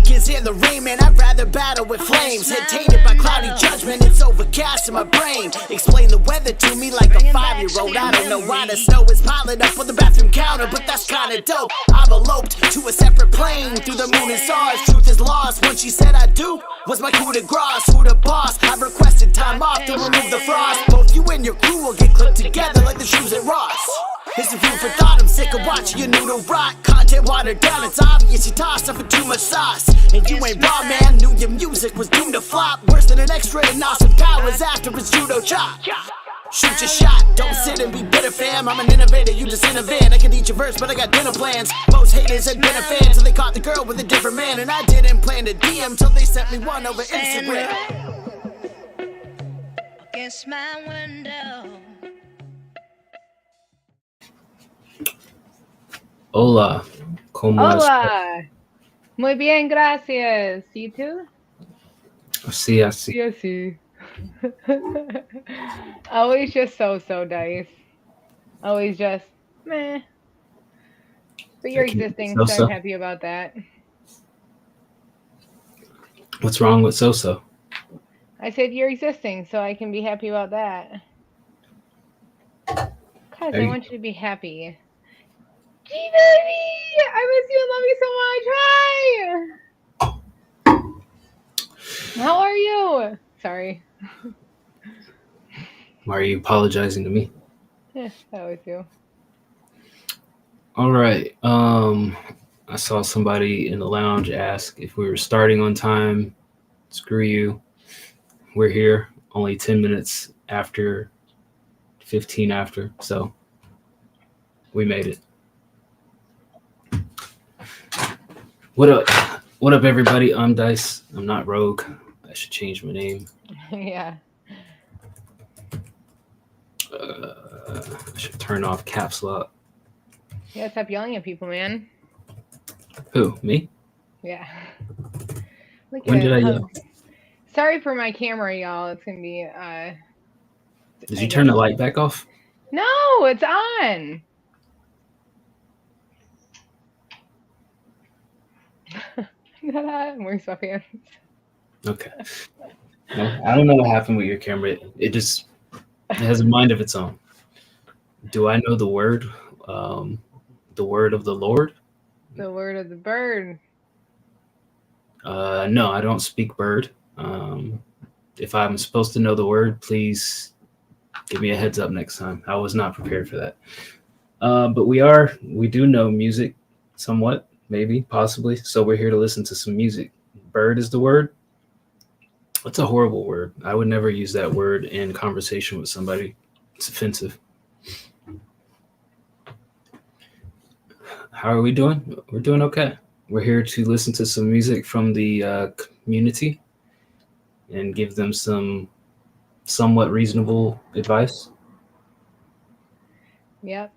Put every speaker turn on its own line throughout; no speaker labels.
Gets in the rain, man, I'd rather battle with flames. Head tainted by cloudy judgment, it's overcast in my brain. Explain the weather to me like a 5-year-old. I don't know why the snow is piling up on the bathroom counter, but that's kinda dope. I've eloped to a separate plane through the moon and stars. Truth is lost, when she said I do, was my coup de grace. Who the boss? I've requested time off to remove the frost. Both you and your crew will get clipped together like the shoes at Ross. It's a food for thought, I'm sick of watching your noodle rot. Content watered down, it's obvious you tossed up for too much sauce. And you ain't raw, man, knew your music was doomed to flop. Worse than an x-ray and Austin Powers after his judo chop. Shoot your shot, don't sit and be bitter, fam. I'm an innovator, you just innovate. I can eat your verse, but I got dinner plans. Most haters had been a fan till they caught the girl with a different man. And I didn't plan to DM till they sent me one over Instagram.
Against my window.
Hola, ¿cómo
Hola. Muy bien, gracias. You too?
Sí, así.
Sí, sí. Always just so nice. Always just meh. But you're existing, so I'm happy about that.
What's wrong with so-so?
I said you're existing, so I can be happy about that. Cause I want you to be happy. G baby, I miss you and love you so much. Hi. How are you? Sorry.
Why are you apologizing to me?
Yeah, I always do.
All right. I saw somebody in the lounge ask if we were starting on time. Screw you. We're here only 10 minutes after, 15 after, so we made it. What up? What up, everybody? I'm Dice. I'm not Rogue. I should change my name.
Yeah.
I should turn off caps lock.
Yeah, stop yelling at people, man.
Who? Me?
Yeah. Look
When did I yell?
Sorry for my camera, y'all. It's gonna be
Did you turn the light back off?
No, it's on. More sweatpants.
Okay. No, I don't know what happened with your camera. It has a mind of its own. Do I know the word? The word of the Lord?
The word of the bird.
No, I don't speak bird. If I'm supposed to know the word, please give me a heads up next time. I was not prepared for that. But we do know music somewhat, maybe, possibly. So we're here to listen to some music. Bird is the word. It's a horrible word. I would never use that word in conversation with somebody. It's offensive. How are we doing? We're doing okay. We're here to listen to some music from the community and give them some somewhat reasonable advice.
Yep.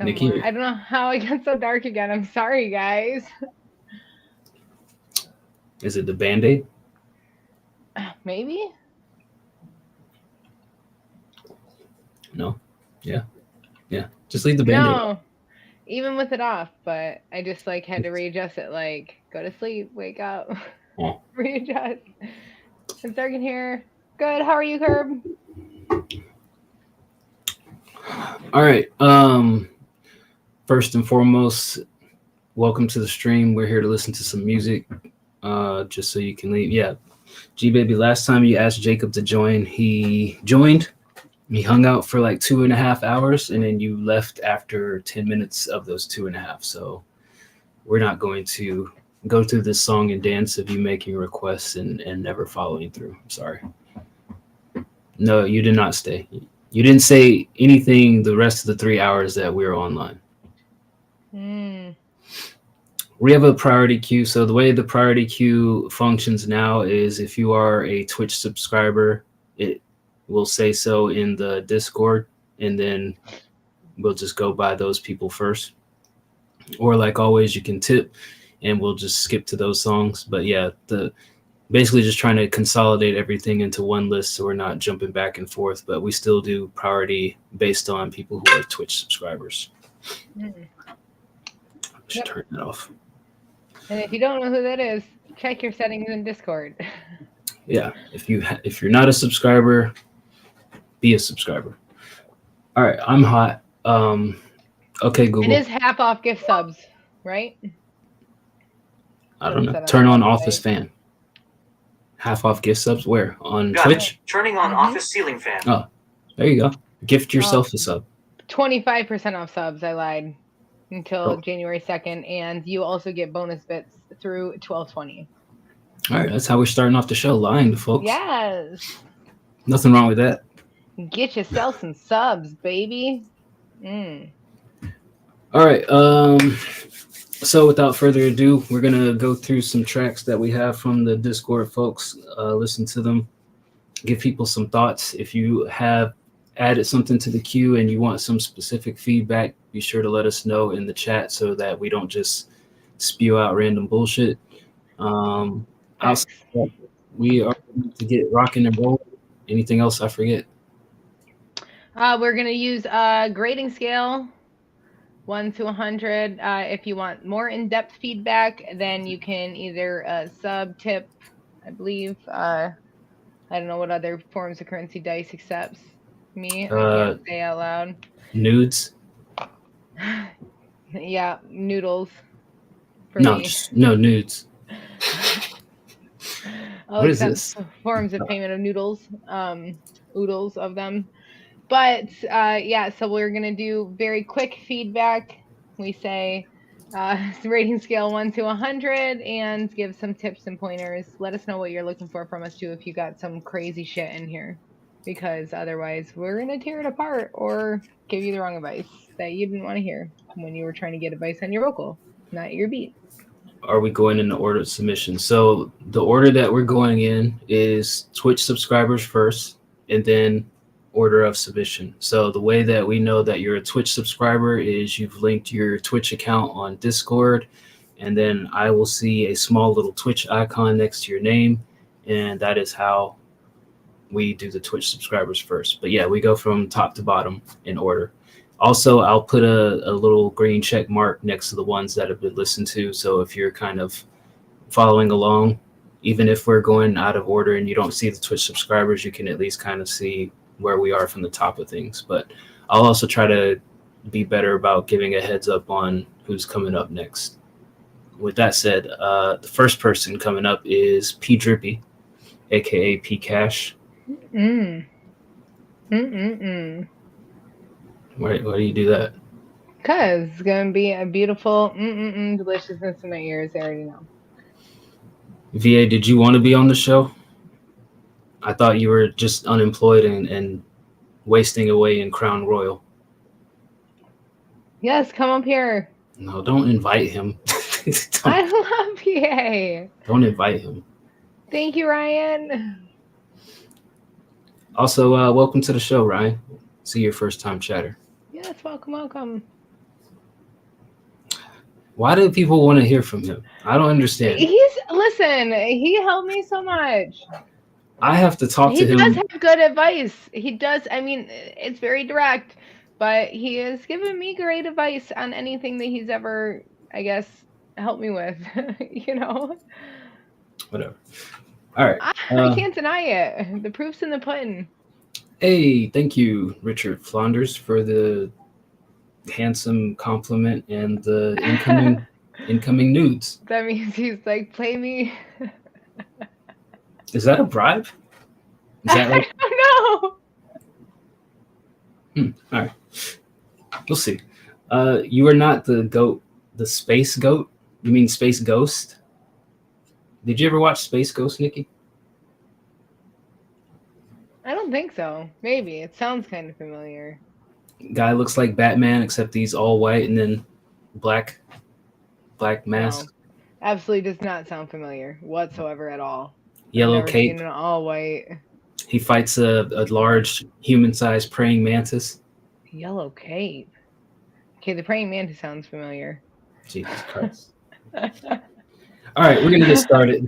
Nikki,
I don't know how I got so dark again. I'm sorry, guys.
is it the Band-Aid?
Maybe.
No. Yeah. Just leave the Band-Aid.
No, even with it off, but I just had to readjust it. Go to sleep, wake up, readjust. It's dark in here. Good. How are you, Curb?
All right. First and foremost, welcome to the stream. We're here to listen to some music. Just so you can leave. Yeah. G Baby, last time you asked Jacob to join, he joined. He hung out for 2.5 hours, and then you left after 10 minutes of those 2.5. So we're not going to go through this song and dance of you making requests and never following through. I'm sorry. No, you did not stay. You didn't say anything the rest of the 3 hours that we were online. We have a priority queue. So the way the priority queue functions now is if you are a Twitch subscriber, it will say so in the Discord, and then we'll just go by those people first. Or like always, you can tip and we'll just skip to those songs. But yeah, basically just trying to consolidate everything into one list so we're not jumping back and forth, but we still do priority based on people who are Twitch subscribers. should turn that off.
And if you don't know who that is, check your settings in Discord.
Yeah, if you're not a subscriber, be a subscriber. All right, I'm hot. Okay, Google.
It is half off gift subs, right?
I don't know. Turn on Office Fan. Half off gift subs where? On Twitch?
Turning on Office Ceiling Fan.
Oh, there you go. Gift yourself a sub.
25% off subs, I lied, until January 2nd. And you also get bonus bits through 12/20.
All right, that's how we're starting off the show, lying to folks.
Yes.
Nothing wrong with that.
Get yourself some subs, baby.
All right. So without further ado, we're going to go through some tracks that we have from the Discord folks. Listen to them. Give people some thoughts. If you have added something to the queue and you want some specific feedback, be sure to let us know in the chat so that we don't just spew out random bullshit. We are going to get rocking and rolling. Anything else I forget?
We're going to use a grading scale, 1 to 100. If you want more in-depth feedback, then you can either sub, tip, I believe. I don't know what other forms of currency Dice accepts. Me, I can't say out loud.
Nudes?
Yeah, noodles.
No, no nudes.
What is this? Forms of payment of noodles, oodles of them. But yeah, so we're gonna do very quick feedback. We say rating scale 1 to 100 and give some tips and pointers. Let us know what you're looking for from us too if you got some crazy shit in here, because otherwise we're gonna tear it apart or give you the wrong advice that you didn't want to hear when you were trying to get advice on your vocal, not your beat.
Are we going in the order of submission? So the order that we're going in is Twitch subscribers first, and then order of submission. So the way that we know that you're a Twitch subscriber is you've linked your Twitch account on Discord, and then I will see a small little Twitch icon next to your name, and that is how we do the Twitch subscribers first. But yeah, we go from top to bottom in order. Also, I'll put a little green check mark next to the ones that have been listened to. So if you're kind of following along, even if we're going out of order and you don't see the Twitch subscribers, you can at least kind of see where we are from the top of things. But I'll also try to be better about giving a heads up on who's coming up next. With that said, the first person coming up is P Drippy, aka P Cash. Why do you do that?
Because it's going to be a beautiful deliciousness in my ears. I already know.
VA, did you want to be on the show? I thought you were just unemployed and wasting away in Crown Royal.
Yes, come up here.
No, don't invite him.
I love PA.
Don't invite him.
Thank you, Ryan.
Also, welcome to the show, Ryan. See your first time chatter.
Yes, welcome.
Why do people want to hear from him? I don't understand.
Listen, he helped me so much.
I have to talk to him.
He does have good advice. He does. I mean, it's very direct, but he has given me great advice on anything that he's ever, I guess, helped me with. You know?
Whatever. All right.
I can't deny it. The proof's in the pudding.
Hey, thank you, Richard Flanders, for the handsome compliment and the incoming nudes.
That means he's like, play me.
Is that a bribe? Is that like?
I don't know.
All right. We'll see. You are not the goat, the space goat. You mean Space Ghost? Did you ever watch Space Ghost, Nikki?
I don't think so. Maybe. It sounds kind of familiar.
Guy looks like Batman, except he's all white and then black mask.
No, absolutely does not sound familiar whatsoever at all.
Yellow cape.
Seen an all white.
He fights a large human-sized praying mantis.
Yellow cape. Okay, the praying mantis sounds familiar.
Jesus Christ. All right, we're gonna get started.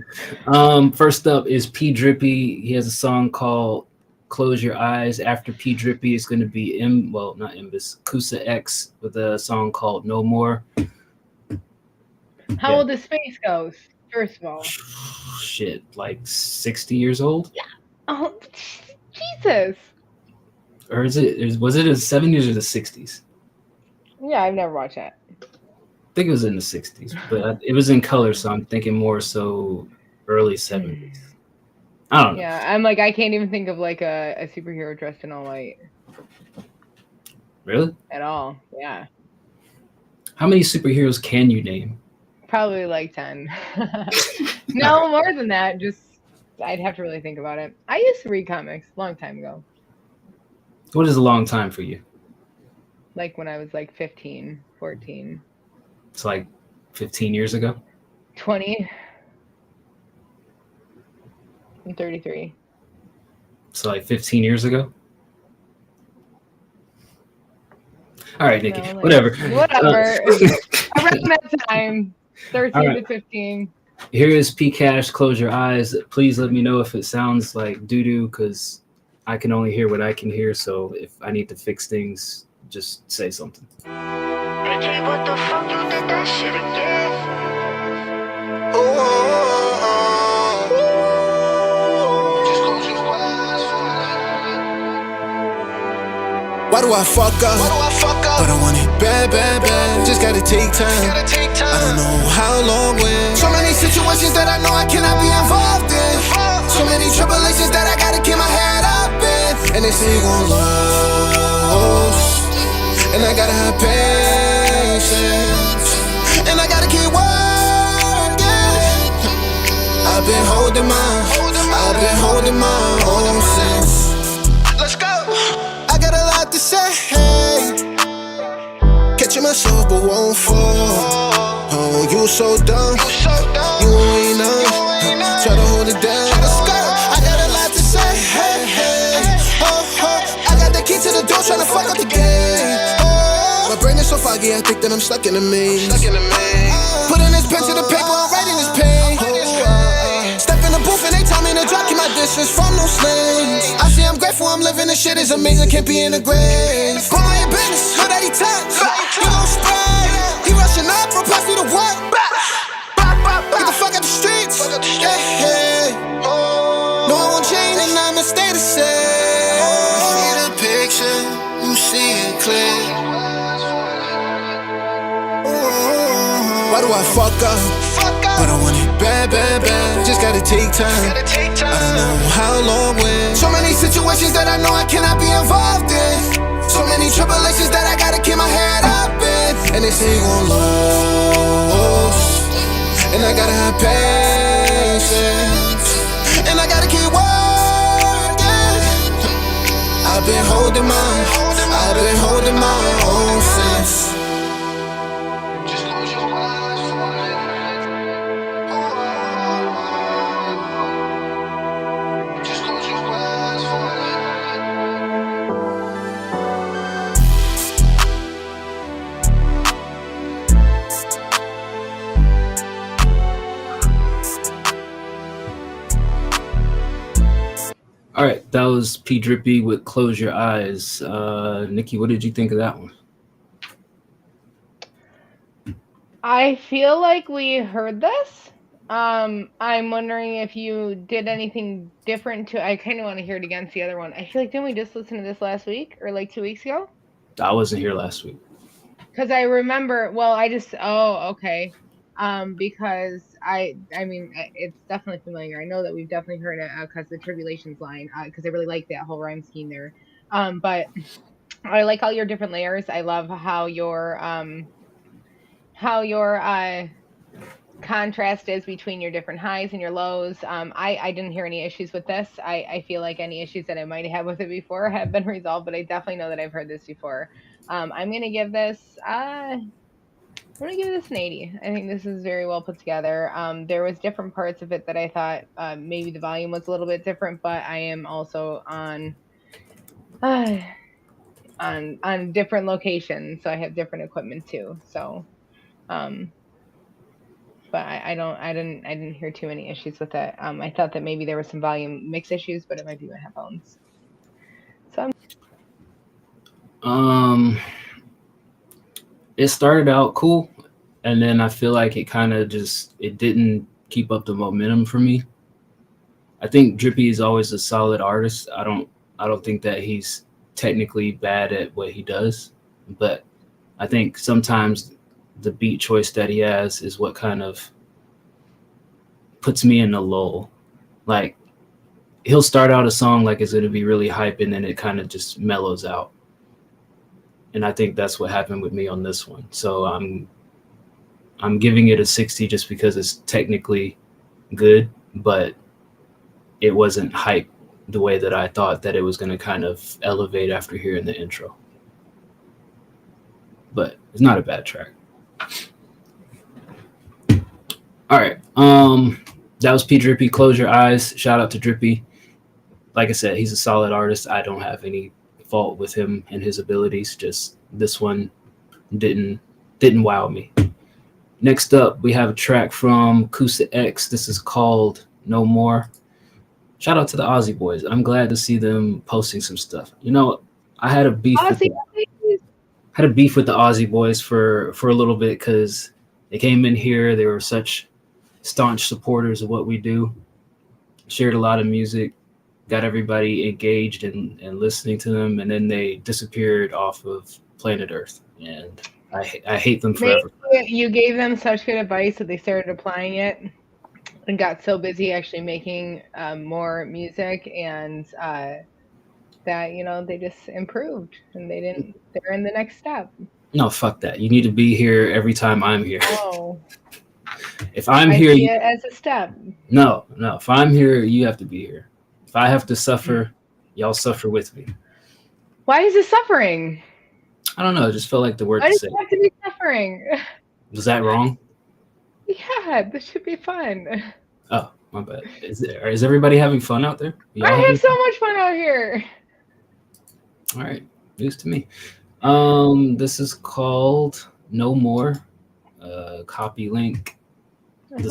First up is P Drippy. He has a song called "Close Your Eyes." After P Drippy is gonna be not Imbus, Kusa X with a song called "No More."
How
Yeah.
old is Space Ghost? First of all.
Shit, like 60 years old?
Oh, Jesus.
Or was it in the 70s or the 60s?
Yeah, I've never watched that.
I think it was in the 60s, but it was in color, so I'm thinking more so early 70s. I don't know.
Yeah, I'm like, I can't even think of like a superhero dressed in all white
Really?
at all. Yeah,
How many superheroes can you name?
probably like 10. No, more than that. Just, I'd have to really think about it. I used to read comics a long time ago,
What is a long time for you?
like when I was like 15, 14,
It's like 15 years ago.
20. I'm 33.
So like 15 years ago. All right, Nikki.
No, like,
Whatever.
Whatever. Around that time, 13
All
to
right.
15.
Here is P Cash. Close your eyes. Please let me know if it sounds like doo doo, because I can only hear what I can hear. So if I need to fix things, just say something.
AK, what the fuck, you did that shit again?
Why do I fuck up? But I want it bad, bad, bad. Just gotta take time. I don't know how long, when. So many situations that I know I cannot be involved in. So many tribulations that I gotta keep my head up in. And they say you gon' lose. And I gotta have patience. And I gotta keep working. I've been holding my own since. Let's go. I got a lot to say. Catching myself but won't fall. Oh, you so dumb. You ain't know. Try to hold it down. Let's go. I got a lot to say. I got the key to the door, tryna fuck up the game. My brain is so foggy, I think that I'm stuck in a maze. Putting this pen to the paper, I'm writing this pain. Step in the booth and they tell me to drop, keep my distance from no slings. I see I'm grateful, I'm living, this shit is amazing, can't be in the grave. Put my business, heard that he touch. He gon' spray, he rushing up from pass me the what? Get the fuck out the streets. Yeah. No, I won't change and I'ma stay the same. You see the picture, you see it clear. Why do I fuck up? But I want it bad, bad, bad. Just gotta take time. I don't know how long, when. So many situations that I know I cannot be involved in. So many tribulations that I gotta keep my head up in. And they say you gon' lose. And I gotta have patience. And I gotta keep working. I've been holding my own since. Just close your eyes for it. Just close your eyes for
All right, that was P Drippy with Close Your Eyes. Nikki, what did you think of that one?
I feel like we heard this. I'm wondering if you did anything different to. I kind of want to hear it against the other one. I feel like, didn't we just listen to this last week or like 2 weeks ago?
I wasn't here last week.
Because I remember. Well, okay. Because I mean, it's definitely familiar. I know that we've definitely heard it because the Tribulations line. Because I really like that whole rhyme scheme there. But I like all your different layers. I love how your contrast is between your different highs and your lows. I didn't hear any issues with this. I feel like any issues that I might have with it before have been resolved, but I definitely know that I've heard this before. I'm gonna give this an 80. I think this is very well put together. There was different parts of it that I thought maybe the volume was a little bit different, but I am also on different locations, so I have different equipment too. So but I didn't hear too many issues with it. I thought that maybe there were some volume mix issues, but it might be my headphones. So
It started out cool. and then I feel like it kind of just it didn't keep up the momentum for me. I think Drippy is always a solid artist. I don't think that he's technically bad at what he does, but I think sometimes the beat choice that he has is what kind of puts me in a lull. Like, he'll start out a song like it's going to be really hype, and then it kind of just mellows out. And I think that's what happened with me on this one. So I'm giving it a 60 just because it's technically good, but it wasn't hype the way that I thought that it was going to kind of elevate after hearing the intro. But it's not a bad track. All right. That was P Drippy. Close Your Eyes. Shout out to Drippy. Like I said, he's a solid artist. I don't have any fault with him and his abilities. Just this one didn't wow me. Next up, we have a track from Kusa X. This is called No More. Shout out to the Aussie boys. I'm glad to see them posting some stuff. You know, I had a beef with the Aussie boys for a little bit because they came in here. They were such staunch supporters of what we do. Shared a lot of music, got everybody engaged and listening to them, and then they disappeared off of planet Earth. And I hate them forever.
You gave them such good advice that they started applying it and got so busy actually making more music, and that, you know, they just improved and they're in the next step.
No, fuck that. You need to be here every time I'm here.
Oh.
If I'm here,
see it as a step.
No. If I'm here, you have to be here. If I have to suffer, y'all suffer with me.
Why is it suffering?
I don't know. I just felt like the word
Why
to
does
say.
it have to be suffering?
Was that wrong?
Yeah, this should be fun.
Oh, my bad. Is everybody having fun out there?
I have so much fun out here.
All right, news to me. This is called No More. Copy link. The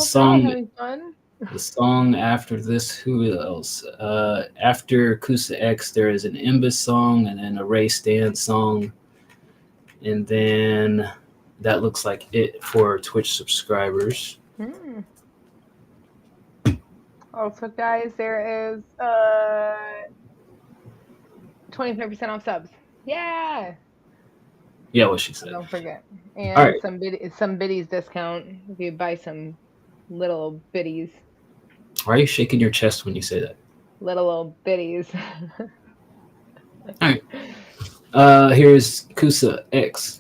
song after this, who else? After Kusa X, there is an Imbus song and then a Ray Stan song. And then that looks like it for Twitch subscribers.
Also, guys, there is 25% off subs. Yeah.
Yeah, what she said.
Don't forget. And
all right.
some biddies discount if you buy some little biddies.
Why are you shaking your chest when you say that?
Little biddies.
All right. Here's Kusa X.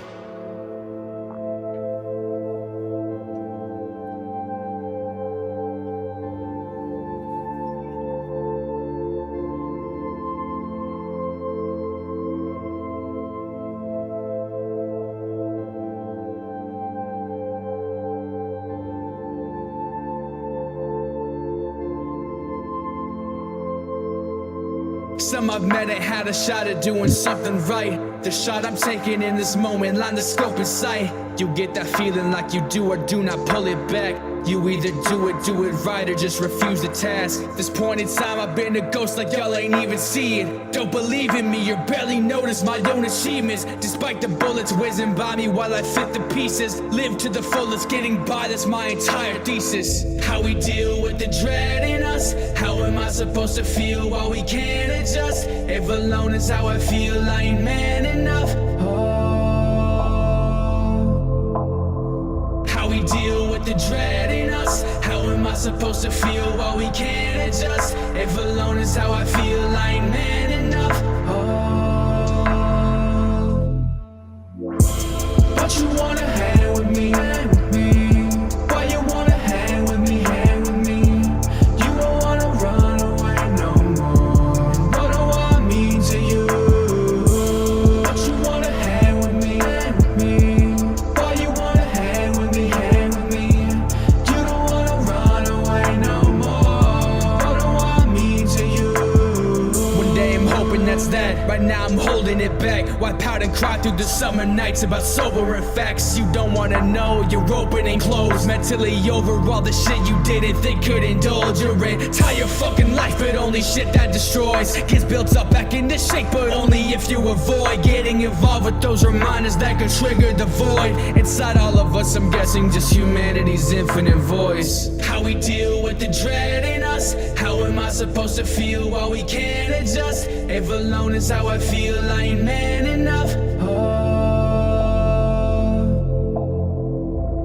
Some I've met ain't had a shot at doing something right. The shot I'm taking in this moment, line the scope in sight. You get that feeling like you do or do not pull it back. You either do it right, or just refuse the task. This point in time, I've been a ghost like y'all ain't even see it. Don't believe in me, you barely notice my own achievements. Despite the bullets whizzing by me while I fit the pieces. Live to the fullest, getting by, that's my entire thesis. How we deal with the dread in us. How am I supposed to feel while we can't adjust? If alone is how I feel, I ain't man enough. How we deal with the dread in us. How am I supposed to feel while we can't adjust? If alone is how I feel, I ain't man enough. But you wanna hang with me, hang with me. Why you wanna hang with me, hang with me? You don't wanna run away no more. What do I mean to you? But you wanna hang with me, hang with me. Why you wanna hang with me, hang with me? You don't wanna run away no more. What do I mean to you? One day I'm hoping that's that. Right now I'm holding it back. Wipe out out and cry through the summer nights about sobering facts you don't wanna know. You're open and closed, mentally over all the shit you didn't think could indulge. Your entire fucking life, but only shit that destroys gets built up back into shape, but only if you avoid getting involved with those reminders that could trigger the void inside all of us. I'm guessing just humanity's infinite voice. How we deal with the dread in us. How am I supposed to feel while we can't adjust? If alone is how I feel, I ain't man enough. Oh.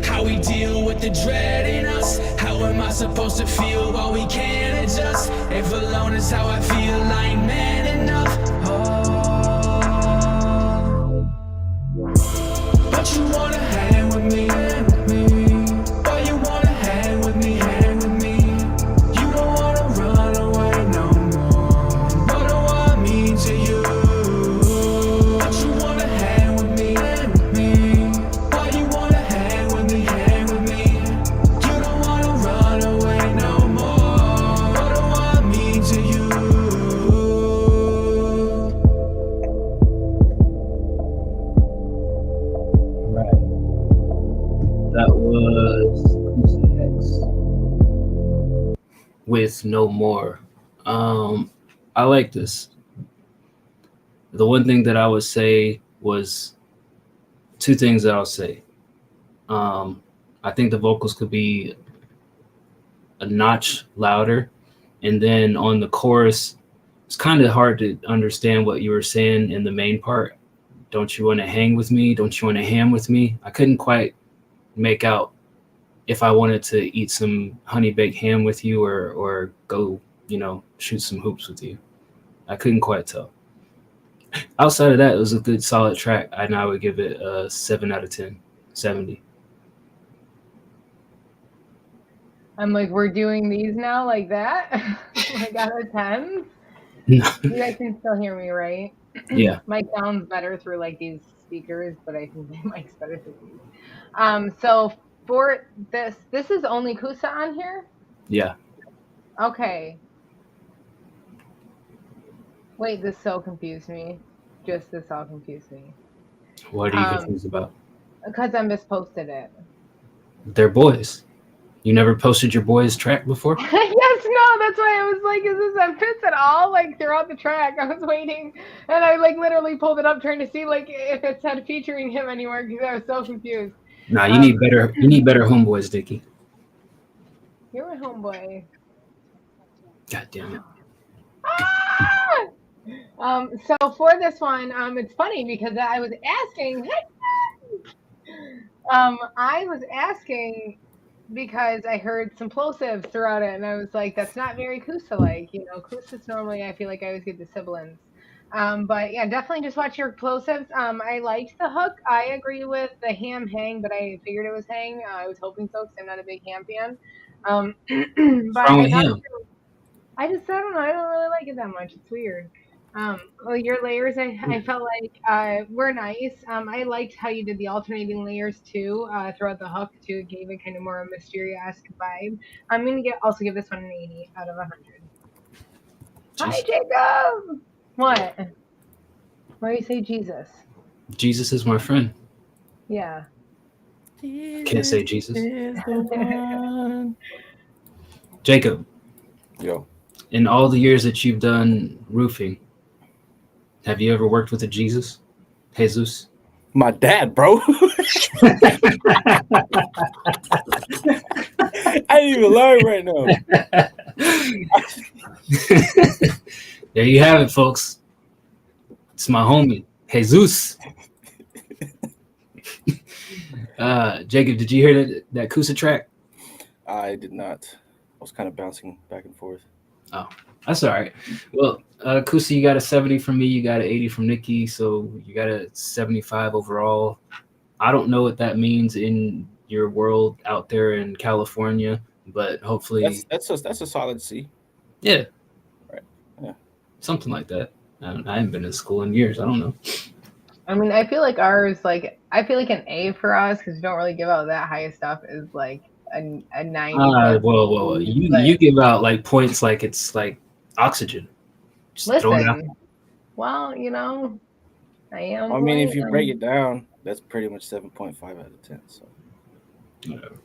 How we deal with the dread in us. How am I supposed to feel while we can't adjust? If alone is how I feel, I ain't man enough. Oh. But you wanna hang with me, Why you wanna hang with me, You don't wanna run away no more. What do I mean to you? But you wanna hang with me, Why you wanna hang with me, You don't wanna run away no more. What do I mean to you?
Right. That was Kusa X with No More. I like this. The one thing that I would say was two things that I'll say. I think the vocals could be a notch louder, and then on the chorus, it's kind of hard to understand what you were saying in the main part. Don't you want to hang with me? Don't you want to ham with me? I couldn't quite make out if I wanted to eat some honey baked ham with you or go, shoot some hoops with you. I couldn't quite tell. Outside of that, it was a good solid track, and I would give it a 7 out of 10, 70.
I'm like, we're doing these now like that? Like out of 10?
No.
You guys can still hear me, right?
Yeah.
Mike sounds better through like these speakers, but I think Mike's better through these. So for this is only Kusa on here?
Yeah.
Okay. Wait, this so confused me. This all confused me.
What are you confused about?
Because I misposted it.
They're boys. You never posted your boys' track before?
Yes, no, that's why I was like, is this a fits at all? Like throughout the track, I was waiting, and I like literally pulled it up trying to see like if it said featuring him anywhere because I was so confused.
Nah, you need better. You need better homeboys, Dickie.
You're my homeboy.
God damn it.
Ah! So for this one, it's funny because I was asking because I heard some plosives throughout it, and I was like, that's not very Kusa-like. Kusa's normally, I feel like I always get the sibilants. But yeah, definitely just watch your plosives. I liked the hook. I agree with the ham hang, but I figured it was hang. I was hoping so because I'm not a big ham fan. But I don't know. I don't really like it that much. It's weird. Well, your layers, I felt like were nice. I liked how you did the alternating layers too throughout the hook too. It gave it kind of more a mysterious vibe. I'm gonna also give this one an 80 out of 100. Hi, Jacob. What? Why do you say Jesus?
Jesus is my friend.
Yeah.
Can't say Jesus. Jacob.
Yo.
In all the years that you've done roofing, have you ever worked with a Jesus? Jesus?
My dad, bro. I ain't even learn right now.
There you have it, folks. It's my homie, Jesus. Jacob, did you hear that Kusa track?
I did not. I was kind of bouncing back and forth.
Oh, that's all right. Well, Kusa, you got a 70 from me. You got an 80 from Nikki. So you got a 75 overall. I don't know what that means in your world out there in California, but hopefully
that's a solid C.
Yeah.
Right. Yeah.
Something like that. I haven't been in school in years. I don't know.
I mean, I feel like ours, I feel like an A for us because we don't really give out that high of stuff is like a 90.
Well, you give out like points like it's like oxygen. Just throw it out.
Listen, well, I am.
I mean, if you
who I
break
am.
it down, that's pretty much 7.5 out of 10. So
Whatever.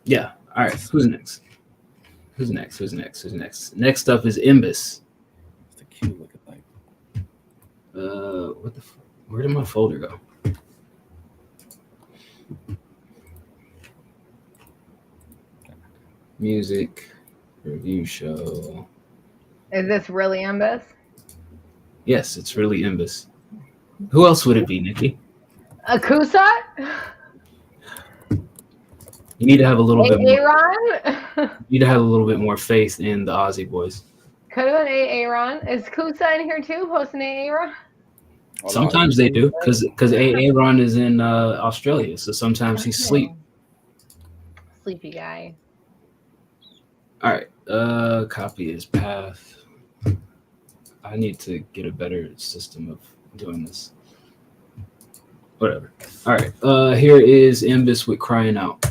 Yeah. All right. Who's next? Next up is Imbus.
it's the cute looking like.
What the? Where did my folder go? Music review show.
Is this really Imbus?
Yes, it's really Imbus. Who else would it be, Nikki?
Akusa?
You need to have a little bit more.
Aaron?
You need to have a little bit more faith in the Aussie boys.
Could have been Aaron. Is Kusa in here too? Posting Aaron?
Oh, no,
Sometimes they do, because Aaron is in Australia, so sometimes he's asleep.
Sleepy guy.
All right. Copy his path. I need to get a better system of doing this. Whatever. All right. Here is Imbus with Crying Out.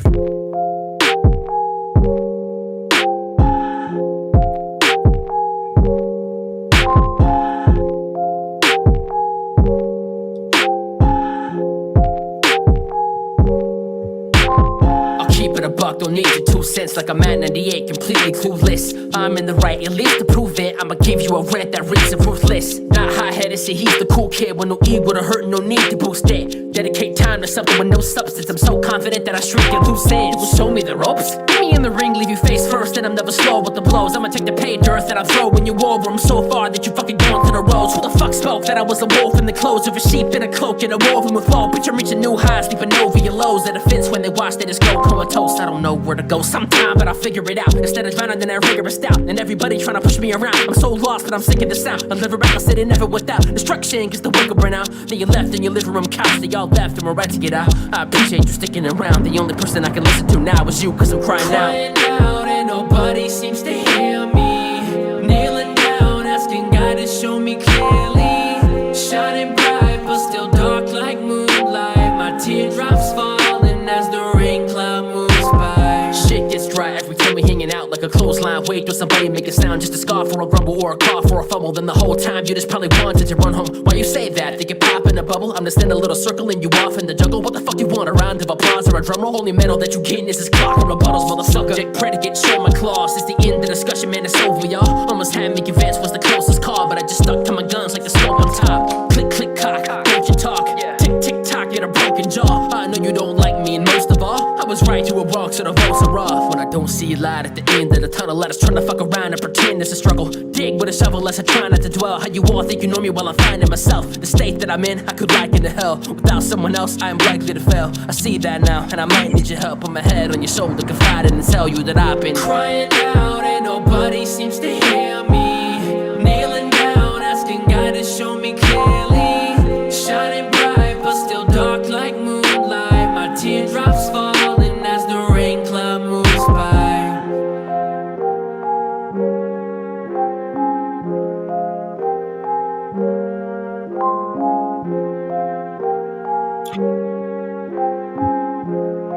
I'll keep it a buck, don't need your 2 cents like a man 98, completely clueless. I'm in the right, at least to prove it. I'ma give you a rant that reads and ruthless. Not hot-headed, say he's the cool kid with no ego to hurt, no need to boost it. Dedicate time to something with no substance. I'm so confident that I shrink it loose ends. Will show me the ropes. Get me in the ring, leave you face first, and I'm never slow with the blows. I'ma take the pay dirt that I'm throwing you over. I'm so far that you fucking going to the roads. Who the fuck spoke that I was a wolf in the clothes of a sheep in a cloak and a woven with woe? Bitch, I'm reaching new highs, sleeping over your lows. That offense when they watch, they just go comatose. I don't know where to go sometime, but I'll figure it out. Instead of drowning in that rigorous doubt, and everybody trying to push me around. I'm so lost that I'm sick of the sound. I live around the city never without destruction, cause the work will burn out. Then you left in your living room couch, they all left and we're right to get out. I appreciate you sticking around. The only person I can listen to now is you, cause I'm crying out. And nobody seems to hear me. Kneeling down, asking God to show me clearly. Shining bright, but still dark like moonlight. My teardrops falling as the rain cloud moves by. Shit gets dry every time we hanging out like a clothesline. Wait till somebody make a sound, just a scoff or a grumble or a cough or a fumble. Then the whole time you just probably wanted to run home. Why you say that? Think you pop in a bubble? I'm just in a little circle and you off in the jungle. What the fuck you want? A round of applause or a drum roll? Only metal that you getting is this clock or rebuttals, motherfucker. Dick predicate, show my claws. It's the end of the discussion, man, it's over, y'all. Almost had me convinced was the closest call, but I just stuck to my guns like the smoke on top. Click, click, cock, don't you talk. Tick, tick, tock, get a broken jaw. I know you don't like me, and most of all, I was right, you were wrong, so the votes are off. When I don't see light at the end of the tunnel, let us trying to fuck around and pretend it's a struggle. Dig with a shovel as I try not to dwell. How you all think you know me while I'm finding myself. The state that I'm in, I could liken to hell. Without someone else, I am likely to fail. I see that now, and I might need your help. Put my head on your shoulder, confiding and tell you that I've been crying out and nobody seems to hear me. Kneeling down, asking God to show me clearly. Shining bright, but still dark like moonlight. My teardrops falling as the rain cloud moves by.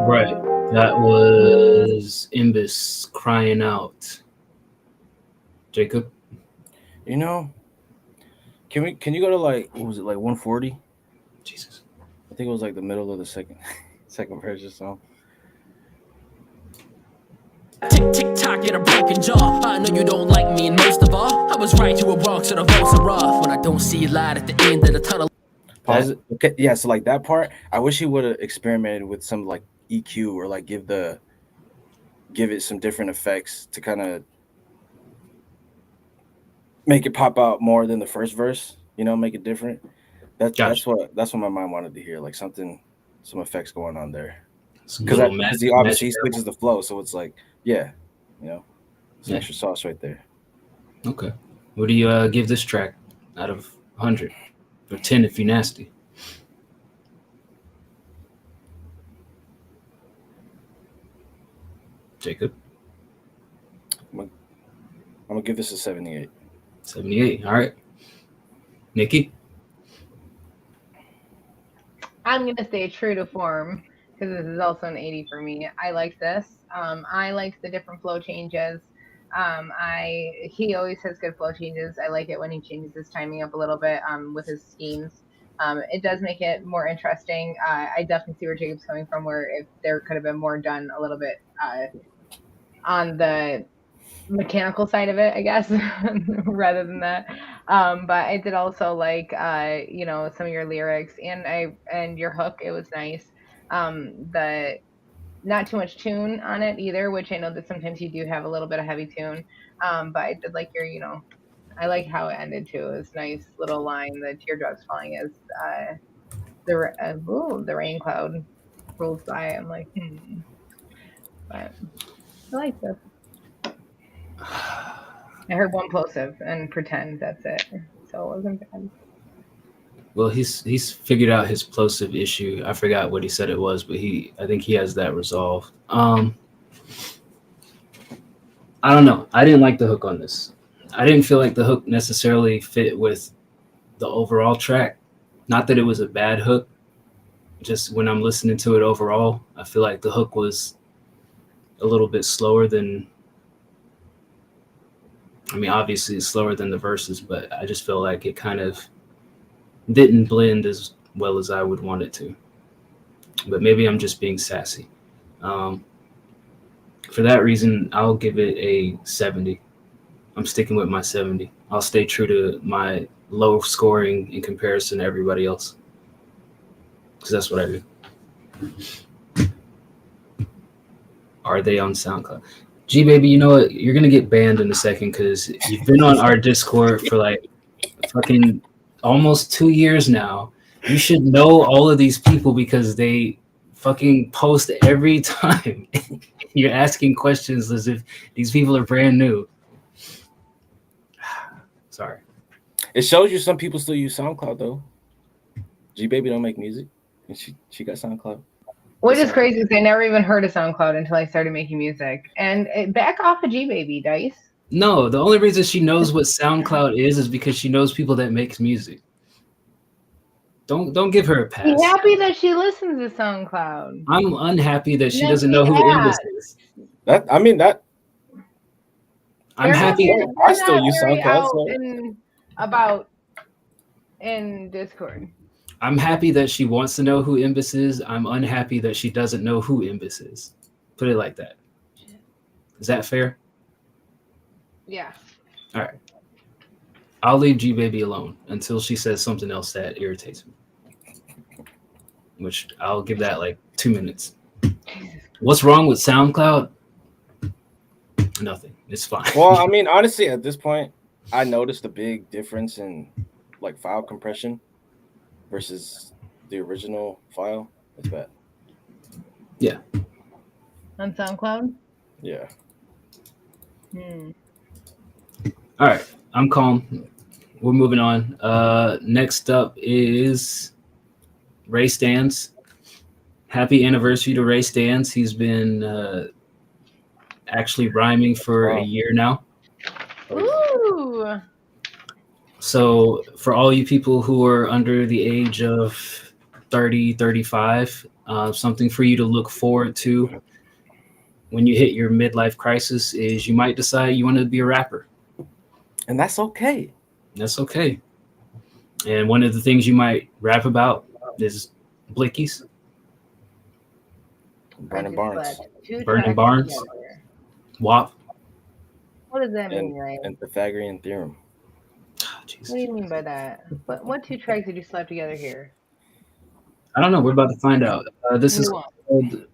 Right. That was Imbus Crying Out. Jacob?
You know, can you go to like, what was it, like 140?
Jesus.
I think it was like the middle of the second verse or something.
Tick, tick, tock, get a broken jaw. I know you don't like me, and most of all, I was right, you were wrong, so the votes are off. When I don't see light at the end of the tunnel.
Pause it. Okay, yeah. So like that part, I wish he would have experimented with some like EQ or like give it some different effects to kind of make it pop out more than the first verse. You know, make it different. That's what my mind wanted to hear. Like some effects going on there. Because he obviously switches the flow, so it's like, yeah, you know, some extra sauce right there.
Okay. What do you give this track out of 100? Or 10 if you're nasty? Jacob?
I'm gonna give this a 78.
78. All right. Nikki?
I'm gonna stay true to form because this is also an 80 for me. I like this. I like the different flow changes. He always has good flow changes. I like it when he changes his timing up a little bit with his schemes. It does make it more interesting. I definitely see where Jacob's coming from, where if there could have been more done a little bit on the mechanical side of it, I guess, rather than that. But I did also like, some of your lyrics and your hook. It was nice. The not too much tune on it either, which I know that sometimes you do have a little bit of heavy tune. But I did like your, I like how it ended too. It was a nice little line. The teardrops falling as the rain cloud rolls by. I'm like, But I like this. I heard one plosive and pretend that's it, so it wasn't bad.
Well, he's figured out his plosive issue. I forgot what he said it was, but I think he has that resolved. I don't know. I didn't like the hook on this. I didn't feel like the hook necessarily fit with the overall track. Not that it was a bad hook. Just when I'm listening to it overall, I feel like the hook was a little bit slower than. I mean, obviously it's slower than the verses, but I just feel like it kind of didn't blend as well as I would want it to. But maybe I'm just being sassy. For that reason, I'll give it a 70. I'm sticking with my 70. I'll stay true to my low scoring in comparison to everybody else. Because that's what I do. Are they on SoundCloud? G Baby, you know what? You're gonna get banned in a second because you've been on our Discord for like fucking almost 2 years now. You should know all of these people because they fucking post every time. You're asking questions as if these people are brand new. Sorry.
It shows you some people still use SoundCloud though. G Baby don't make music, and she got SoundCloud.
Which is crazy because I never even heard of SoundCloud until I started making music. And back off of G Baby, Dice.
No, the only reason she knows what SoundCloud is because she knows people that makes music. Don't give her a pass.
Be happy that she listens to SoundCloud.
I'm unhappy that she doesn't know who Imbus is.
I'm
happy.
I still use SoundCloud.
In Discord.
I'm happy that she wants to know who Imbus is. I'm unhappy that she doesn't know who Imbus is. Put it like that. Is that fair?
Yeah.
All right. I'll leave G Baby alone until she says something else that irritates me. Which I'll give that like 2 minutes. What's wrong with SoundCloud? Nothing. It's fine.
Well, I mean, honestly, at this point, I noticed a big difference in like file compression versus the original file. It's bad.
Yeah.
On SoundCloud?
Yeah.
All right. I'm calm. We're moving on. Next up is Ray Stans. Happy anniversary to Ray Stans. He's been actually rhyming for a year now.
Ooh.
So for all you people who are under the age of 30, 35, something for you to look forward to when you hit your midlife crisis is you might decide you want to be a rapper.
And that's okay.
That's okay. And one of the things you might rap about is Blickies.
Burning Barns.
Burning Barns. WAP.
What does that mean, Ray?
And Pythagorean theorem.
Oh,
what do you mean by that? What 2 tracks did you slap together here?
I don't know. We're about to find out. This is called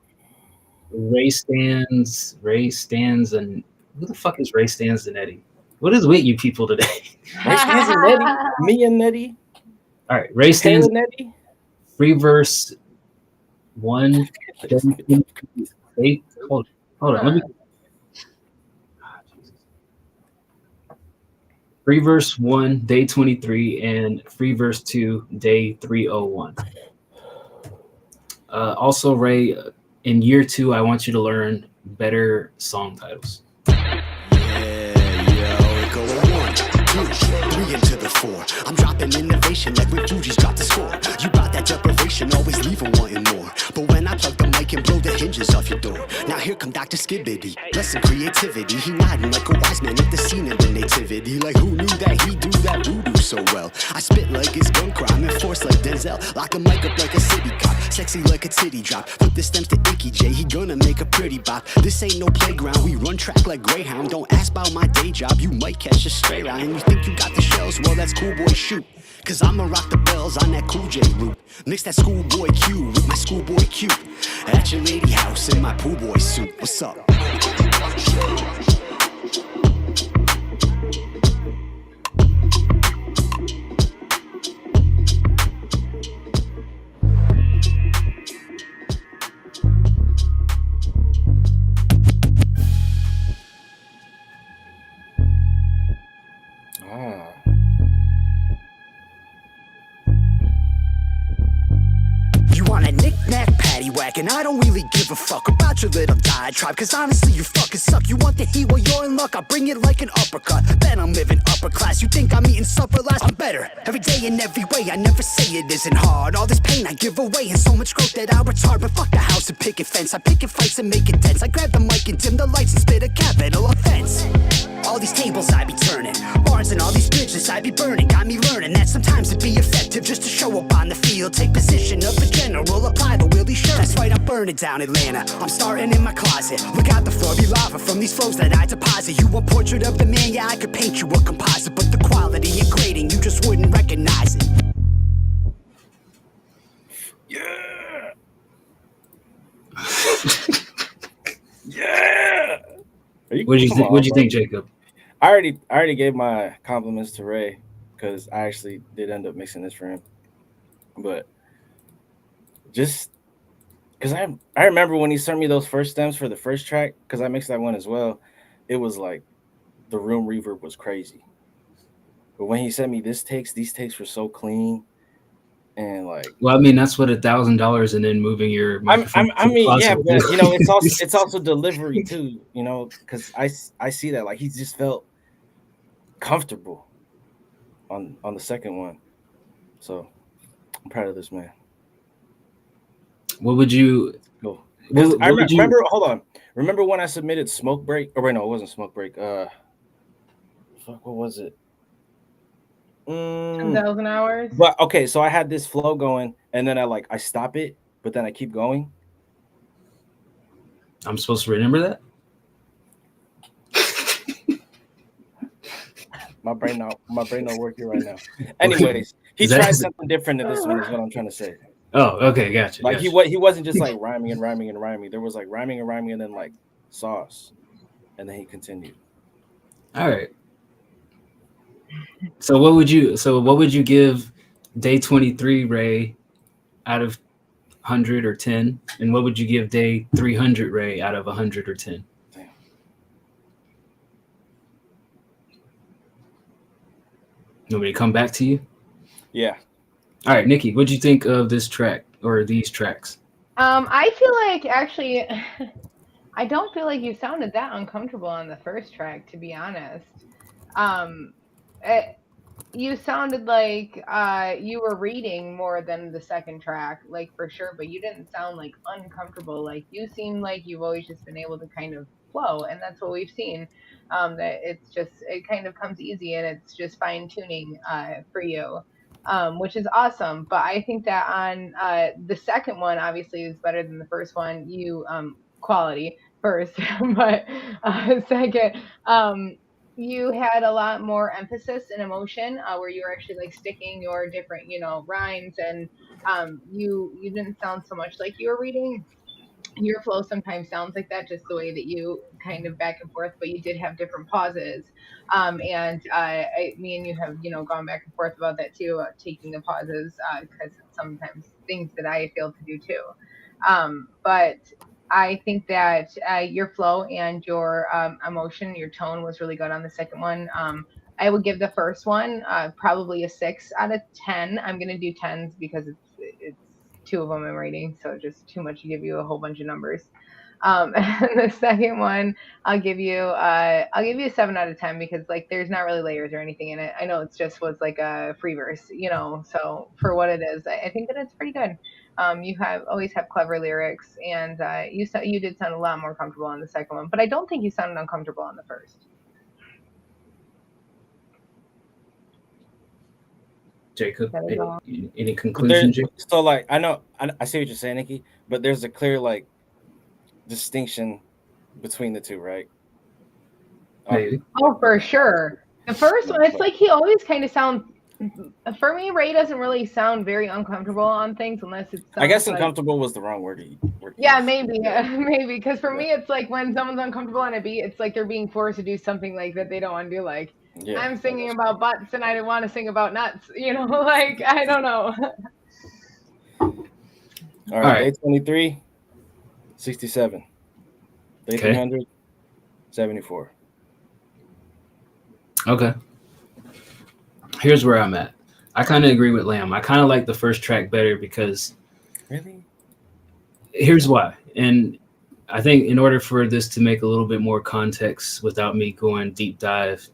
Ray Stans, and who the fuck is Ray Stans and Eddie? What is with you people today?
Ray Stans and Eddie? Me and Eddie?
All right. Ray Stans
and Eddie?
Free verse 1. Hold on. Let me. Free verse 1, day 23, and free verse 2, day 301. Also, Ray, in year 2, I want you to learn better song titles.
Into the 4. I'm dropping innovation like when Fuji's dropped the score. You got that deprivation, always leave wanting more. But when I plug the mic and blow the hinges off your door, now here like I'm Dr. Skibbity. Lesson creativity, he nodding like a wise man at the scene of the nativity. Like who knew that he do that voodoo so well? I spit like it's gun crime and force like Denzel. Lock the mic up like a city cop, sexy like a titty drop. Flip the stems to Icky J, he gonna make a pretty bop. This ain't no playground, we run track like Greyhound. Don't ask about my day job, you might catch a stray round. And you think you got the shells, well that's cool boy shoot. Cause I'ma rock the bells on that Cool J route. Mix that schoolboy Q with my schoolboy Q. At your lady house in my pool boy suit. What's up? And I don't really give a fuck about your little diatribe. Cause honestly you fucking suck. You want the heat, well you're in luck. I'll bring it like an uppercut. Then I'm living upper class. You think I'm eating supper last? I'm better every day in every way. I never say it isn't hard. All this pain I give away and so much growth that I retard. But fuck the house and picket fence. I picket fights and make it tense. I grab the mic and dim the lights and spit a capital offense. All these tables I be turning, bars and all these bridges I be burning. Got me learning that sometimes it be effective just to show up on the field. Take position of a general, apply the Willie shirt. That's right, I'm burning down Atlanta. I'm starting in my closet. Look out the floor, be lava from these flows that I deposit. You a portrait of the man, yeah I could paint you a composite. But the quality and grading, you just wouldn't recognize it.
Yeah. Yeah.
What'd you think, Jacob?
I already gave my compliments to Ray because I actually did end up mixing this for him. But just because I remember when he sent me those first stems for the first track, because I mixed that one as well, it was like the room reverb was crazy. But when he sent me these takes were so clean. And like,
well, I mean, that's what $1,000 and then moving your.
I mean, yeah, but you know, it's also delivery too. You know, because I see that like he just felt comfortable on the second one, so I'm proud of this man.
What would you?
Cool. I remember. Hold on. Remember when I submitted Smoke Break? Oh wait, no, it wasn't Smoke Break. Fuck, what was it?
10,000 hours.
But okay, so I had this flow going, and then I stop it, but then I keep going.
I'm supposed to remember that?
my brain not working right now. Anyways, he tried something different in this one. Is what I'm trying to say.
Oh, okay, gotcha.
Like he wasn't just like rhyming. There was like rhyming, and then like sauce, and then he continued.
All right. So what would you give day 23 Ray out of 100 or 10, and what would you give day 300 Ray out of 100 or 10?
Damn.
You want me to come back to you?
Yeah.
All right, Nikki, what'd you think of this track or these tracks?
I feel like actually I don't feel like you sounded that uncomfortable on the first track, to be honest. You sounded like you were reading more than the second track, like for sure, but you didn't sound like uncomfortable. Like you seem like you've always just been able to kind of flow, and that's what we've seen. That it kind of comes easy, and it's just fine tuning for you, which is awesome. But I think that on the second one, obviously, is better than the first one. You quality first, but second. You had a lot more emphasis and emotion where you were actually like sticking your different, rhymes, and you didn't sound so much like you were reading. Your flow sometimes sounds like that, just the way that you kind of back and forth, but you did have different pauses. And me and you have, gone back and forth about that too, taking the pauses, because sometimes things that I fail to do too. But I think that your flow and your emotion, your tone was really good on the second one. I would give the first one probably a 6 out of 10. I'm going to do 10s because it's 2 of them I'm rating, so just too much to give you a whole bunch of numbers. And the second one, I'll give you a 7 out of 10 because like there's not really layers or anything in it. I know it's just was like a free verse, so for what it is, I think that it's pretty good. You always have clever lyrics, and you did sound a lot more comfortable on the second one, but I don't think you sounded uncomfortable on the first.
Jacob, any conclusion?
So like, I see what you're saying, Nikki, but there's a clear like distinction between the two, right?
Maybe.
Oh, for sure. The first one, it's like he always kind of sounds. For me, Ray doesn't really sound very uncomfortable on things unless it's.
I guess uncomfortable was the wrong word.
Yeah, maybe, because for me, it's like when someone's uncomfortable on a beat, it's like they're being forced to do something like that they don't want to do. Like I'm singing about butts and I didn't want to sing about nuts. You know, like I don't know.
All right. Day 23, 67. Day 300, 74.
Okay. Here's where I'm at. I kind of agree with Lamb. I kind of like the first track better because here's why. And I think in order for this to make a little bit more context without me going deep dive,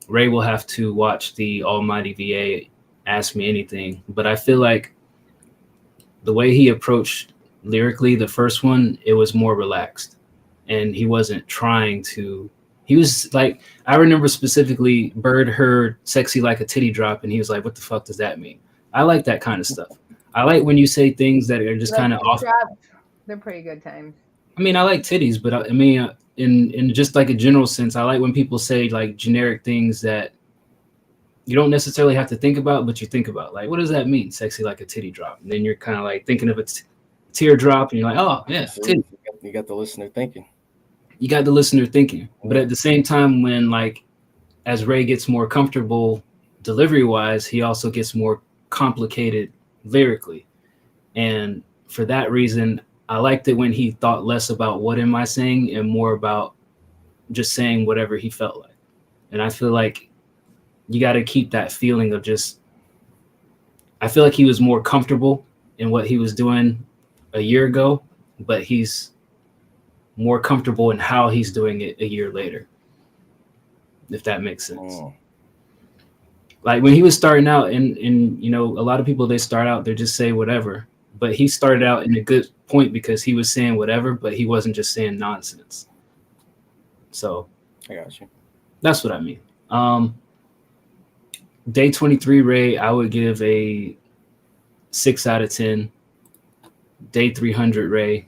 Ray will have to watch the Almighty VA Ask Me Anything. But I feel like the way he approached lyrically, the first one, it was more relaxed. And he wasn't trying to. He was like, I remember specifically Bird heard Sexy Like a Titty Drop, and he was like, what the fuck does that mean? I like that kind of stuff. I like when you say things that are just kind of off.
They're pretty good times.
I mean, I like titties, but I mean, in just like a general sense, I like when people say like generic things that you don't necessarily have to think about, but you think about. Like, what does that mean? Sexy like a titty drop. And then you're kind of like thinking of a teardrop, and you're like, oh, yeah, titty.
You got the listener thinking.
You got the listener thinking. But at the same time, when like as Ray gets more comfortable delivery wise, he also gets more complicated lyrically. And for that reason, I liked it when he thought less about what am I saying and more about just saying whatever he felt like. And I feel like you got to keep that feeling of just, I feel like he was more comfortable in what he was doing a year ago, but he's more comfortable in how he's doing it a year later, if that makes sense. Like when he was starting out, and you know, a lot of people, they start out, they just say whatever, but he started out in a good point because he was saying whatever, but he wasn't just saying nonsense. So
I got you.
That's what I mean. Day 23 Ray, I would give a 6 out of 10. Day 300 Ray,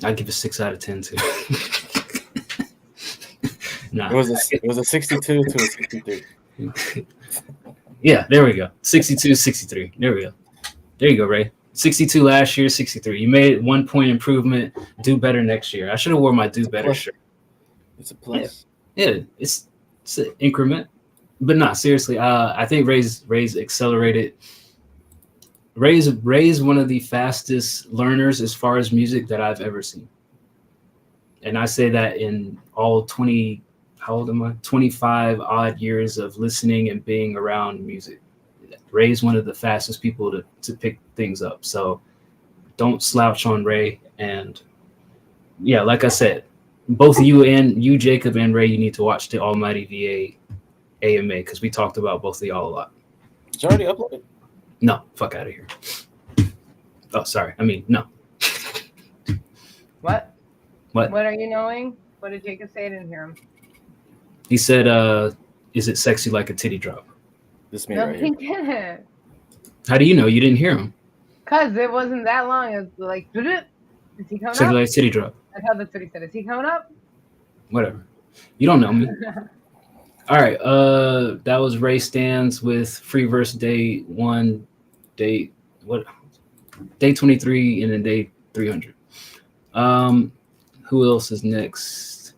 I'd give a 6 out of 10 too. Nah.
It was a 62 to a 63.
Yeah, there we go. 62, 63. There we go. There you go, Ray. 62 last year, 63. You made 1 point improvement. Do better next year. I should have worn my do better shirt.
It's a plus.
Yeah, it's an increment. But not seriously. I think Ray's accelerated. Ray's one of the fastest learners as far as music that I've ever seen. And I say that in all 20, how old am I? 25 odd years of listening and being around music. Ray's one of the fastest people to pick things up. So don't slouch on Ray. And yeah, like I said, both you, Jacob, and Ray, you need to watch the Almighty VA AMA because we talked about both of y'all a lot.
It's already uploaded.
No, fuck out of here. Oh, sorry. I mean, no.
What?
What?
What are you knowing? What did Jacob say? I didn't hear him.
He said, is it sexy like a titty drop?
This man right
he didn't.
How do you know? You didn't hear him?
Because it wasn't that long. It was like, is he coming
sexy
up?
like a titty drop.
I thought that's what he said. Is he coming up?
Whatever. You don't know me. All right. That was Ray Stans with Free Verse Day 1, Day 23, and then Day 300. Who else is next?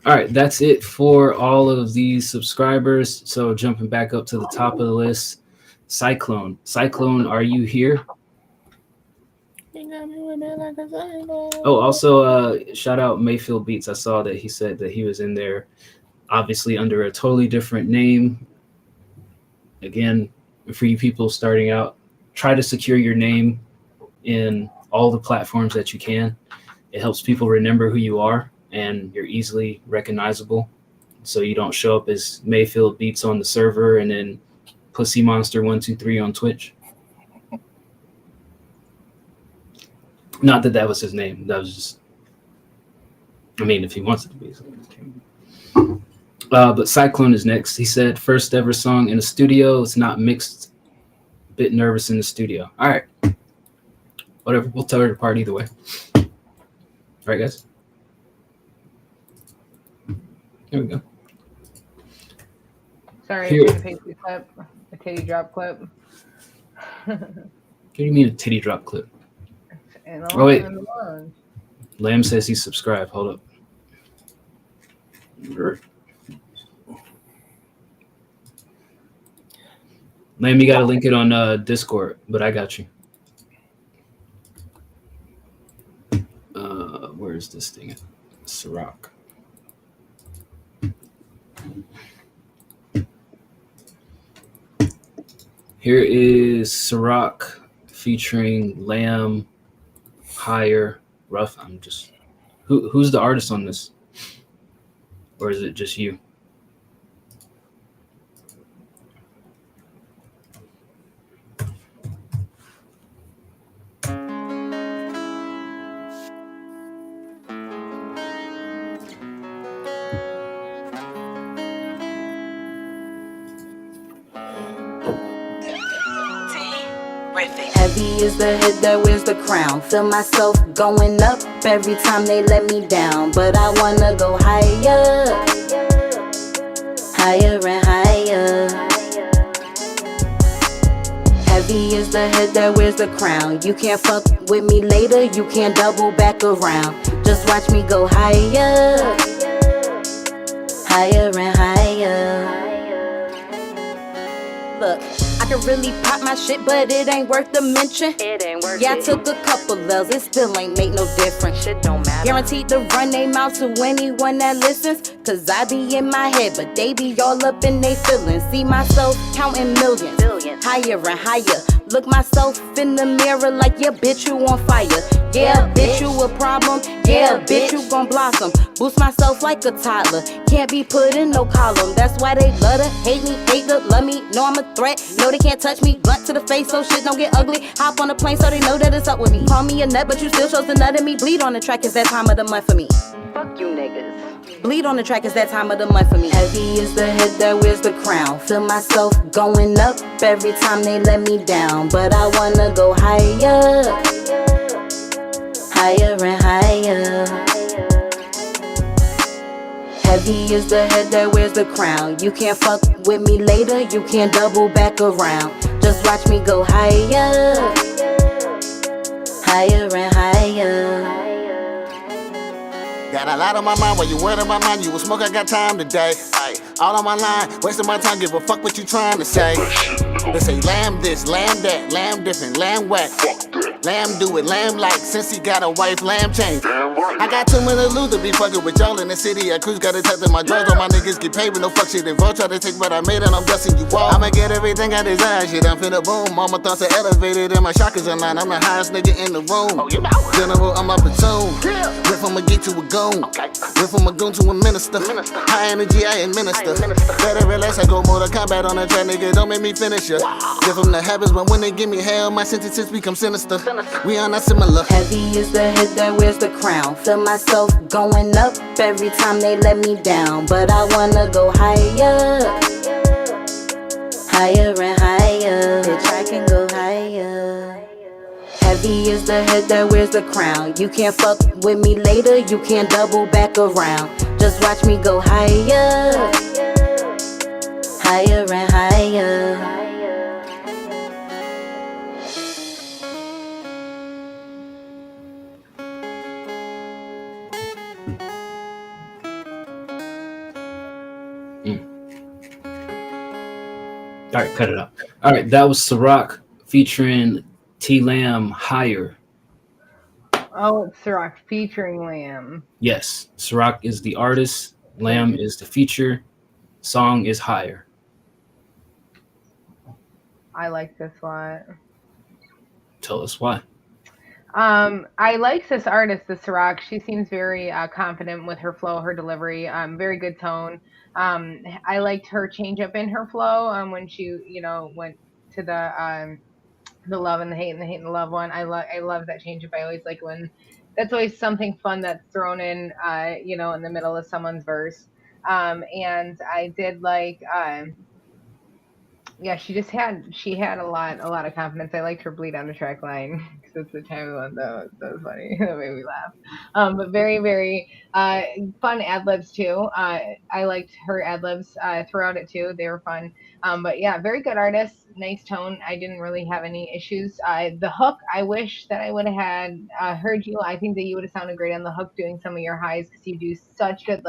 All right, that's it for all of these subscribers. So jumping back up to the top of the list, Cyclone, are you here? Oh, also shout out Mayfield Beats. I saw that he said that he was in there, obviously under a totally different name. Again, for you people starting out, try to secure your name in all the platforms that you can. It helps people remember who you are, and you're easily recognizable. So you don't show up as Mayfield Beats on the server and then Pussy Monster 123 on Twitch. Not that was his name. That was just. I mean, if he wants it to be. But Cyclone is next. He said, first ever song in the studio. It's not mixed. Bit nervous in the studio. All right. Whatever. We'll tell her to part either way. All right, guys. Here we go.
Sorry,
Here.
a pasty clip, a titty drop clip.
What do you mean a titty drop clip?
And
Oh, wait.
on the lawn.
Lamb says he's subscribed. Hold up. Lamb, you got to link it on Discord, but I got you. Where is this thing at? Ciroc. Here is Ciroc featuring Lamb, Higher, Rough. I'm just who's the artist on this? Or is it just you?
Heavy is the head that wears the crown. Feel myself going up every time they let me down. But I wanna go higher, higher and higher. Heavy is the head that wears the crown. You can't fuck with me later, you can't double back around. Just watch me go higher, higher and higher. Look, I can really pop my shit, but it ain't worth the mention.
It ain't worth
Yeah, I
it.
took a couple L's, it still ain't make no difference.
Shit don't matter.
Guaranteed to run they mouth to anyone that listens. Cause I be in my head, but they be all up in they feelings. See myself counting millions, higher and higher. Look myself in the mirror like, yeah, bitch, you on fire. Yeah, bitch, you a problem. Yeah, bitch, you gon' blossom. Boost myself like a toddler. Can't be put in no column. That's why they love to hate me, hate to love me. Know I'm a threat. Know they can't touch me. Blunt to the face so shit don't get ugly. Hop on a plane so they know that it's up with me. Call me a nut, but you still chose to nut at me. Bleed on the track, it's that time of the month for me.
Fuck you niggas.
Bleed on the track, it's that time of the month for me. Heavy is the head that wears the crown. Feel myself going up every time they let me down. But I wanna go higher, higher and higher. Heavy is the head that wears the crown. You can't fuck with me later, you can't double back around. Just watch me go higher, higher and higher.
Got a lot on my mind, while you word on my mind, you will smoke, I got time today. All on my line, wasting my time, give a fuck what you trying to say. They say lamb this, lamb that, lamb different, lamb whack. Lamb do it, lamb like, since he got a wife, lamb change. I got too many lose to be fucking with y'all in the city. I cruise, got a test in my drawers, all my niggas get paid with no fuck shit. They vote, try to take what I made and I'm dusting you all. I'ma get everything I desire, shit, I'm finna boom. All my thoughts are elevated and my chakras are line. I'm the highest nigga in the room. General, I'm a platoon. Riff, I'ma get to a goon. Riff, I'm a goon to a minister. High energy, I administer. Better relax, I go Mortal Kombat on a track, nigga, don't make me finish ya. Give them the habits, but when they give me hell, my sentences become sinister. We are not similar.
Heavy is the head that wears the crown. Feel myself going up every time they let me down. But I wanna go higher, higher and higher. Bitch, I can go higher. Heavy is the head that wears the crown. You can't fuck with me later, you can't double back around. Just watch me go higher, higher and higher.
All right, cut it out. All right, that was Ciroc featuring T Lamb, Higher.
Oh, it's Ciroc featuring Lamb.
Yes, Ciroc is the artist, Lamb is the feature, song is Higher.
I like this a lot.
Tell us why.
I like this artist, the Ciroc. She seems very confident with her flow, her delivery. Very good tone. I liked her change up in her flow when she, went to the love and the hate and the hate and the love one. I love that change up. I always like when that's always something fun that's thrown in, in the middle of someone's verse. And I did like. Yeah, she had a lot of confidence. I liked her bleed on the track line because it's the time one that was funny. That made me laugh. But very, very fun ad libs too. I liked her ad libs throughout it too. They were fun. But yeah, very good artist, nice tone. I didn't really have any issues. The hook, I wish that I would have had heard you. I think that you would have sounded great on the hook doing some of your highs because you do such good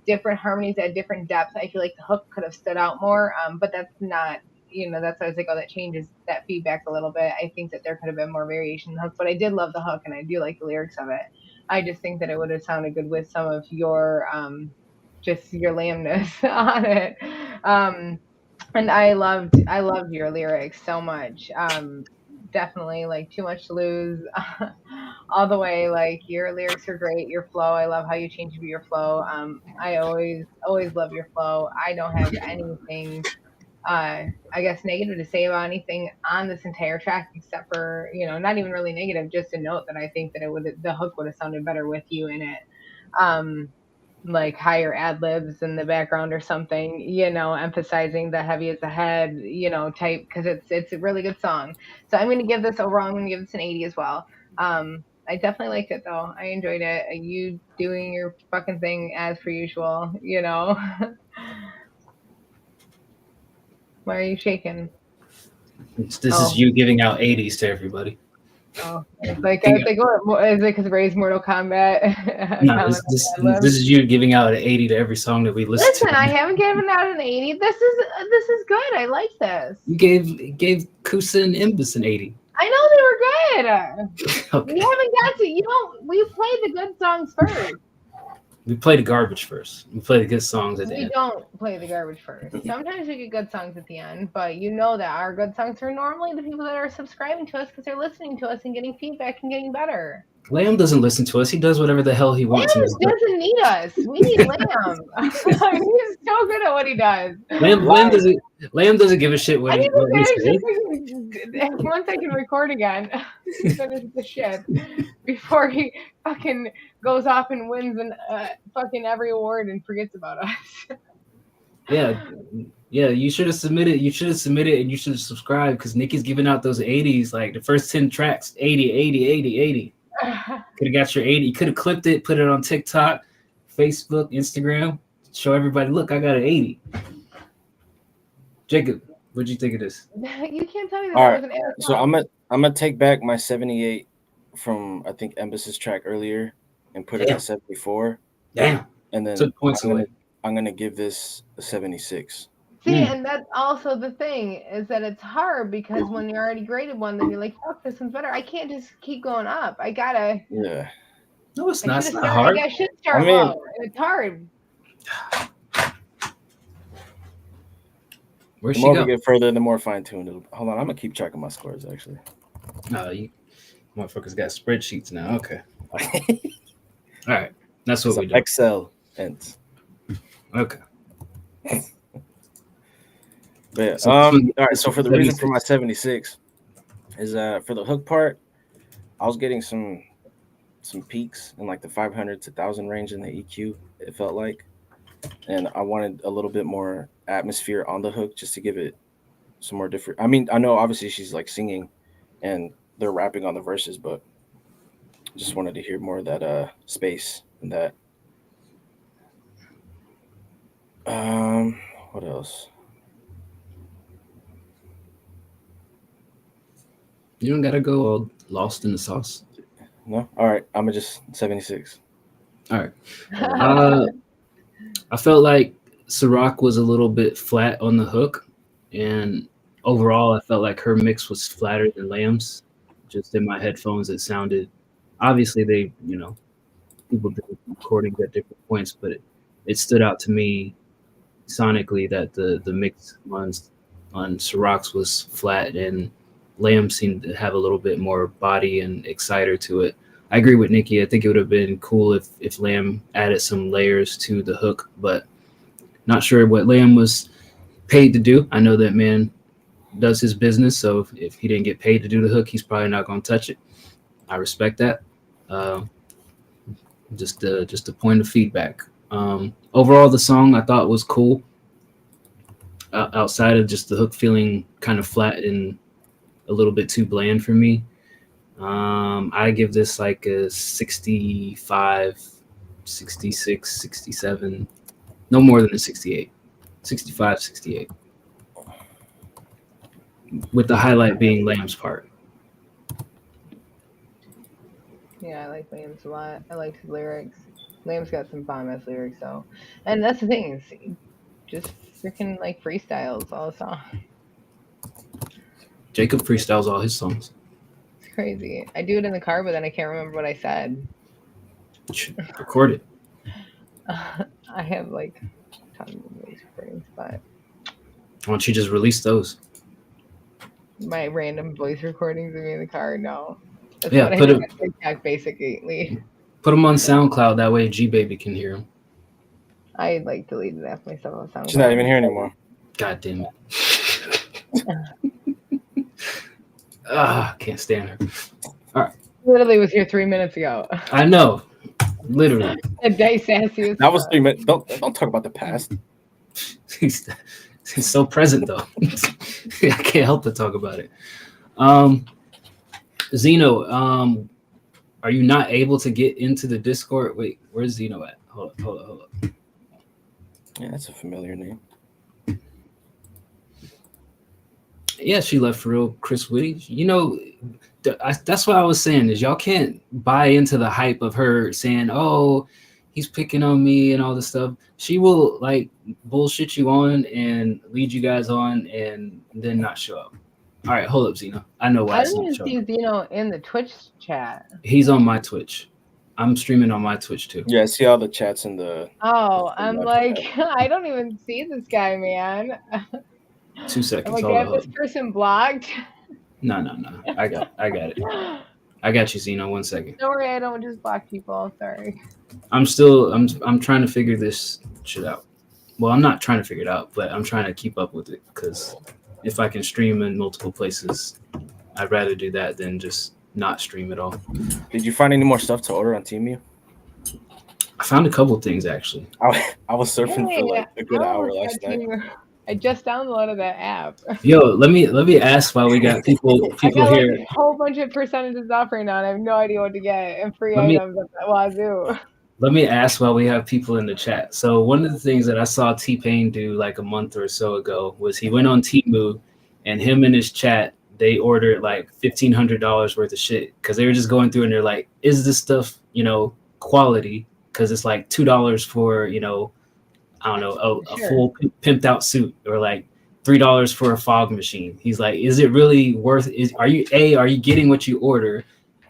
different harmonies at different depths. I feel like the hook could have stood out more, but that's not, that's why I was like, oh, that changes that feedback a little bit. I think that there could have been more variation in the hook, but I did love the hook and I do like the lyrics of it. I just think that it would have sounded good with some of your, just your lameness on it. And I loved your lyrics so much. Definitely like Too Much to Lose all the way. Like your lyrics are great, your flow, I love how you change your flow. I always love your flow. I don't have anything I guess negative to say about anything on this entire track except for not even really negative, just a note that I think that the hook would have sounded better with you in it. Like higher ad libs in the background or something, emphasizing the heavy as the head, type, because it's a really good song. So I'm going to give this overall, I'm going to give this an 80 as well. I definitely liked it though. I enjoyed it. You doing your fucking thing as per usual, Why are you shaking?
This is you giving out 80s to everybody.
Oh, it's like I think what is it because Ray's Mortal Kombat?
No, this is you giving out an 80 to every song that we listen to.
Listen, I haven't given out an 80. This is good. I like this.
You gave Kusa and Imbus an 80.
I know they were good.
Okay.
We haven't got to. We play the good songs first.
We play the garbage first. We play the good songs at the end.
We don't play the garbage first. Sometimes we get good songs at the end, but that our good songs are normally the people that are subscribing to us because they're listening to us and getting feedback and getting better.
Lamb doesn't listen to us. He does whatever the hell he wants.
Lamb doesn't need us. We need Lamb. He's so good at what he does.
Lamb doesn't give a shit what he says.
Once I can record again, finish the shit before he fucking goes off and wins fucking every award and forgets about us.
Yeah, you should have submitted. You should have submitted and you should have subscribed because Nikki's giving out those 80s, like the first 10 tracks, 80. Could have got your 80. You could have clipped it, put it on TikTok, Facebook, Instagram, show everybody, look, I got an 80. Jacob, what'd you think of this?
You can't tell me that.
All right, so I'm gonna take back my 78 from I think Embus's track earlier and put it at 74.
Damn.
And then
took points away.
I'm gonna give this a 76.
See, and that's also the thing is that it's hard because when you're already graded one, then you're like, fuck, this one's better. I can't just keep going up. I gotta.
Yeah.
No, it's not. It's not hard.
I should start low. It's hard.
Where's
the
she
more
go?
we get further, the more fine-tuned. Hold on, I'm gonna keep track of my scores actually.
No, you motherfuckers got spreadsheets now. Okay. All right. That's what we do.
Excel ends.
Okay.
But yeah, all right. So for the reason for my 76 is for the hook part, I was getting some peaks in like the 500 to 1,000 range in the EQ. It felt like, and I wanted a little bit more atmosphere on the hook just to give it some more different. I mean, I know obviously she's like singing, and they're rapping on the verses, but just wanted to hear more of that space and that. What else?
You don't gotta go all lost in the sauce.
No? All right. I'm gonna just 76.
All right. I felt like Ciroc was a little bit flat on the hook, and overall I felt like her mix was flatter than Lamb's. Just in my headphones, it sounded, obviously they, people did recordings at different points, but it stood out to me sonically that the mix on Ciroc's was flat and Lamb seemed to have a little bit more body and exciter to it. I agree with Nikki. I think it would have been cool if Lamb added some layers to the hook, but not sure what Lamb was paid to do. I know that man does his business, so if he didn't get paid to do the hook, he's probably not going to touch it. I respect that. Just a point of feedback. Overall, the song I thought was cool. Outside of just the hook feeling kind of flat and a little bit too bland for me. I give this like a 65, 66, 67. No more than a 68. 65, 68. With the highlight being Lamb's part.
Yeah, I like Lamb's a lot. I like his lyrics. Lamb's got some bomb-ass lyrics, though. And that's the thing, is just freaking like freestyles all the song.
Jacob freestyles all his songs.
It's crazy. I do it in the car, but then I can't remember what I said.
Record it.
I have like tons of voice recordings, but
Why don't you just release those?
my random voice recordings of me in the car, no. That's
Yeah,
what
put
I
it.
have on TikTok, basically.
Put them on SoundCloud. That way G Baby can hear them.
I like deleted that myself on SoundCloud.
She's not even here anymore.
God damn it. Can't stand her. All right.
Literally was here 3 minutes ago.
I know. Literally.
A day sassy as
That was
fuck.
3 minutes. Don't talk about the past.
He's so present though. I can't help but talk about it. Zeno, are you not able to get into the Discord? Wait, where's Zeno at? Hold up.
Yeah, that's a familiar name.
Yeah, she left for real. Chris Whitty. You know, that's what I was saying is y'all can't buy into the hype of her saying, "Oh, he's picking on me" and all this stuff. She will like bullshit you on and lead you guys on and then not show up. All right, hold up, Zeno. I know why.
I didn't even see Zeno in the Twitch chat.
He's on my Twitch. I'm streaming on my Twitch too.
Yeah, I see all the chats in the.
Oh, I'm like, I don't even see this guy, man.
2 seconds.
I'm like,
Hold
I have
up.
this person blocked.
No. I got it. I got you, Zeno. 1 second.
Don't worry, I don't just block people. Sorry.
I'm trying to figure this shit out. Well, I'm not trying to figure it out, but I'm trying to keep up with it because if I can stream in multiple places, I'd rather do that than just not stream at all.
Did you find any more stuff to order on Temu?
I found a couple things actually.
I was surfing for like a good hour last night.
I just downloaded that app.
Yo, let me ask while we got people
I got
here.
like a whole bunch of percentages off right now, and I have no idea what to get and free
Let me-
items at the wazoo.
Let me ask while we have people in the chat. So one of the things that I saw T-Pain do like a month or so ago was he went on Temu and him and his chat, they ordered like $1,500 worth of shit because they were just going through and they're like, is this stuff, quality? Because it's like $2 for, I don't know, a full pimped out suit or like $3 for a fog machine. He's like, is it really worth it? Are you getting what you order?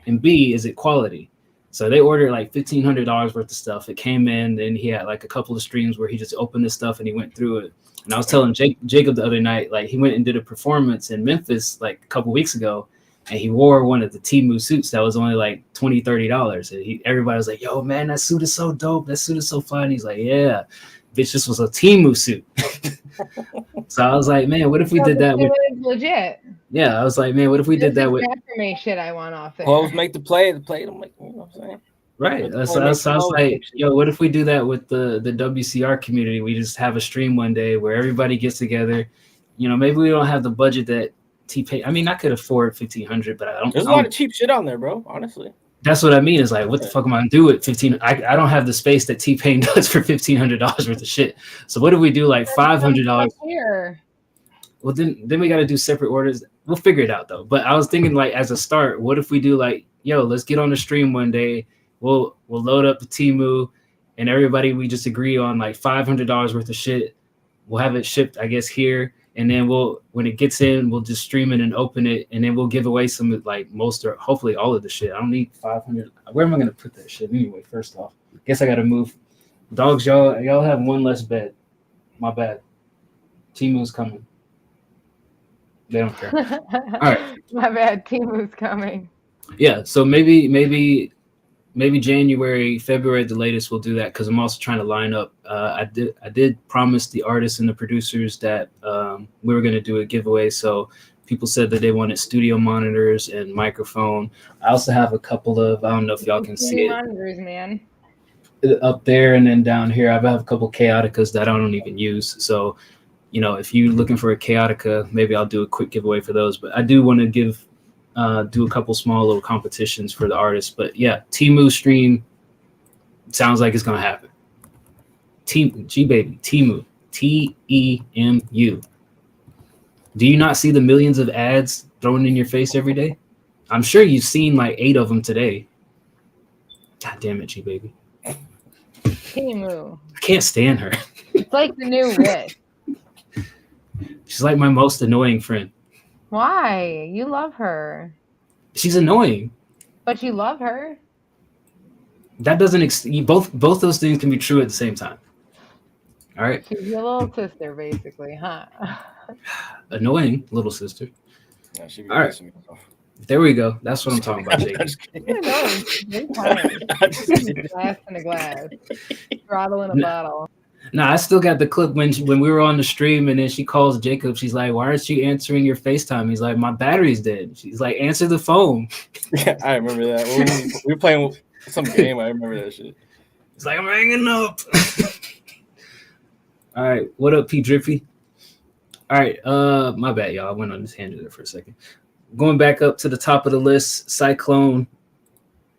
And B, is it quality? So they ordered like $1,500 worth of stuff. It came in, then he had like a couple of streams where he just opened this stuff and he went through it. And I was telling Jacob the other night, like he went and did a performance in Memphis like a couple weeks ago, and he wore one of the Temu suits that was only like $20, $30. And everybody was like, yo, man, that suit is so dope. That suit is so fly. And he's like, yeah, bitch, this was a Temu suit. So I was like, man, what if we did that with
legit?
Yeah, I was like, man, what if we did that with
shit I want off there.
Clothes make the play. The play don't make. You know what I'm saying?
right. So I was like, yo, what if we do that with the WCR community? We just have a stream one day where everybody gets together. Maybe we don't have the budget that T-Pain. I mean, I could afford $1,500, but I don't.
There's a lot of cheap shit on there, bro. Honestly.
That's what I mean. Is like, what the fuck am I gonna do with 15? I don't have the space that T-Pain does for $1,500 worth of shit. So what if we do like $500?
Here.
Well, then we got to do separate orders. We'll figure it out though. But I was thinking like as a start, what if we do like, yo, let's get on the stream one day. We'll load up the Temu, and everybody we just agree on like $500 worth of shit. We'll have it shipped, I guess, here. And then when it gets in, we'll just stream it and open it, and then we'll give away some like most or hopefully all of the shit. I don't need 500. Where am I gonna put that shit anyway? First off, guess I gotta move. Dogs, y'all have one less bed. My bad. Temu's coming. They don't care. All right.
My bad. Timu's coming.
Yeah. So maybe January, February at the latest we'll do that, because I'm also trying to line up. I did promise the artists and the producers that we were going to do a giveaway. So people said that they wanted studio monitors and microphone. I also have a couple of, I don't know if y'all can see it.
Monitors, man.
Up there and then down here, I have a couple Chaoticas that I don't even use. So, if you're looking for a Chaotica, maybe I'll do a quick giveaway for those. But I do want to do a couple small little competitions for the artists. But yeah, Temu stream sounds like it's gonna happen. G-Baby, Temu, T-E-M-U. Do you not see the millions of ads thrown in your face every day? I'm sure you've seen like 8 of them today. God damn it, G-Baby.
Temu.
I can't stand her.
It's like the new Wish.
She's like my most annoying friend.
Why? You love her.
She's annoying.
But you love her.
That doesn't both those things can be true at the same time. All right.
She's your little sister, basically, huh?
Annoying little sister.
Yeah, she be
all right. There we go. That's what I'm talking about, Jake.
Glass in a glass. Throttle in a bottle.
No, I still got the clip when we were on the stream, and then she calls Jacob. She's like, "Why aren't you answering your FaceTime?" He's like, "My battery's dead." She's like, "Answer the phone."
Yeah, I remember that. We were playing some game. I remember that shit.
It's like, I'm hanging up. All right, what up, P Drippy? All right, my bad, y'all. I went on this tangent there for a second. Going back up to the top of the list, Cyclone.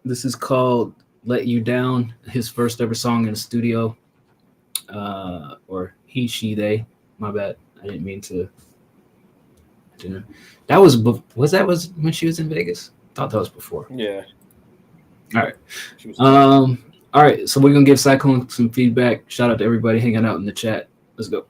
This is called "Let You Down," his first ever song in the studio. Or he, she, they. My bad. I didn't mean to. That was when she was in Vegas? I thought that was before.
Yeah.
All right. All right. So we're gonna give Cyclone some feedback. Shout out to everybody hanging out in the chat. Let's go.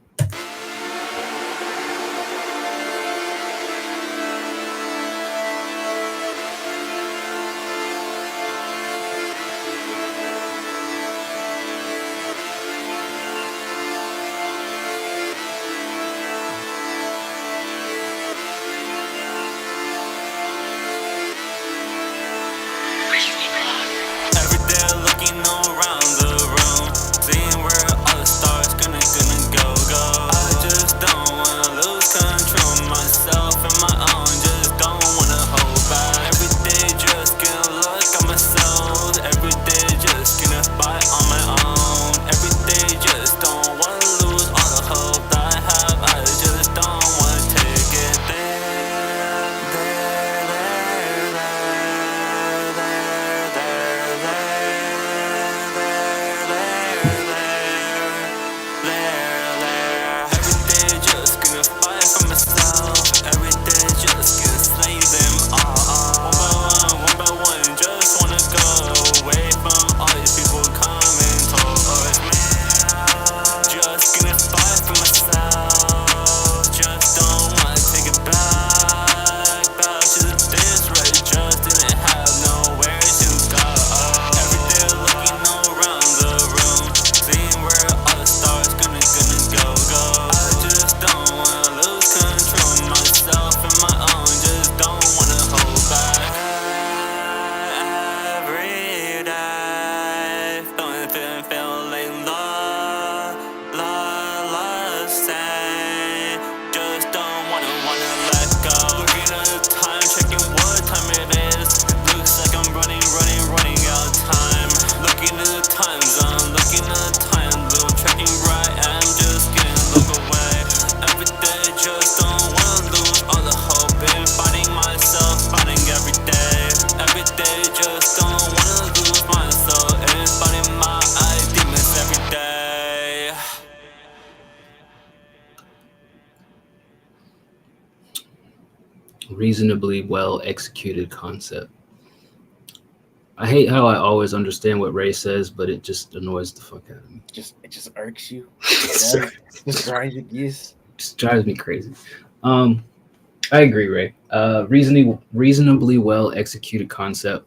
Reasonably well executed concept. I hate how I always understand what Ray says, but it just annoys the fuck out of me.
It just irks you. Just drives you geese.
Just drives me crazy. I agree, Ray. Reasonably well executed concept.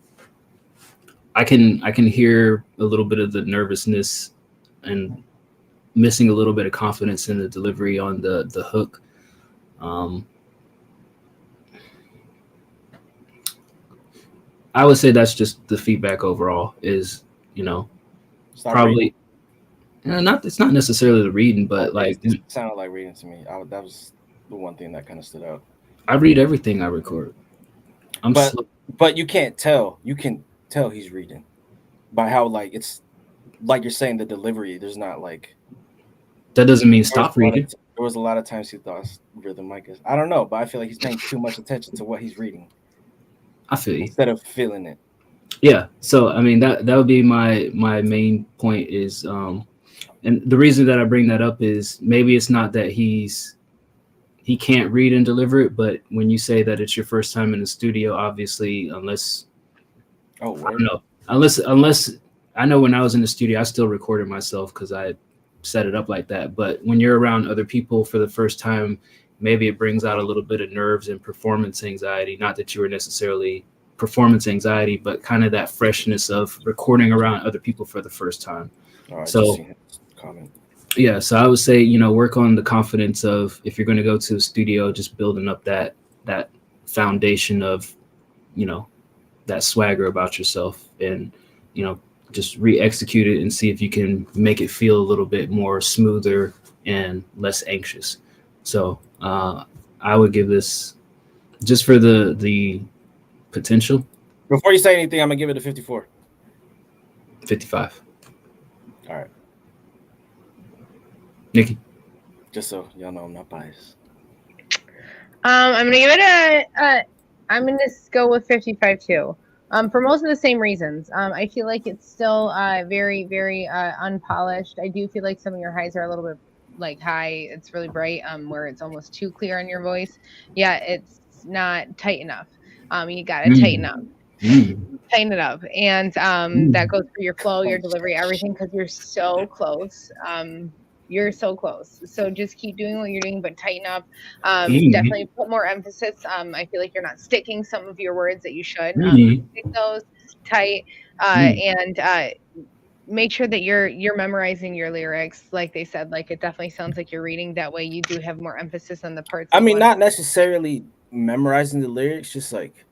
I can hear a little bit of the nervousness and missing a little bit of confidence in the delivery on the hook. I would say that's just the feedback overall is,
Stop
probably it's not necessarily the reading, but like
it sounded like reading to me. That was the one thing that kind of stood out.
I read everything I record.
But you can't tell. You can tell he's reading by how like it's like you're saying the delivery. There's not like
that doesn't mean stop reading.
There was a lot of times he thought rhythm mic is. I don't know, but I feel like he's paying too much attention to what he's reading.
I feel you.
Instead of feeling it.
Yeah. So I mean that would be my main point is and the reason that I bring that up is maybe it's not that he can't read and deliver it, but when you say that it's your first time in the studio, obviously, unless I don't know, unless I know when I was in the studio, I still recorded myself because I set it up like that. But when you're around other people for the first time, maybe it brings out a little bit of nerves and performance anxiety. Not that you were necessarily performance anxiety, but kind of that freshness of recording around other people for the first time. So yeah, so I would say, work on the confidence of if you're going to go to a studio, just building up that foundation of, that swagger about yourself and, just re-execute it and see if you can make it feel a little bit more smoother and less anxious. So I would give this just for the potential.
Before you say anything, I'm gonna give it a 54.
55.
All right.
Nikki.
Just so y'all know I'm not biased.
I'm gonna give it I'm gonna go with 55 too. For most of the same reasons. I feel like it's still very, very unpolished. I do feel like some of your highs are a little bit like high. It's really bright, where it's almost too clear on your voice. Yeah, it's not tight enough. You gotta tighten up. Tighten it up. And that goes for your flow, your delivery, everything, because you're so close. You're so close. So just keep doing what you're doing, but tighten up. Definitely put more emphasis. I feel like you're not sticking some of your words that you should. Stick those tight and make sure that you're memorizing your lyrics. Like they said, like it definitely sounds like you're reading. That way you do have more emphasis on the parts.
I mean, not necessarily memorizing the lyrics, just like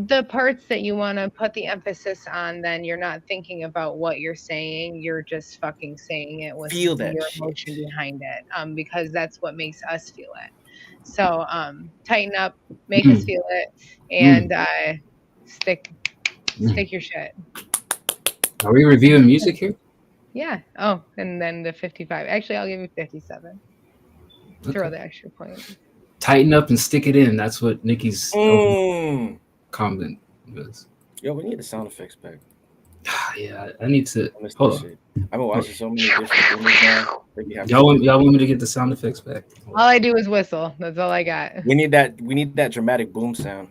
the parts that you want to put the emphasis on, then you're not thinking about what you're saying. You're just fucking saying it with your emotion behind it, because that's what makes us feel it. So tighten up, make us feel it, and stick your shit.
Are we reviewing music here?
Yeah. Oh, and then the 55. Actually, I'll give you 57. Okay. Throw the extra point.
Tighten up and stick it in. That's what Nikki's comment was.
Yo, we need the sound effects back.
Yeah, I need to. Hold on.
I've been watching so many different things now.
Y'all want me to get the sound effects back?
All I do is whistle. That's all I got.
We need that dramatic boom sound.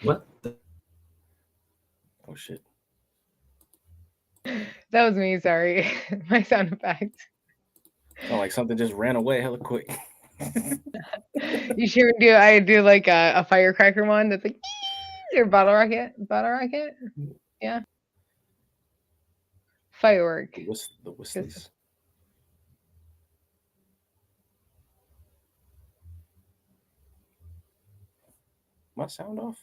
What?
Oh shit.
That was me. Sorry, my sound effect.
Oh, like something just ran away hella quick.
You should do. I do like a firecracker one that's like or bottle rocket. Yeah. Firework.
The whistles. My sound off?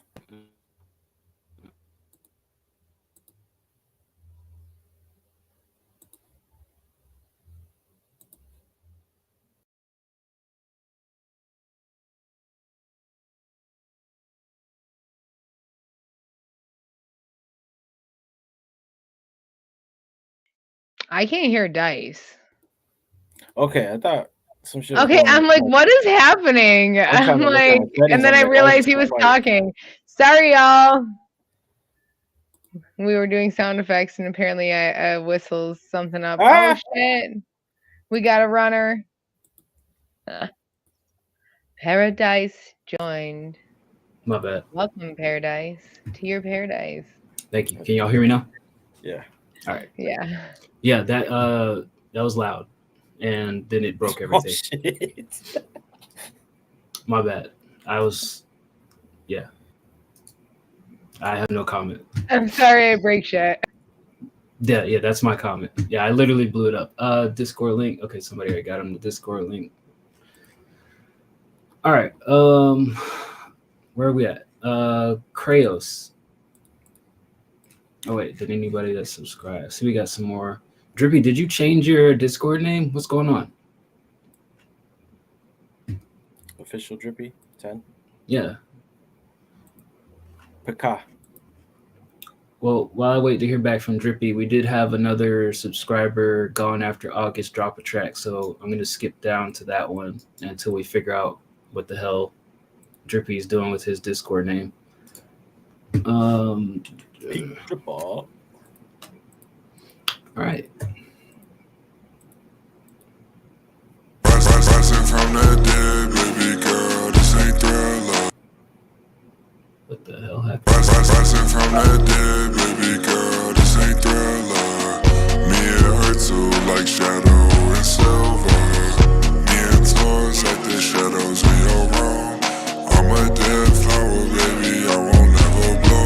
I can't hear dice.
Okay, I thought some shit.
Okay, I'm like, what is happening? I'm like, and then I realized he was talking. Sorry, y'all. We were doing sound effects, and apparently I whistles something up. Oh shit! We got a runner. Paradise joined.
My bad.
Welcome, Paradise, to your paradise.
Thank you. Can y'all hear me now?
Yeah.
All right.
Yeah.
Yeah, that was loud, and then it broke everything.
Oh, shit.
My bad. I have no comment.
I'm sorry I break shit.
Yeah, that's my comment. Yeah, I literally blew it up. Discord link. Okay, somebody already got him the Discord link. All right. Where are we at? Krayos. Oh wait, did anybody that subscribe? See, we got some more. Drippy, did you change your Discord name? What's going on?
Official Drippy 10.
Yeah.
Paka.
Well, while I wait to hear back from Drippy, we did have another subscriber Gone After August drop a track, so I'm gonna skip down to that one until we figure out what the hell Drippy is doing with his Discord name. All right.
Rising from the dead, baby girl, this ain't Thriller.
What the hell happened?
Rising from the dead, baby girl, this ain't Thriller. Me and her too, like Shadow and Silver. Me and Taurus like the shadows in your room. I'm a dead flower, baby, I won't ever bloom.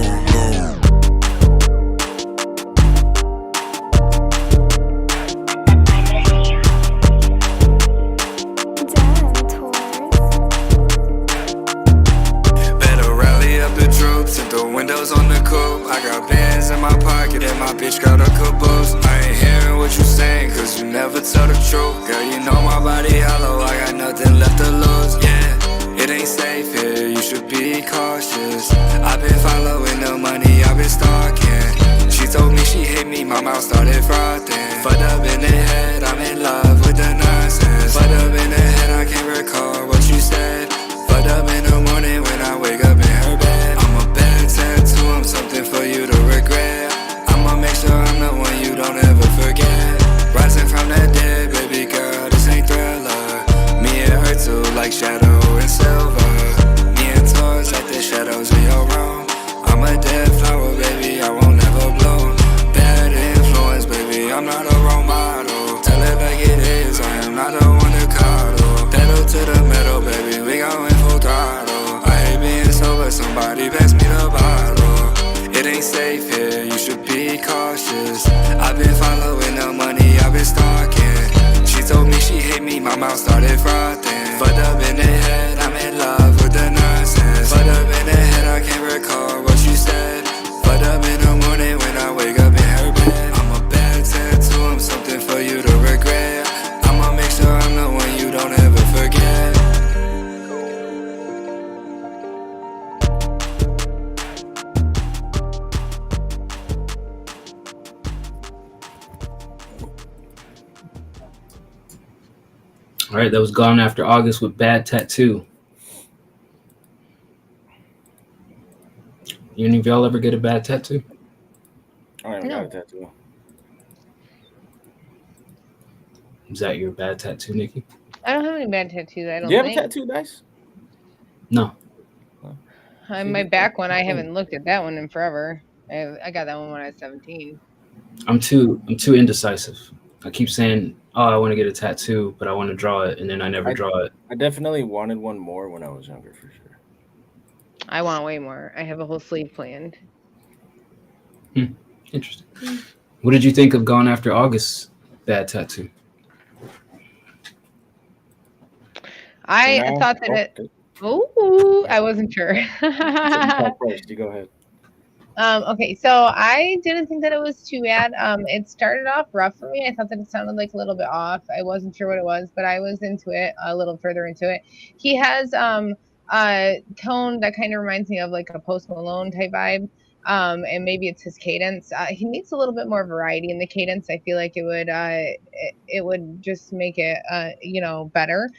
Windows on the coupe, I got bands in my pocket and my bitch got a caboose. I ain't hearing what you saying, cause you never tell the truth. Girl, you know my body hollow, I got nothing left to lose. Yeah, it ain't safe here, you should be cautious. I've been following the money, I've been stalking. She told me she hate me, my mouth started frothing. Fucked up in the head, I'm in love with the nonsense. Fucked up in the head, I can't recall what you said. Fucked up in the morning when I wake up in her bed. Tattoo, I'm something for you to regret. I'ma make sure I'm the one you don't ever forget. Rising from the dead, baby girl, this ain't Thriller. Me and her too, like Shadow and Silver. Me and Taurus like the shadows in your room. I'm a dead flower, baby, I won't ever bloom. Bad influence, baby, I'm not a role model. Tell it like it is, I am not the one to coddle. Pedal to the metal, baby, we going full throttle. I hate being sober, somebody pass me the bottle. It ain't safe here, you should be cautious. I've been following the money, I've been stalking. She told me she hate me, my mouth started frothing. Fucked up in the head, I'm in love with the nonsense. Fucked up in the head, I can't recall what you said. Fucked up in the morning when I wake up in her bed. I'm a bad tattoo, I'm something for you to regret. I'ma make sure I'm the one you don't ever forget.
All right, that was Gone After August with Bad Tattoo. Any of y'all ever get a bad tattoo?
I never got a tattoo.
Is that your bad tattoo, Nikki?
I don't have any bad tattoos. I don't.
Do you have
think.
a tattoo, Dice?
No.
On my back one, I haven't looked at that one in forever. I got that one when I was 17.
I'm too indecisive. I keep saying, "Oh, I want to get a tattoo, but I want to draw it," and then I never draw it.
I definitely wanted one more when I was younger, for sure.
I want way more. I have a whole sleeve planned.
Interesting. What did you think of Gone After August bad tattoo?
I thought that it. Oh, I wasn't sure.
You go ahead.
Okay, so I didn't think that it was too bad. It started off rough for me. I thought that it sounded like a little bit off. I wasn't sure what it was, but I was into it a little further into it. He has a tone that kind of reminds me of like a Post Malone type vibe. And maybe it's his cadence. He needs a little bit more variety in the cadence. I feel like it would just make it better.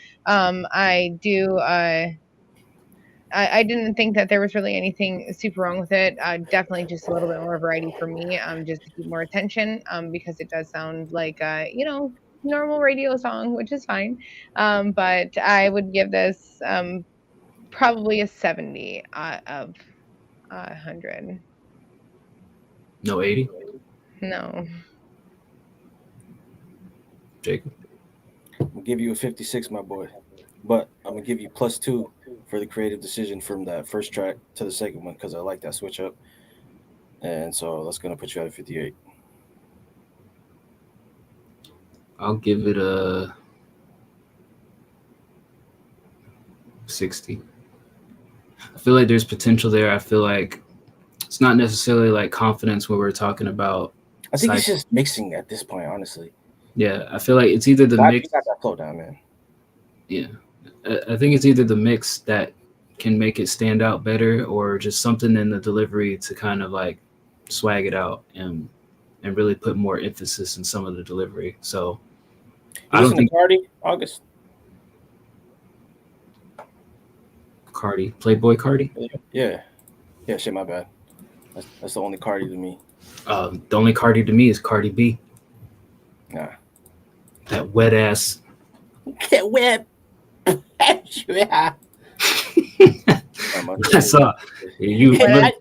I didn't think that there was really anything super wrong with it. Definitely just a little bit more variety for me, just to keep more attention, because it does sound like normal radio song, which is fine. But I would give this probably a 70 of 100.
No 80?
No.
Jacob?
I'm going to give you a 56, my boy. But I'm going to give you +2 for the creative decision from that first track to the second one, because I like that switch up. And so that's going to put you at a 58.
I'll give it a 60. I feel like there's potential there. I feel like it's not necessarily like confidence when we're talking about.
I think it's just mixing at this point, honestly.
Yeah, I feel like it's either the mix.
Got that flow down, man.
Yeah, I think it's either the mix that can make it stand out better, or just something in the delivery to kind of like swag it out and really put more emphasis in some of the delivery. So I don't think
Cardi August.
Cardi, Playboy Cardi.
Yeah. Shit, my bad. That's the only Cardi to me.
The only Cardi to me is Cardi B.
Nah.
That wet ass.
Get wet.
I saw you.
Hey,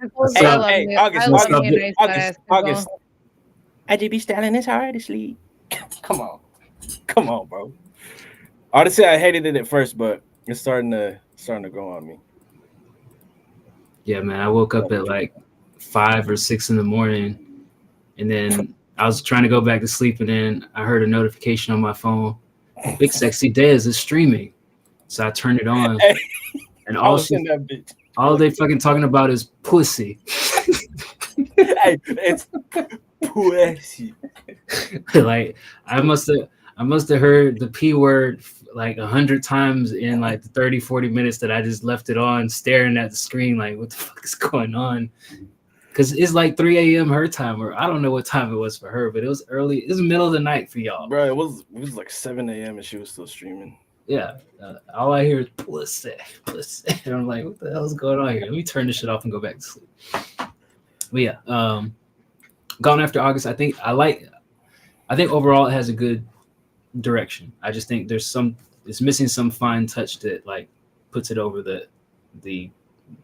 August. IGB styling is hard to sleep. Come on, bro. Honestly, I hated it at first, but it's starting to grow on me.
Yeah, man. I woke up at like 5 or 6 in the morning, and then I was trying to go back to sleep, and then I heard a notification on my phone. Big Sexy Dez is streaming, so I turned it on, and all they fucking talking about is pussy.
Hey, it's pussy.
Like I must have heard the P word like 100 times in like the 30-40 minutes that I just left it on, staring at the screen like, what the fuck is going on? Because it's like 3 a.m. her time, or I don't know what time it was for her, but it was early. It was the middle of the night for y'all.
Bro, it was like 7 a.m. and she was still streaming.
Yeah, all I hear is pussy. And I'm like, what the hell is going on here? Let me turn this shit off and go back to sleep. But yeah, Gone After August, I think overall it has a good direction. I just think it's missing some fine touch that like puts it over the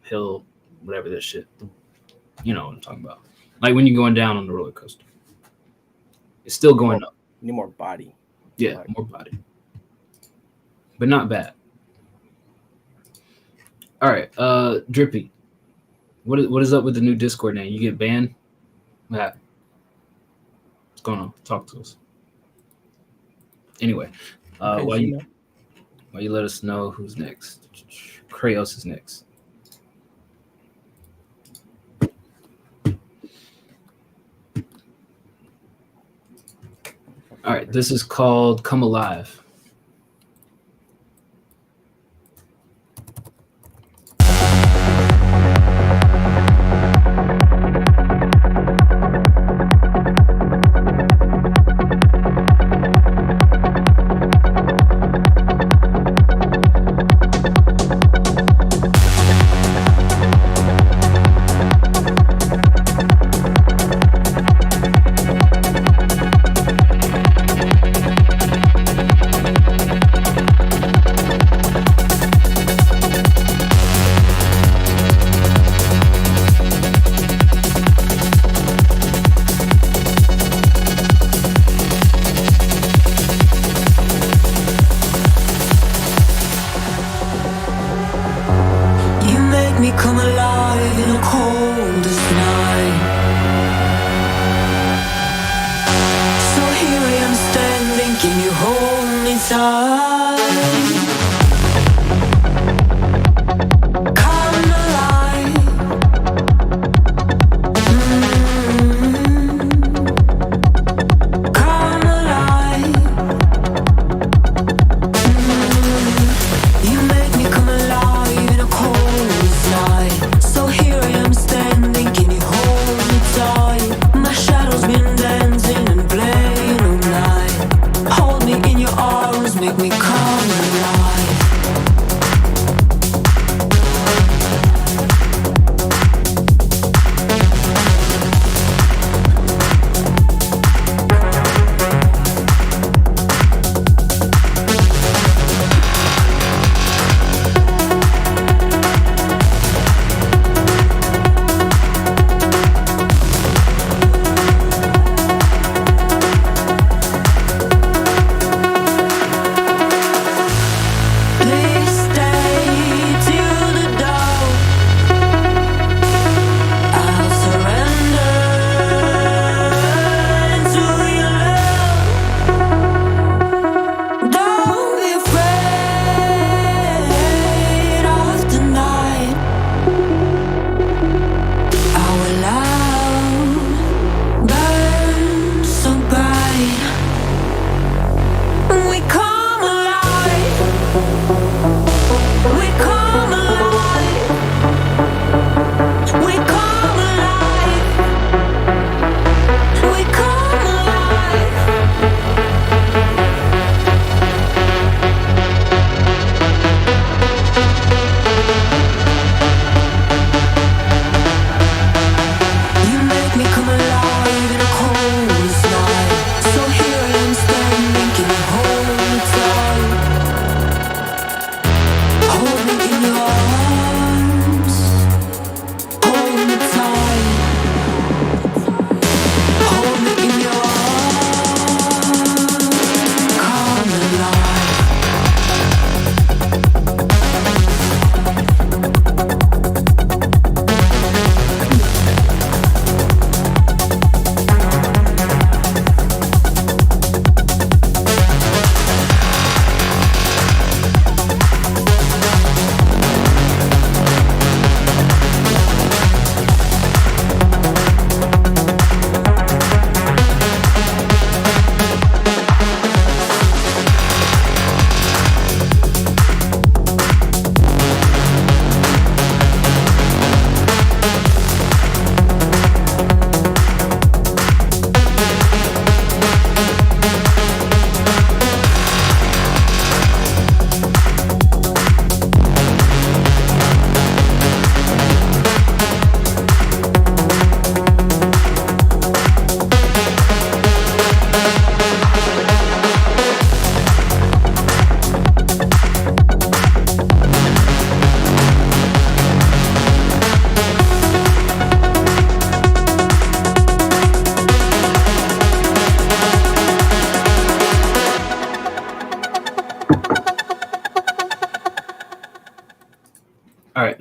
hill, whatever that shit. You know what I'm talking about. Like when you're going down on the roller coaster. It's still going up.
You need more body.
Yeah, more body. But not bad. All right, Drippy. What is up with the new Discord name? You get banned? What happened? What's going on? Talk to us. Anyway, while you let us know who's next. Krayos is next. All right, this is called Come Alive.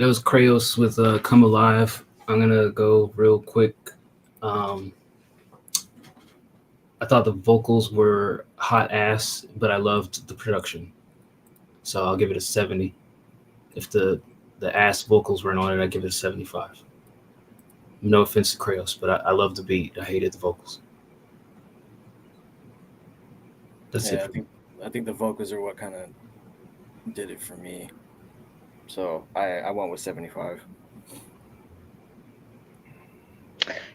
that was Krayos with Come Alive. I'm gonna go real quick. I thought the vocals were hot ass, but I loved the production. So I'll give it a 70. If the ass vocals weren't on it, I'd give it a 75. No offense to Krayos, but I love the beat. I hated the vocals. That's it.
I think the vocals are what kind of did it for me. So I went with 75.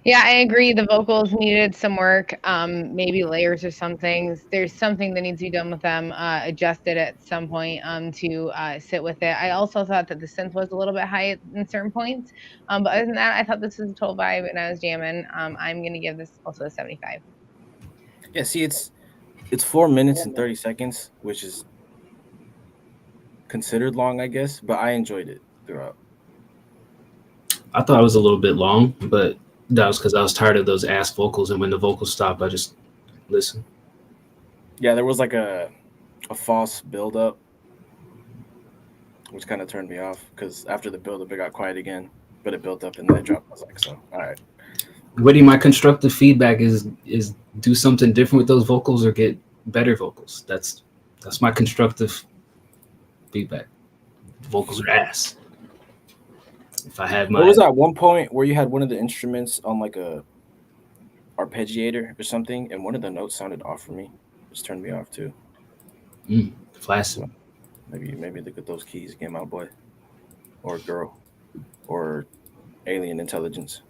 Yeah, I agree. The vocals needed some work, maybe layers or something. There's something that needs to be done with them, adjusted at some point to sit with it. I also thought that the synth was a little bit high in certain points. But other than that, I thought this was a total vibe and I was jamming. I'm going to give this also a 75.
Yeah, see, it's 4 minutes and 30 seconds, which is considered long, I guess, but I enjoyed it throughout.
I thought it was a little bit long, but that was because I was tired of those ass vocals, and when the vocals stopped, I just listened.
Yeah, there was like a false build-up, which kind of turned me off, because after the build-up, it got quiet again, but it built up and then it dropped. I was like, so, all right.
Woody, my constructive feedback is do something different with those vocals or get better vocals. That's my constructive feedback. The vocals are ass. If I had my,
what was that one point where you had one of the instruments on like a arpeggiator or something, and one of the notes sounded off for me? Just turned me off too.
Flaccid.
So maybe look at those keys, Game Out Boy, or girl, or alien intelligence.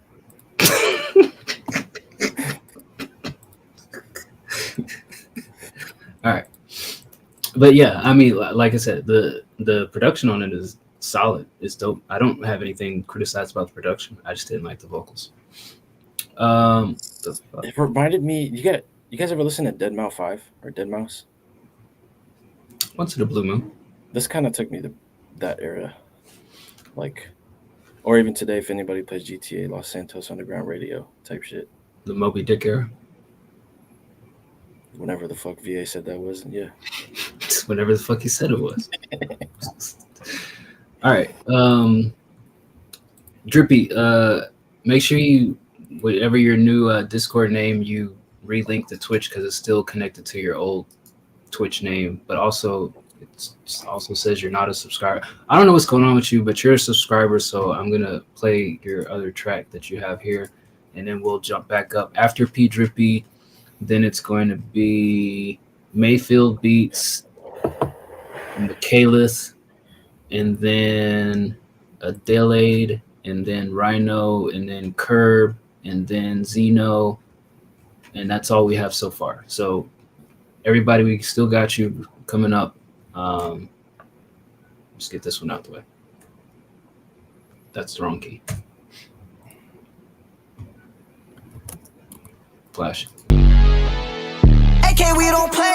All right, but yeah, I mean, like I said, the production on it is solid. It's dope. I don't have anything criticized about the production. I just didn't like the vocals.
It reminded me. You guys ever listen to Deadmau 5 or Deadmau5?
Once in a blue moon.
This kind of took me to that era, like, or even today, if anybody plays GTA, Los Santos Underground Radio type shit.
The Moby Dick era.
Whenever the fuck VA said that was, yeah.
Whenever the fuck he said it was. All right. Drippy, make sure you, whatever your new Discord name, you relink to Twitch because it's still connected to your old Twitch name, but also it also says you're not a subscriber. I don't know what's going on with you, but you're a subscriber, so I'm going to play your other track that you have here, and then we'll jump back up. After P Drippy, then it's going to be Mayfield Beats, Michaelis, and then Adelaide, and then Rhino, and then Curb, and then Zeno, and that's all we have so far. So everybody, we still got you coming up. Just get this one out the way. That's the wrong key. Flash.
AK, we don't play.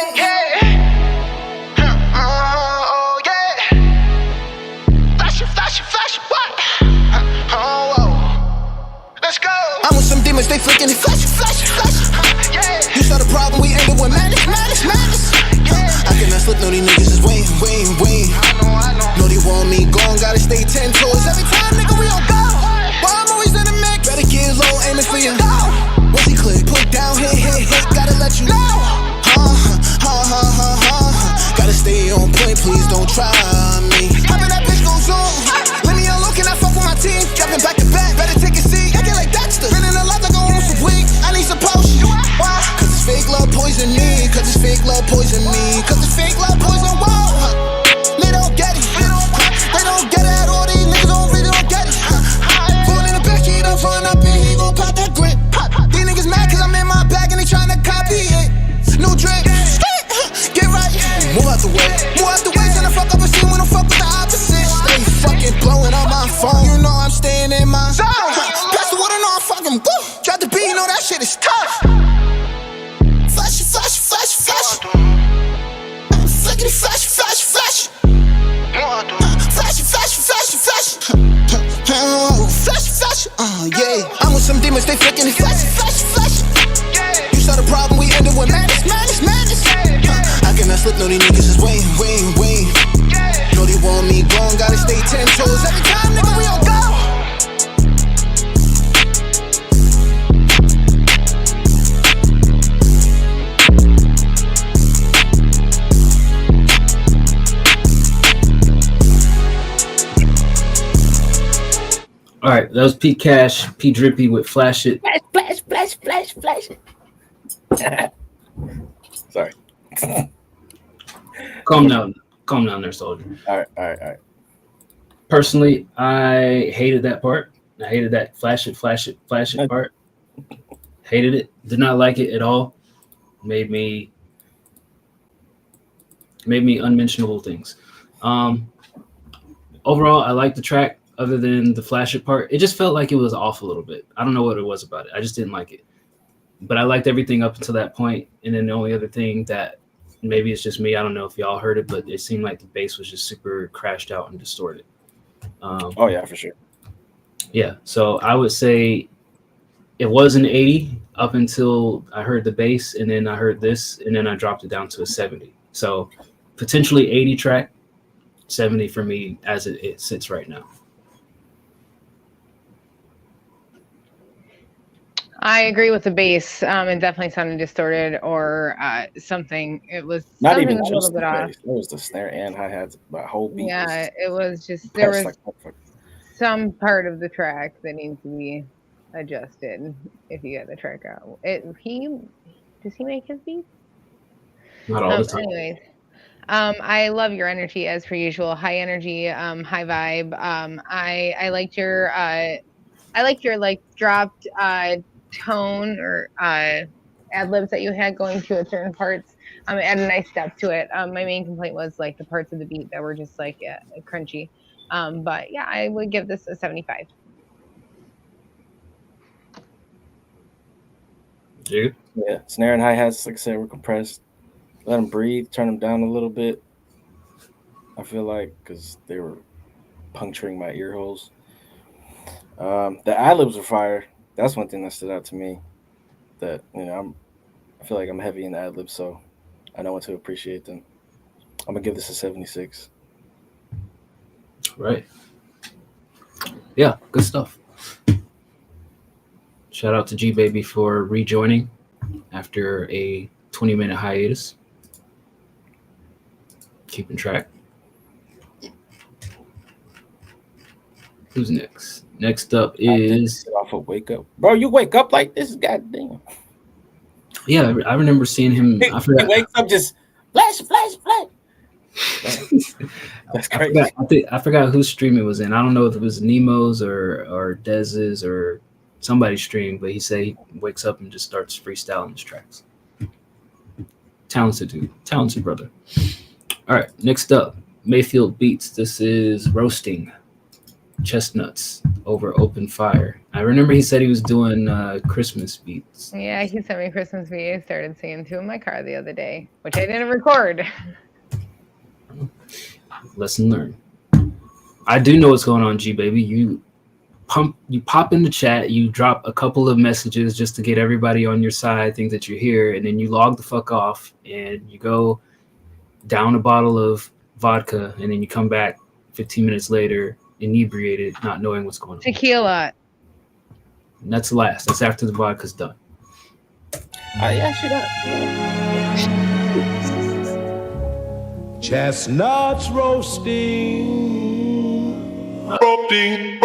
Flash, what? Let's go. I'm with some demons, they flicking it. Flash. You saw the problem, we ended with madness. I cannot slip, no, these niggas is waiting. I know they want me gone, gotta stay 10 toes. Every time, nigga, we on go. Well, I'm always in the mix. Better get low, aiming for you. Once he click, put down, hit, gotta let you know. Gotta stay on point, please don't try me. Having that bitch goes on. Let me unlock and I fuck with my team. Jumping back to back, better take a seat. Acting like Dexter. Running a lot like I want some weed. I need some potion. Why? Cause it's fake love poison me. Cause it's fake love poison me. Cause it's fake love poison, whoa. They don't get it. They don't get it at all. These niggas don't really don't get it. Pulling in the back, he done front up and he gon' pop that grip. These niggas mad cause I'm in my bag and they tryna copy it. New drink. Get right. Move out the way. Tryna fuck up a scene when I fuck with the opposite. Stay fucking blowing on my phone. You know I'm staying in my zone. Pass the water, no I'm fucking woo. Drop the beat, you know that shit is tough. Flash. Flickety flash. Flash. Yeah. I'm with some demons, they flicking it. Flash. You saw the problem, we ended with madness. I Looking I slip, know these niggas is waiting. Know they want me gone, gotta stay 10 toes every time, nigga, we on go.
All right, that was Pete Cash, P Drippy with Flash It.
Flash.
Sorry.
Calm down there, soldier.
All right.
Personally, I hated that part. I hated that flash it part. Hated it. Did not like it at all. Made me unmentionable things. Overall, I liked the track. Other than the flash it part, it just felt like it was off a little bit. I don't know what it was about it. I just didn't like it. But I liked everything up until that point. And then the only other thing that maybe it's just me, I don't know if y'all heard it, but it seemed like the bass was just super crashed out and distorted.
Oh yeah, for sure.
Yeah, so I would say it was an 80 up until I heard the bass, and then I heard this, and then I dropped it down to a 70. So potentially 80 track, 70 for me as it sits right now.
I agree with the bass. It definitely sounded distorted or something. It was
not
something
even
a
just
little
the
bit off.
bass. It was the snare and hi-hats. The whole beat.
Yeah, it was just there was
like,
some part of the track that needs to be adjusted if you get the track out. Does he make his beats?
Not all the time.
Anyways, I love your energy as per usual. High energy, high vibe. I liked your like dropped tone or ad libs that you had going to at certain parts. It had a nice step to it. My main complaint was like the parts of the beat that were just like crunchy. But yeah, I would give this a 75.
Dude.
Yeah, snare and hi-hats, like I said, were compressed. Let them breathe, turn them down a little bit. I feel like because they were puncturing my ear holes. The ad-libs were fire. That's one thing that stood out to me. That I feel like I'm heavy in the ad-libs, so I know when to appreciate them. I'm gonna give this a 76.
Right. Yeah, good stuff. Shout out to G Baby for rejoining after a 20-minute hiatus. Keeping track. Who's next? Next up is
off of Wake Up. Bro, you wake up like this, goddamn.
Yeah, I remember seeing him. I forgot.
He wakes up just flash. That's crazy.
I forgot whose stream it was in. I don't know if it was Nemo's or Dez's or somebody's stream, but he said he wakes up and just starts freestyling his tracks. Talented dude. Talented brother. All right, next up, Mayfield Beats. This is Roasting Chestnuts Over Open Fire. I remember he said he was doing Christmas beats.
Yeah, he sent me Christmas beats. I started singing to in my car the other day, which I didn't record.
Lesson learned. I do know what's going on, G Baby. You pop in the chat, you drop a couple of messages just to get everybody on your side, think that you're here, and then you log the fuck off and you go down a bottle of vodka, and then you come back 15 minutes later inebriated, not knowing what's going on.
Tequila.
And that's last. That's after the vodka's done.
Yeah, shut up.
Chestnuts roasting. Roasting,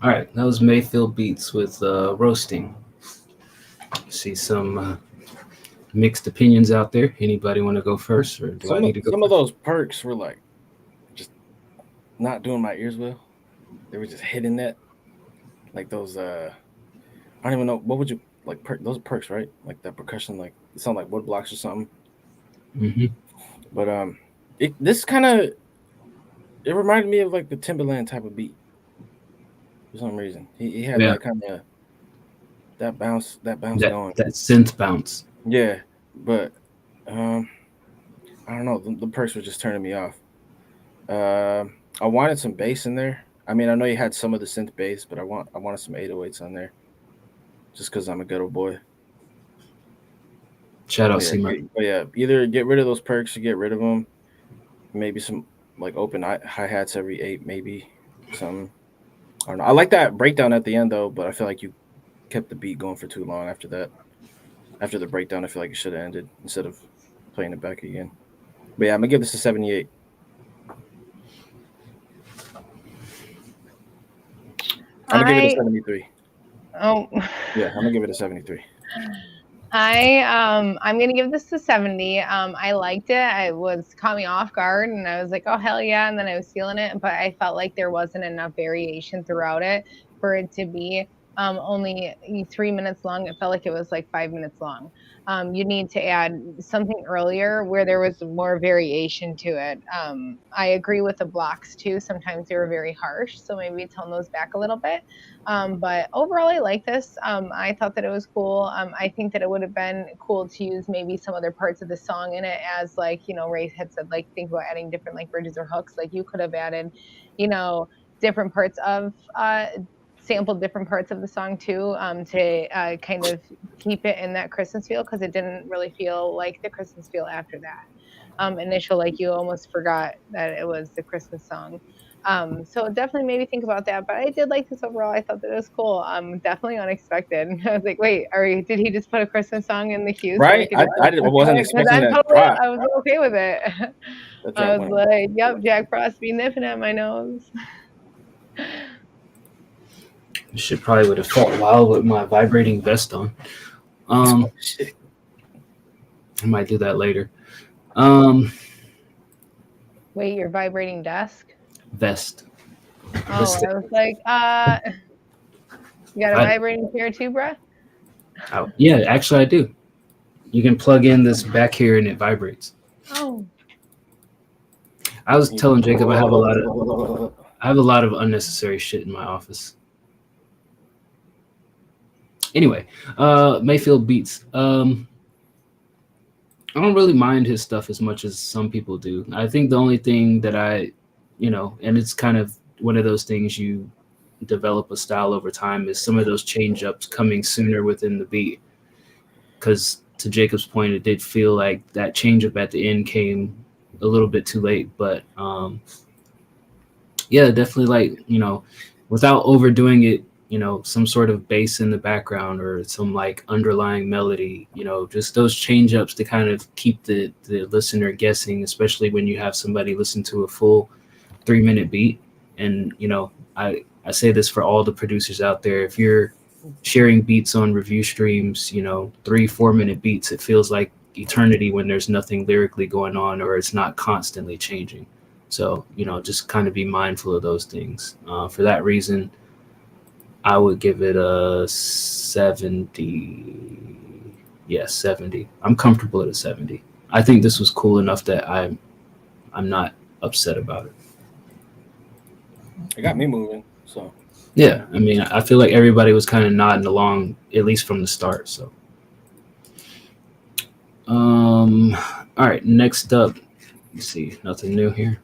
All right, that was Mayfield Beats with Roasting. See some mixed opinions out there. Anybody want to go first, or do I need to go?
Some of those perks were like just not doing my ears well. They were just hitting that, like those. I don't even know what would you like. Those perks, right? Like that percussion, like it sound like wood blocks or something.
Mm-hmm.
But this kind of it reminded me of like the Timberland type of beat. For some reason, he had that kind of that bounce going.
That synth bounce.
Yeah, but I don't know. The perks were just turning me off. I wanted some bass in there. I mean, I know you had some of the synth bass, but I wanted some 808s on there, just because I'm a ghetto boy.
Shout out C-Murray.
But yeah, either get rid of those perks or get rid of them. Maybe some like open hi-hats every 8, maybe something. I don't know. I like that breakdown at the end though, but I feel like you kept the beat going for too long after that. After the breakdown, I feel like it should have ended instead of playing it back again. But yeah, I'm gonna give this a 78. I'm gonna give it a 73.
Oh.
Yeah, I'm gonna give it a 73.
I'm gonna give this a 70. I liked it. It was caught me off guard, and I was like, "Oh hell yeah!" And then I was feeling it, but I felt like there wasn't enough variation throughout it for it to be only 3 minutes long. It felt like it was like 5 minutes long. You need to add something earlier where there was more variation to it. I agree with the blocks too. Sometimes they were very harsh, so maybe tone those back a little bit. But overall, I like this. I thought that it was cool. I think that it would have been cool to use maybe some other parts of the song in it as like, Ray had said, like think about adding different like bridges or hooks. Like you could have added, different parts of sampled different parts of the song too, to kind of keep it in that Christmas feel, because it didn't really feel like the Christmas feel after that initial, like you almost forgot that it was the Christmas song. So definitely maybe think about that, but I did like this overall. I thought that it was cool. Definitely unexpected. I was like, wait, did he just put a Christmas song in the queue?
Right, I wasn't expecting that.
I was okay with it. I was like, yep, Jack Frost be nipping at my nose.
Shit probably would have felt wild with my vibrating vest on. I might do that later.
Wait, your vibrating desk?
Vest.
Oh, I was like, you got a vibrating chair too, bruh?
Yeah, actually I do. You can plug in this back here and it vibrates.
Oh.
I was telling Jacob I have a lot of unnecessary shit in my office. Anyway, Mayfield Beats. I don't really mind his stuff as much as some people do. I think the only thing that and it's kind of one of those things you develop a style over time is some of those change ups coming sooner within the beat. Because to Jacob's point, it did feel like that change up at the end came a little bit too late. But yeah, definitely, like, you know, without overdoing it, you know, some sort of bass in the background or some like underlying melody, you know, just those change ups to kind of keep the listener guessing, especially when you have somebody listen to a full 3-minute beat. And, you know, I say this for all the producers out there. If you're sharing beats on review streams, you know, 3-4 minute beats, it feels like eternity when there's nothing lyrically going on or it's not constantly changing. So, you know, just kind of be mindful of those things. For that reason, I would give it a 70. Yes, 70. I'm comfortable at a 70. I think this was cool enough that I'm not upset about it.
It got me moving, so.
Yeah, I mean, I feel like everybody was kind of nodding along, at least from the start, so. All right, next up, let's see, nothing new here.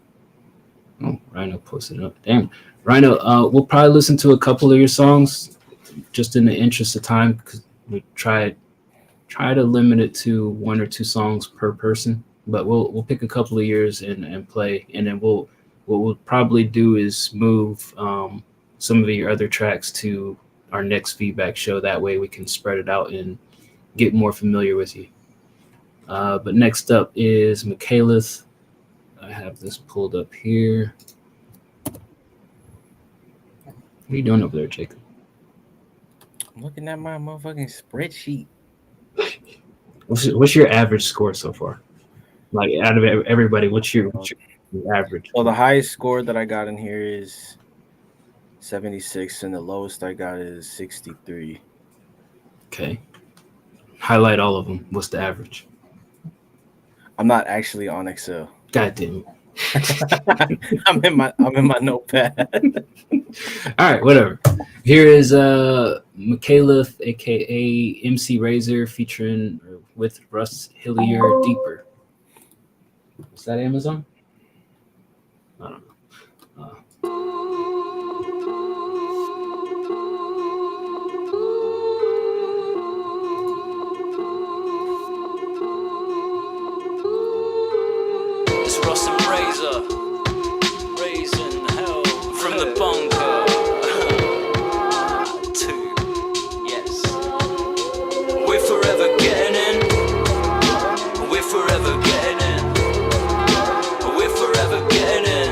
Oh, Rhino posted up. Damn. Rhino, we'll probably listen to a couple of your songs just in the interest of time, because we try to limit it to 1 or 2 songs per person, but we'll pick a couple of yours and play, and then what we'll probably do is move some of your other tracks to our next feedback show. That way we can spread it out and get more familiar with you. But next up is Michaelith. I have this pulled up here. What are you doing over there, Jacob?
I'm looking at my motherfucking spreadsheet.
What's your average score so far? Like, out of everybody, what's your average?
Well, the highest score that I got in here is 76, and the lowest I got is 63.
Okay. Highlight all of them. What's the average?
I'm not actually on Excel.
God damn it.
I'm in my notepad.
All right, whatever. Here is Michaelith, aka MC Razor, featuring with Russ Hillier, Deeper. Is that Amazon? I don't know.
It's Russ and Razor, raising hell from the bunker. 2, yes. We're forever getting in. We're forever getting in. We're forever getting in.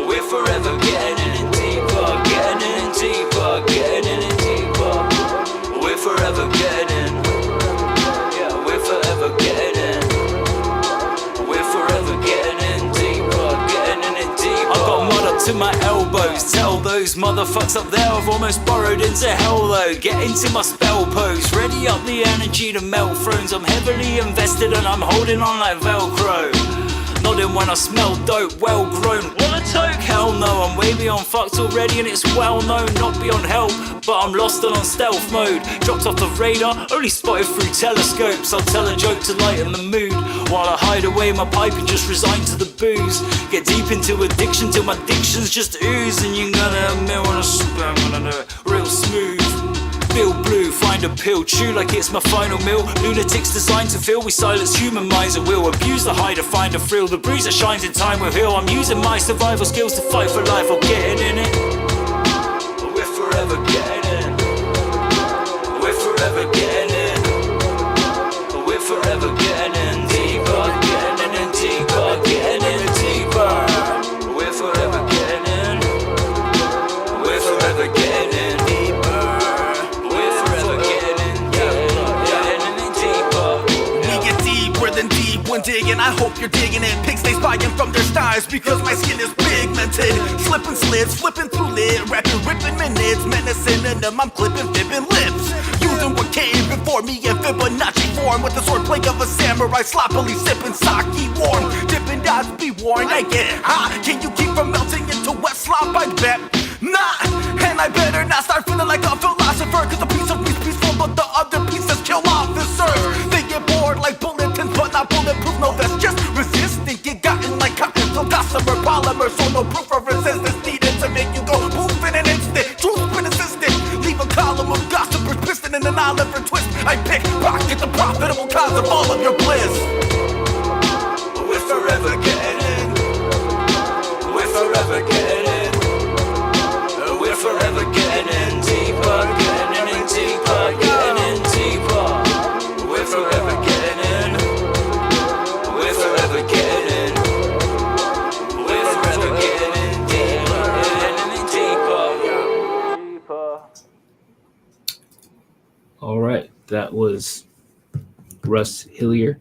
We're forever getting in deeper, getting in deeper, getting in deeper. We're forever getting in. Yeah, we're forever getting in. I got mud up to my elbows. Tell those motherfuckers up there I've almost burrowed into hell though. Get into my spell pose. Ready up the energy to melt thrones. I'm heavily invested and I'm holding on like Velcro. Nodding when I smell dope, well grown. What a toke, hell no. I'm way beyond fucked already and it's well known. Not beyond help, but I'm lost and on stealth mode. Dropped off the radar, only spotted through telescopes. I'll tell a joke to lighten the mood, while I hide away my pipe and just resign to the booze. Get deep into addiction till my diction's just ooze. And you're gonna admit when I spam when I know it real smooth. Feel blue, find a pill, chew like it's my final meal. Lunatics designed to feel, we silence human minds at will. Abuse the high to find a thrill, the bruise that shines in time will heal. I'm using my survival skills to fight for life, I'm getting in it. We're forever getting in. We're forever getting in. We're forever getting in deeper, getting in deeper, getting in deeper. We're forever getting in. We're forever getting in.
When digging, I hope you're digging it. Pigs stay spying from their styles because my skin is pigmented. Slipping slits, flipping through lid, rapping, ripping minutes, menacing in them. I'm clipping, fibbing lips, using what came before me in Fibonacci form with the swordplay of a samurai, sloppily sipping sake warm. Dipping dots, be warned, I get hot. Can you keep from melting into wet slop? I bet not. And I better not start feeling like a philosopher, cause a piece of me's peaceful, but the other pieces kill officers. They get bored like bulletins, but not bulletproof. No, that's just resistant. Get gotten like cotton, so gossamer polymer, so no proof of resistance. to make you go poof in an instant. Truth's been insistent. Leave a column of gossip persistent in an Oliver twist. I pickpocket the profitable cause of all of your bliss.
We're forever getting in. We're forever getting in. We're forever getting in deeper, getting in deeper, getting in deeper. We're forever getting in. We're forever getting in. We're forever getting in deeper, getting in deeper. All right, that was Russ Hillier,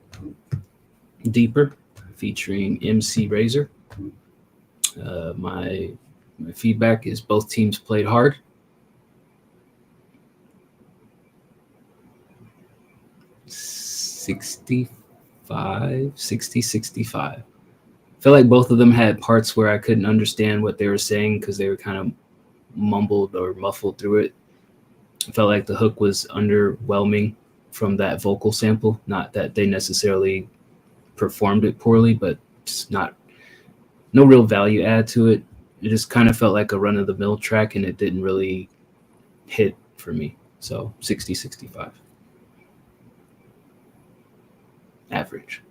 Deeper, featuring MC Razor. My feedback is both teams played hard. $65, 65. I feel like both of them had parts where I couldn't understand what they were saying because they were kind of mumbled or muffled through it. I felt like the hook was underwhelming from that vocal sample. Not that they necessarily performed it poorly, but just no real value add to it. It just kind of felt like a run-of-the-mill track, and it didn't really hit for me. So 60, 65. Average.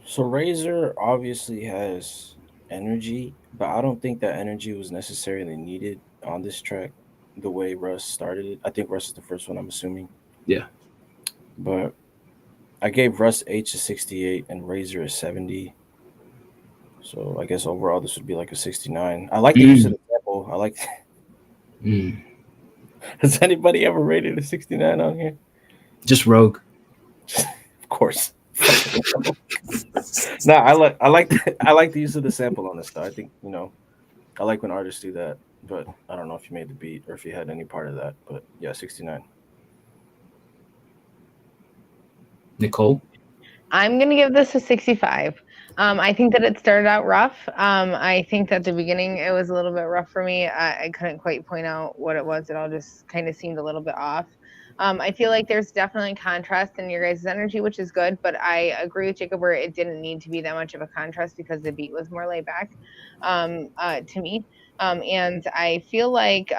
So Razor obviously has energy, but I don't think that energy was necessarily needed on this track the way Russ started it. I think Russ is the first one, I'm assuming.
Yeah.
But I gave Russ H a 68 and Razor a 70. So I guess overall this would be like a 69. I like the use of the sample. I like. Has anybody ever rated a 69 on here?
Just Rogue.
Of course. No, I like the use of the sample on this though. I think, I like when artists do that, but I don't know if you made the beat or if you had any part of that. But yeah, 69.
Nicole?
I'm going to give this a 65. I think that it started out rough. I think that the beginning, it was a little bit rough for me. I couldn't quite point out what it was. It all just kind of seemed a little bit off. I feel like there's definitely contrast in your guys' energy, which is good, but I agree with Jacob where it didn't need to be that much of a contrast because the beat was more laid back to me. And I feel like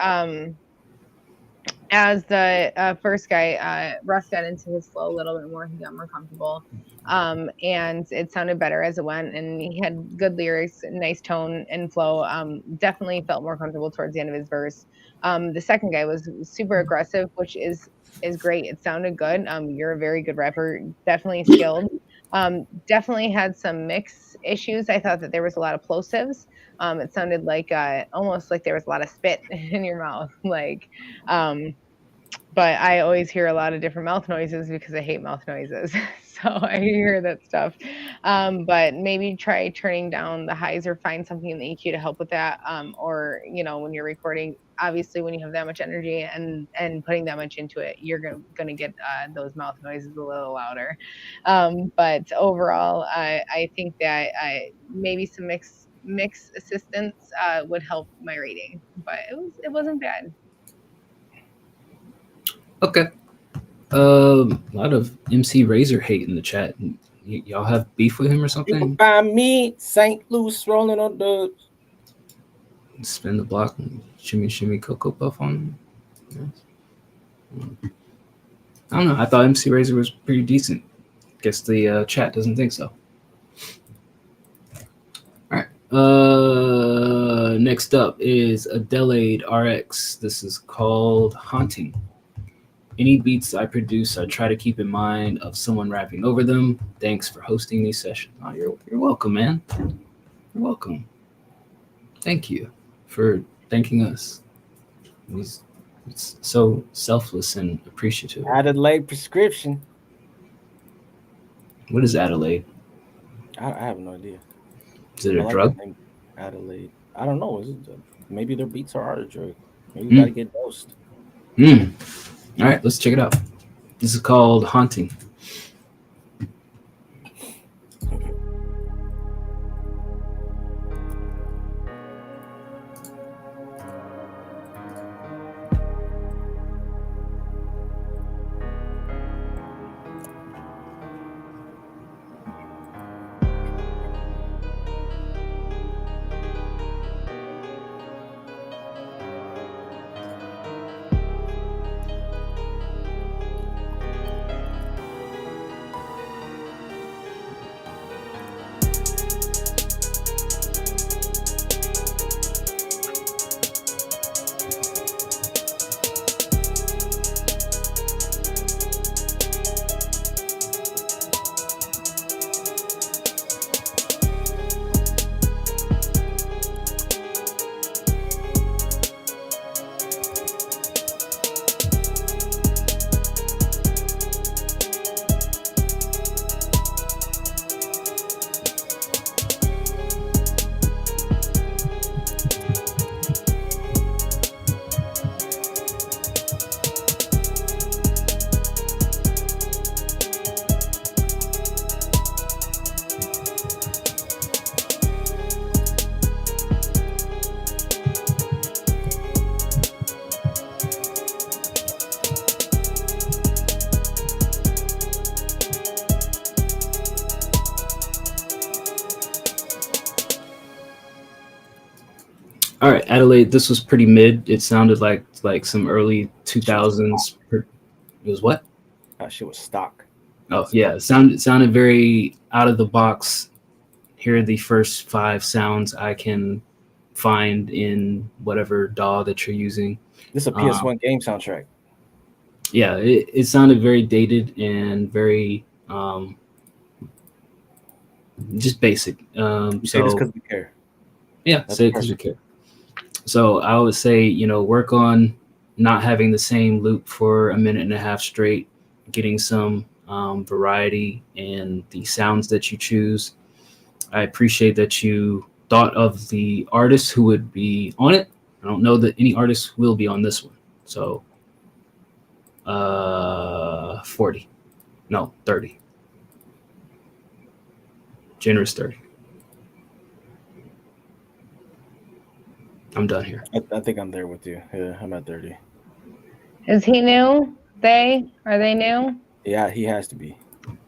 as the first guy, Russ got into his flow a little bit more. He got more comfortable. And it sounded better as it went. And he had good lyrics, nice tone and flow. Definitely felt more comfortable towards the end of his verse. The second guy was super aggressive, which is great. It sounded good. You're a very good rapper. Definitely skilled. Definitely had some mix issues. I thought that there was a lot of plosives. It sounded like almost like there was a lot of spit in your mouth. But I always hear a lot of different mouth noises because I hate mouth noises. So I hear that stuff. But maybe try turning down the highs or find something in the EQ to help with that. Or, when you're recording, obviously when you have that much energy and putting that much into it, you're going to get those mouth noises a little louder. But overall, I think that maybe some mix assistance would help my rating, but it wasn't bad.
Okay. A lot of MC Razor hate in the chat. Y'all have beef with him or something?
By me, St. Louis rolling on dubs.
Spin the block and shimmy Cocoa Puff on him. Yes. I don't know. I thought MC Razor was pretty decent. Guess the chat doesn't think so. All right. Next up is Adelaide RX. This is called Haunting. Any beats I produce, I try to keep in mind of someone rapping over them. Thanks for hosting these sessions. Oh, you're welcome, man. You're welcome. Thank you for thanking us. It's so selfless and appreciative.
Adelaide prescription.
What is Adelaide?
I have no idea.
Is it a drug?
Adelaide. I don't know. Maybe their beats are a drug. Maybe you gotta get dosed.
All right, let's check it out. This is called Haunting. All right, Adelaide, this was pretty mid. It sounded like some early 2000s. It was what?
That shit was stock.
Oh yeah, it sounded very out of the box. Here are the first 5 sounds I can find in whatever DAW that you're using.
This is a PS1 game soundtrack.
Yeah, it sounded very dated and very just basic.
So just because we care.
Yeah, say it because we care. So I would say, work on not having the same loop for a minute and a half straight, getting some variety in the sounds that you choose. I appreciate that you thought of the artists who would be on it. I don't know that any artist will be on this one. So 40. No, 30. Generous 30. I'm done here.
I think I'm there with you. Yeah, I'm at 30.
Is he new? Are they new?
Yeah, he has to be.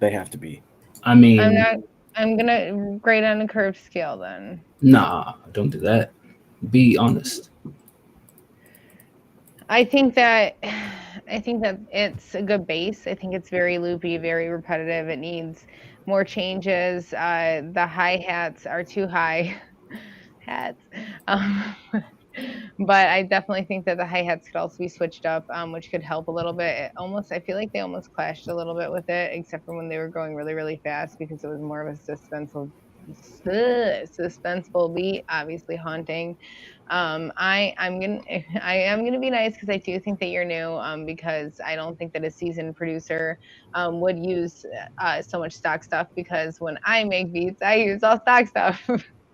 They have to be.
I mean,
I'm gonna grade on a curved scale then.
Nah, don't do that. Be honest.
I think that it's a good bass. I think it's very loopy, very repetitive. It needs more changes. The hi-hats are too high. Hats. But I definitely think that the hi-hats could also be switched up, which could help a little bit. I feel like they almost clashed a little bit with it, except for when they were going really, really fast, because it was more of a suspenseful beat, obviously haunting. I am gonna be nice because I do think that you're new, because I don't think that a seasoned producer would use so much stock stuff, because when I make beats, I use all stock stuff.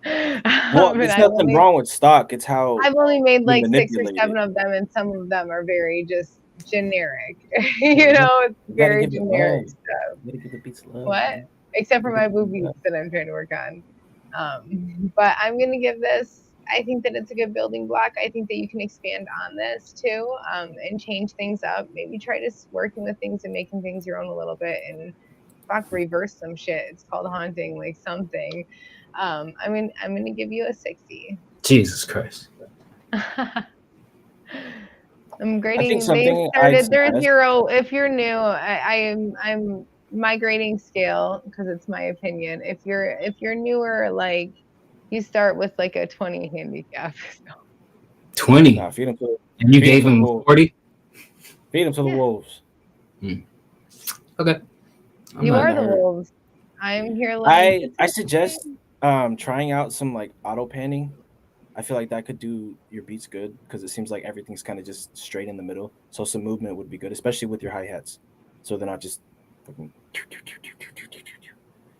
Well, there's nothing wrong with stock. It's how
I've only made like 6 or 7 of them, and some of them are very just generic. It's very generic stuff. What? Except for my boo beats that I'm trying to work on. But I'm gonna give this. I think that it's a good building block. I think that you can expand on this too, and change things up. Maybe try just working with things and making things your own a little bit, and reverse some shit. It's called haunting, like something. I'm gonna give you a 60.
Jesus Christ.
I'm grading. They started. They're 0. If you're new, I'm my grading scale, because it's my opinion. If you're newer, like you start with like a 20 handicap. So.
20.
Nah, feed him to,
and you gave him 40.
Feed him to the wolves.
Okay.
You are the wolves. I'm here. Like
I suggest trying out some like auto panning. I feel like that could do your beats good, because it seems like everything's kind of just straight in the middle. So some movement would be good, especially with your hi-hats. So they're not just fucking...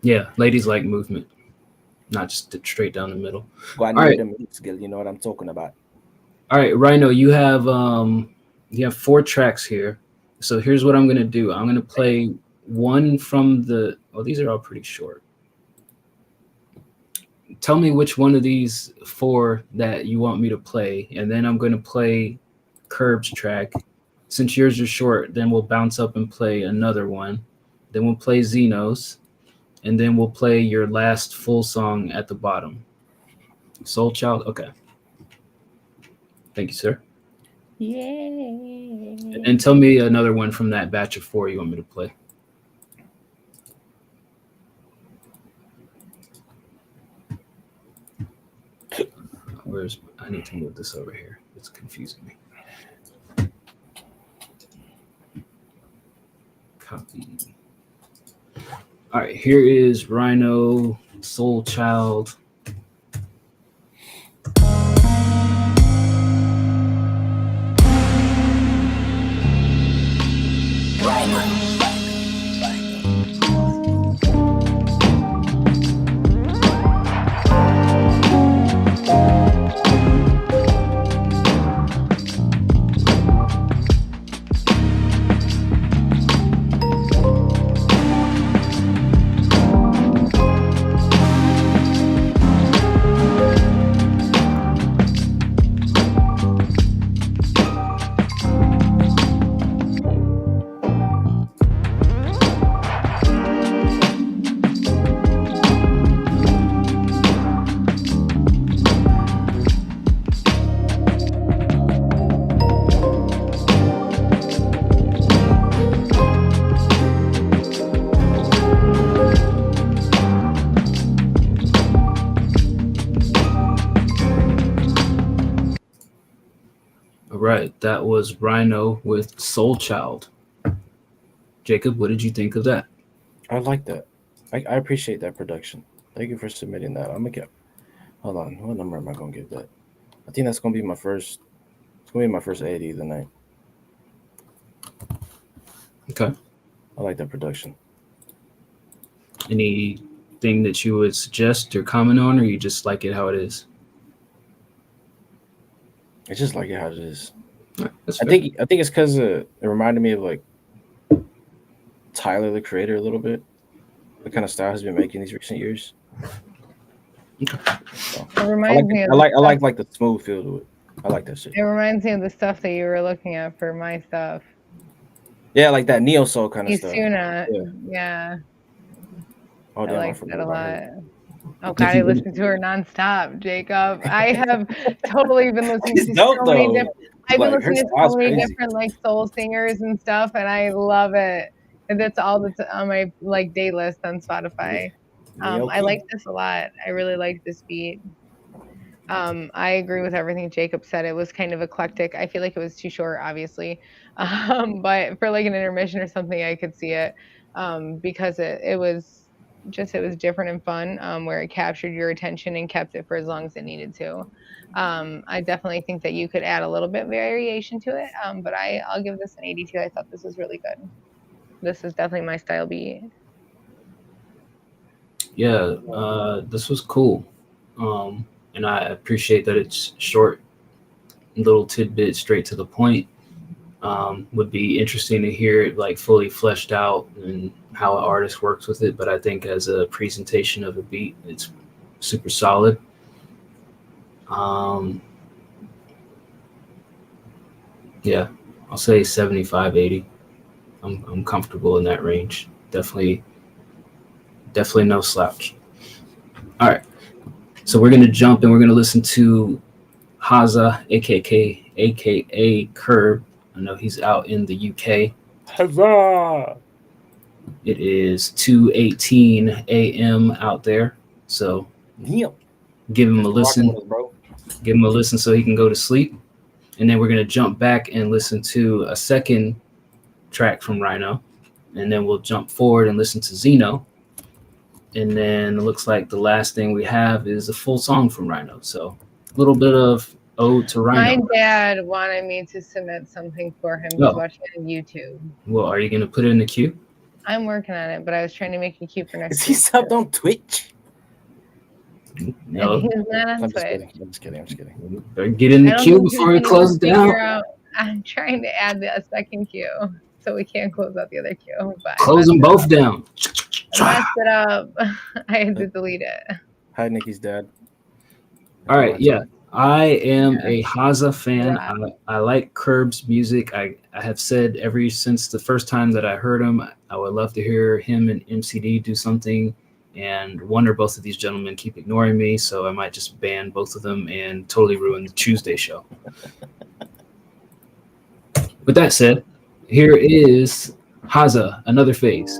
Yeah, ladies like movement, not just straight down the middle.
All right. You know what I'm talking about.
All right, Rhino, you have 4 tracks here. So here's what I'm gonna do. I'm gonna play one from the. Oh, these are all pretty short. Tell me which one of these 4 that you want me to play, and then I'm going to play Curb's track. Since yours are short, then we'll bounce up and play another one. Then we'll play Xenos, and then we'll play your last full song at the bottom. Soul Child? Okay. Thank you, sir.
Yay.
And tell me another one from that batch of 4 you want me to play. I need to move this over here. It's confusing me. Copy. All right, here is Rhino, Soul Child. right, that was Rhino with Soul Child. Jacob, what did you think of that?
I like that. I appreciate that production. Thank you for submitting that. I'm gonna get. Hold on, what number am I gonna give that? I think that's gonna be my first. It's gonna be my first 80 of the night.
Okay.
I like that production.
Anything that you would suggest or comment on, or you just like it how it is?
I just like it how it is.
Right,
I think it's because it reminded me of like Tyler the Creator a little bit. The kind of style he's been making these recent years. So,
It reminds me of
I like the smooth feel to it. I like that shit.
It reminds me of the stuff that you were looking at for my stuff.
Yeah, like that neo soul kind of stuff.
Isuna, yeah.
Oh,
I
damn,
like
forgot
that a
about
lot.
her.
Oh God, I listen to her nonstop, Jacob. I have totally been listening to
dope,
so many
though.
different. I've been
Like, her
listening to
style's
so many
crazy.
different like soul singers and stuff, and I love it. And that's all that's on my like day list on Spotify. I like this a lot. I really like this beat. I agree with everything Jacob said. It was kind of eclectic. I feel like it was too short, obviously, but for like an intermission or something, I could see it because it was different and fun, where it captured your attention and kept it for as long as it needed to. I definitely think that you could add a little bit variation to it, but I'll give this an 82. I thought this was really good. This is definitely my style beat.
Yeah, this was cool. And I appreciate that it's short, little tidbits, straight to the point. Would be interesting to hear it like fully fleshed out and how an artist works with it. But I think as a presentation of a beat, it's super solid. Yeah, I'll say 75, 80. I'm comfortable in that range. Definitely no slouch. All right. So we're going to jump and we're going to listen to Haza, aka Curb. I know he's out in the UK.
Huzzah!
It is 2:18 a.m. out there. So give him a listen. Give him a listen so he can go to sleep. And then we're going to jump back and listen to a second track from Rhino. And then we'll jump forward and listen to Zeno. And then it looks like the last thing we have is a full song from Rhino. So a little bit of ode to Rhino.
My dad wanted me to submit something for him. He's watching it on YouTube.
Well, are you going to put it in the queue?
I'm working on it, but I was trying to make a queue for next
Is he subbed on Twitch?
No.
He's not on
I'm just
Twitch.
kidding. I'm just kidding.
Better get in the queue before we close it down.
I'm trying to add a second queue so we can't close out the other queue. But
Close them both down.
I messed it up. I had to delete it.
Hi, Nikki's dad.
All right, yeah. I am a Haza fan. I like Curb's music. I have said ever since the first time that I heard him, I would love to hear him and MCD do something. And wonder both of these gentlemen keep ignoring me, so I might just ban both of them and totally ruin the Tuesday show. With that said, here is Haza, Another Phase.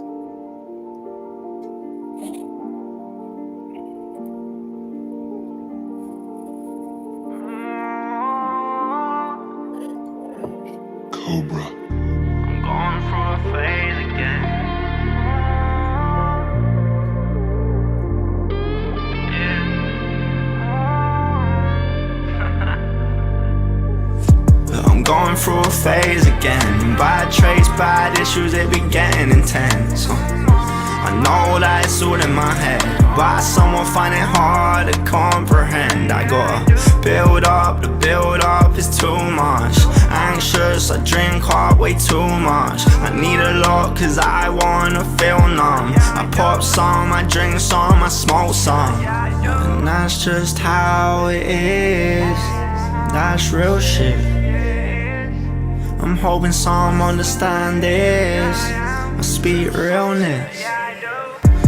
Cobra.
I'm going through a phase again. I'm going through a phase again. Bad traits, bad issues, they be getting intense. I know that it's all in my head, but someone find it hard to comprehend. I gotta build up, the build up is too much. Anxious, I drink hard way too much. I need a lot cause I wanna feel numb. I pop some, I drink some, I smoke some. And that's just how it is. That's real shit. I'm hoping some understand this. I speak realness.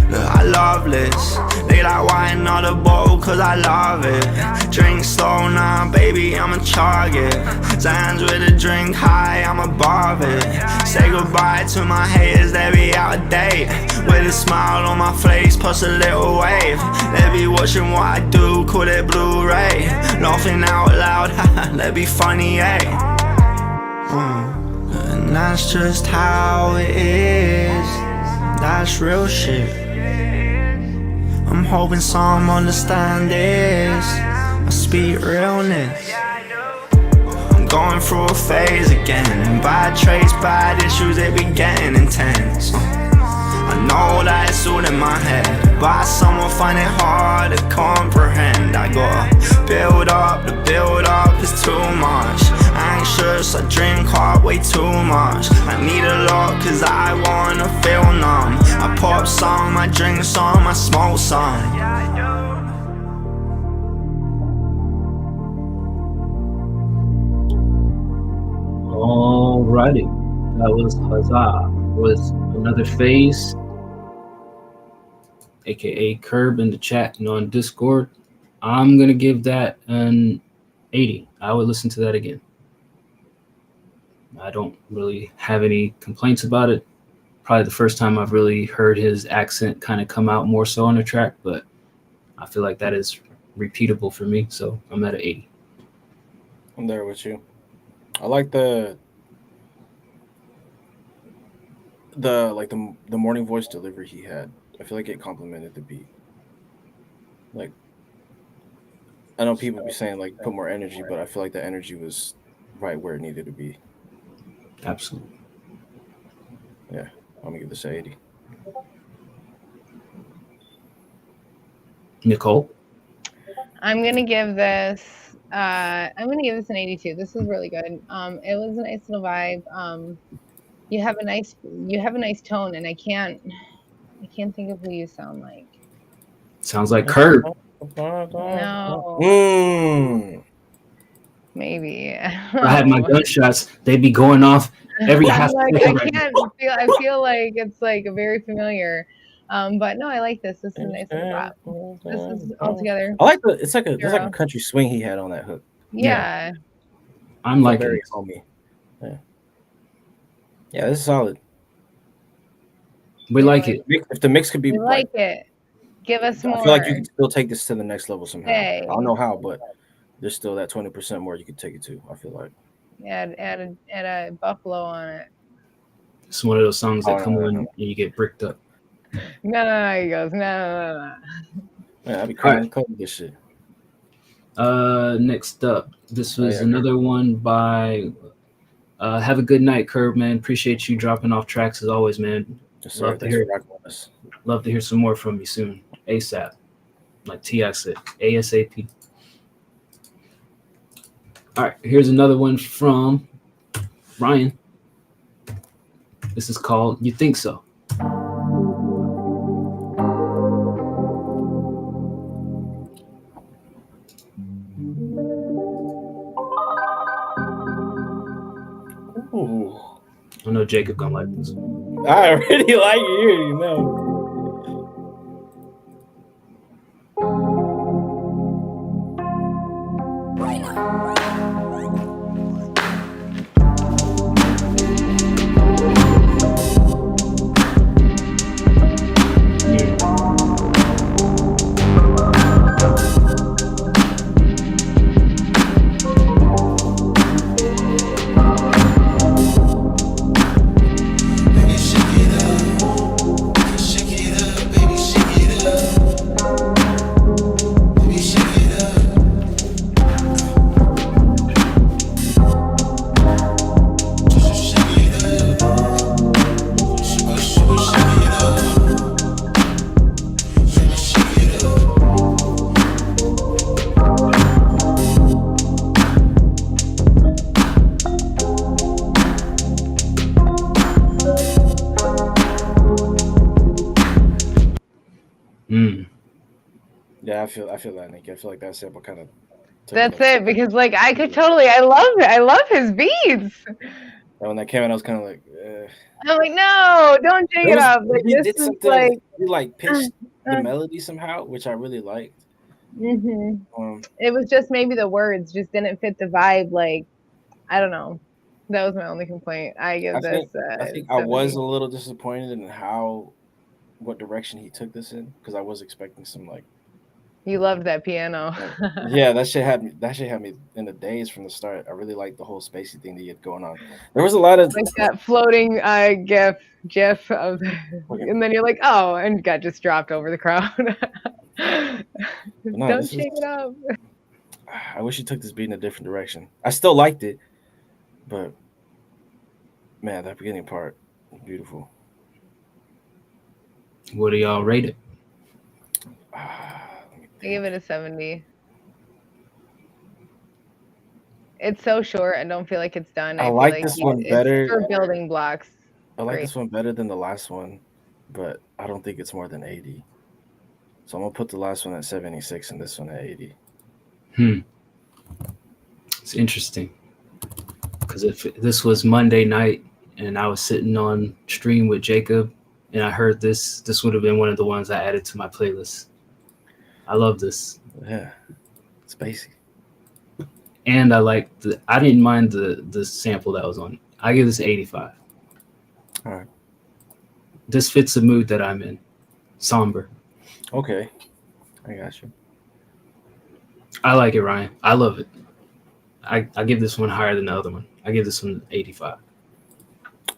Look, I love this. They like wine on the bowl cause I love it. Drink slow now, baby, I'm a target. Zans with a drink high, I'm above it. Say goodbye to my haters, they be out of date. With a smile on my face, plus a little wave. They be watching what I do, call it Blu-ray. Laughing out loud, haha, that be funny, eh? And that's just how it is. That's real shit. I'm hoping some understand this. I speak realness. I'm going through a phase again. Bad traits, bad issues, they been getting intense. I know that it's all in my head, but someone find it hard to comprehend. I gotta build up, the build up is too much. Anxious, I drink hard way too much. I need a lot cause I wanna feel numb. I pop some, I drink some, I smoke some.
Alrighty, that was Huzzah with Another Phase, aka Curb in the chat and on Discord. I'm gonna give that an 80. I would listen to that again. I don't really have any complaints about it. Probably the first time I've really heard his accent kind of come out more so on the track, but I feel like that is repeatable for me, so I'm at an 80.
I'm there with you. I like the morning voice delivery he had. I feel like it complemented the beat. Like, I know people be saying like put more energy, but I feel like the energy was right where it needed to be.
Absolutely.
Yeah, I'm gonna give this an 80.
Nicole?
I'm gonna give this an 82. This is really good. It was a nice little vibe. You have a nice tone, and I can't think of who you sound like.
Sounds like Curb.
No. Maybe.
I had my gunshots. They'd be going off every half
like,
second.
I feel like it's like very familiar. But no, I like this. This is a nice little pop. This is all together.
I like it's like a country swing he had on that hook.
Yeah.
I'm like
very homey. Yeah, this is solid.
We like it.
If the mix could be
We like it. Give us more.
I feel like you can still take this to the next level somehow.
Hey.
I don't know how, but there's still that 20% more you could take it to. I feel like.
Add a buffalo on it.
It's one of those songs that come on and you get bricked up.
No, he goes, no.
Man, I'd be crying covered this shit.
Next up, this was another one by Have a Good Night, Curb, man. Appreciate you dropping off tracks as always, man.
Yes,
love to hear some more from you soon. ASAP. Like T.I. said. ASAP. All right, here's another one from Ryan. This is called You Think So.
Ooh.
I know Jacob gonna like this.
I already like it, you know. Yeah, I feel that, Nick. I feel like that sample kind of.
That's it, because like I love his beats.
And when that came out, I was kind of like,
I'm like, no, don't take it off. Like
he
this
did
is
something,
like
he like pitched the melody somehow, which I really liked.
It was just maybe the words just didn't fit the vibe. Like, I don't know. That was my only complaint. I give this.
I think I was a little disappointed in what direction he took this in, because I was expecting some like
You loved that piano.
Yeah, that shit had me in the daze from the start. I really liked the whole spacey thing that you had going on. There was a lot of
like that floating GIF of, and then you're like, oh, and got just dropped over the crowd. Don't shake it up.
I wish you took this beat in a different direction. I still liked it, but man, that beginning part, beautiful.
What do y'all rate it?
I give it a 70. It's so short. I don't feel like it's done.
I like this one better.
It's for building blocks.
I like this one better than the last one, but I don't think it's more than 80. So I'm gonna put the last one at 76 and this one at 80.
It's interesting because if this was Monday night and I was sitting on stream with Jacob and I heard this would have been one of the ones I added to my playlist. I love this.
Yeah, it's basic.
And I didn't mind the sample that was on. I give this 85.
All right.
This fits the mood that I'm in. Somber.
Okay. I got you.
I like it, Ryan. I love it. I give this one higher than the other one. I give this one 85.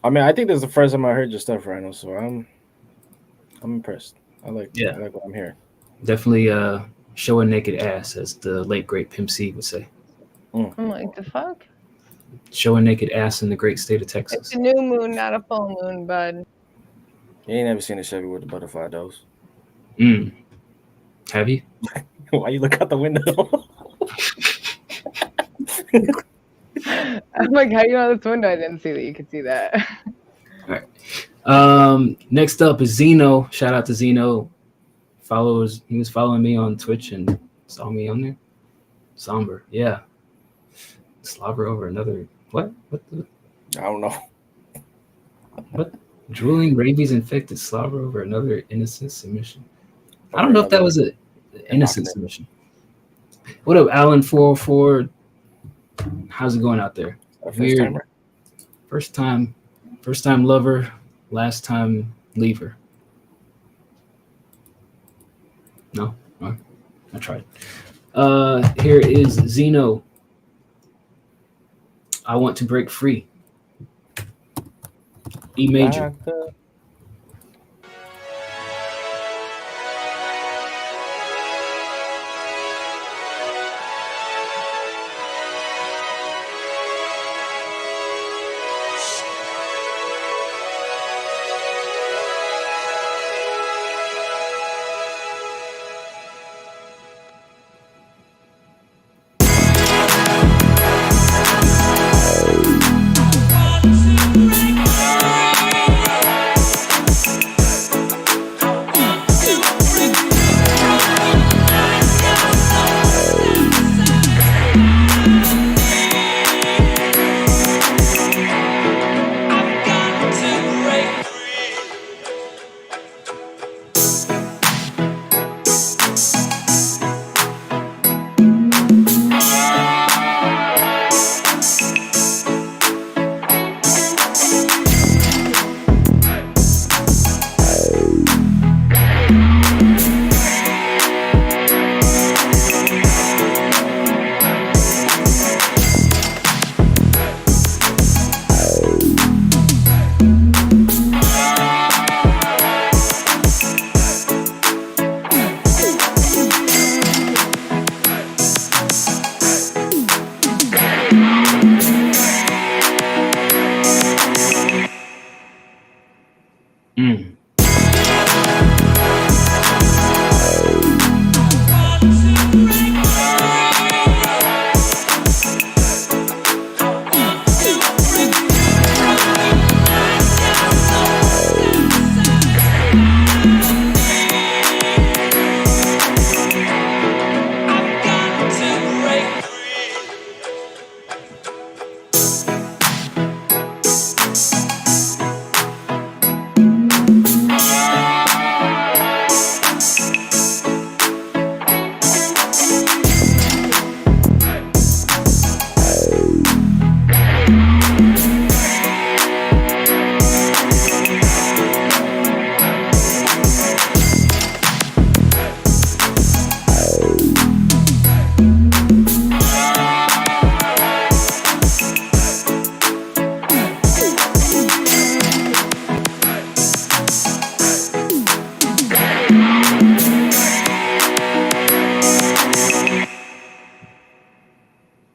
I mean, I think this is the first time I heard your stuff, Rhino, so I'm impressed. I like what I'm hearing.
Definitely show a naked ass, as the late great Pimp C would say.
I'm like, the fuck?
Show a naked ass in the great state of Texas.
It's a new moon, not a full moon, bud.
You ain't never seen a Chevy with a butterfly doors.
Have you?
Why you look out the window?
I'm like, how you know this window? I didn't see that you could see that.
All right. Next up is Zeno. Shout out to Zeno. He was following me on Twitch and saw me on there. Somber, yeah. Slobber over another what? What the?
I don't know.
What? Drooling, rabies infected slobber over another innocent submission. I don't know if that was an innocent submission. What up, Alan 404? How's it going out there? Weird. First time lover, last time leaver. No, I tried. Here is Zeno. I want to break free. E major.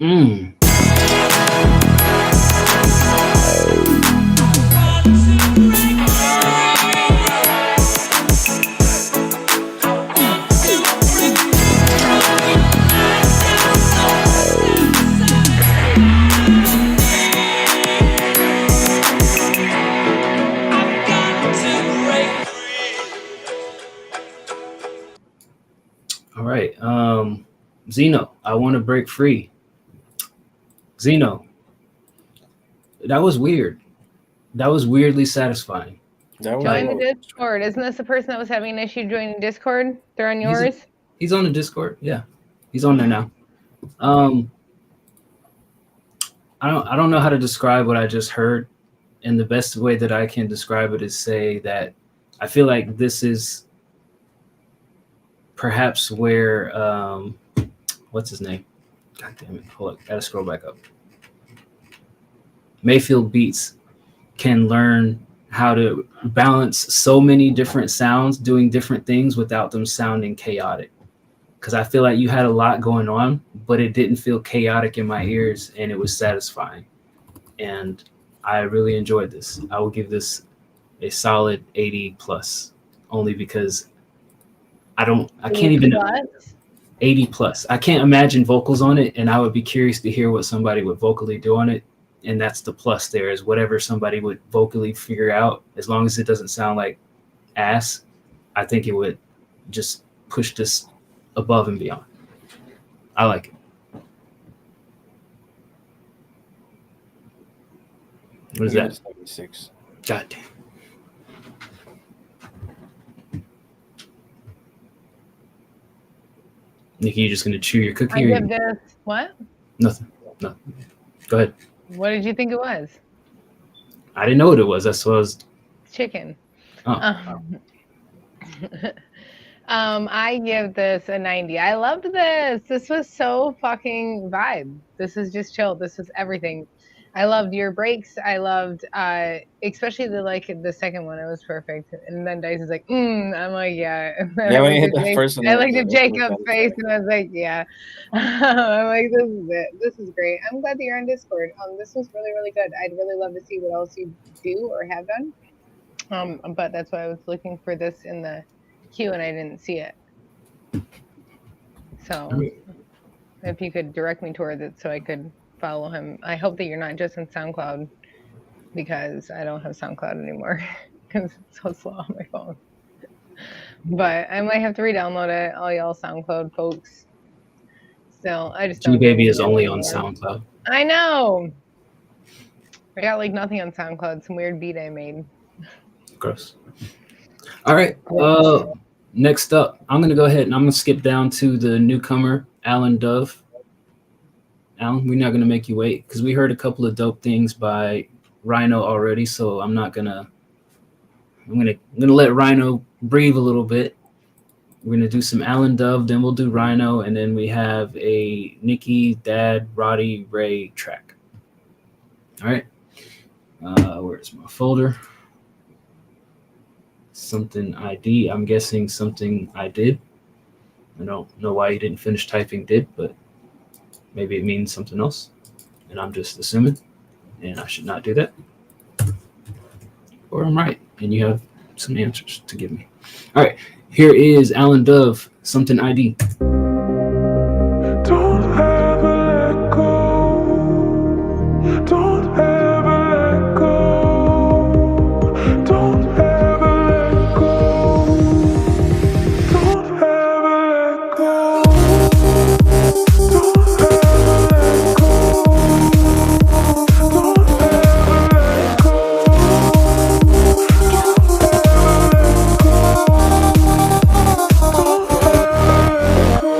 All right. Zeno, I want to break free. Zeno, that was weird. That was weirdly satisfying.
Join the Discord. Isn't this the person that was having an issue joining Discord? They're on yours?
He's on the Discord. Yeah. He's on there now. I don't know how to describe what I just heard. And the best way that I can describe it is say that I feel like this is perhaps where what's his name? God damn it. Hold up. Gotta scroll back up. Mayfield Beats can learn how to balance so many different sounds doing different things without them sounding chaotic. Because I feel like you had a lot going on, but it didn't feel chaotic in my ears, and it was satisfying. And I really enjoyed this. I will give this a solid 80 plus, only because I can't even 80 plus. I can't imagine vocals on it, and I would be curious to hear what somebody would vocally do on it. And that's the plus there, is whatever somebody would vocally figure out, as long as it doesn't sound like ass, I think it would just push this above and beyond. I like it. What is that?
76.
God damn. Nikki, you just gonna chew your cookie?
I give this what?
Nothing. No. Go ahead.
What did you think it was?
I didn't know what it was. That's what I was.
Chicken.
Oh.
I give this a 90. I loved this. This was so fucking vibe. This is just chill. This was everything. I loved your breaks. I loved especially the second one. It was perfect. And then Dice is like, I'm like, yeah.
Yeah, when you hit the first one.
I looked at Jacob's face and I was like, yeah. I'm like, this is it. This is great. I'm glad that you're on Discord. This was really, really good. I'd really love to see what else you do or have done. But that's why I was looking for this in the queue and I didn't see it. So if you could direct me towards it so I could follow him. I hope that you're not just on SoundCloud, because I don't have SoundCloud anymore because it's so slow on my phone. But I might have to re-download it, all y'all SoundCloud folks. Still, I just don't.
G-Baby is only on SoundCloud.
I know. I got like nothing on SoundCloud. Some weird beat I made.
Gross. All right. Next up, I'm gonna go ahead and I'm gonna skip down to the newcomer, Alan Dove. Alan, we're not going to make you wait because we heard a couple of dope things by Rhino already, so I'm gonna let Rhino breathe a little bit. We're going to do some Alan Dove, then we'll do Rhino, and then we have a Nicki, Dad, Roddy, Ray track. All right. Where's my folder? Something ID. I'm guessing something I did. I don't know why you didn't finish typing did, but maybe it means something else, and I'm just assuming, and I should not do that. Or I'm right, and you have some answers to give me. All right, here is Alan Dove, Something ID.
Don't ever let go. Don't ever let go. Don't ever let go. Don't ever let go. Don't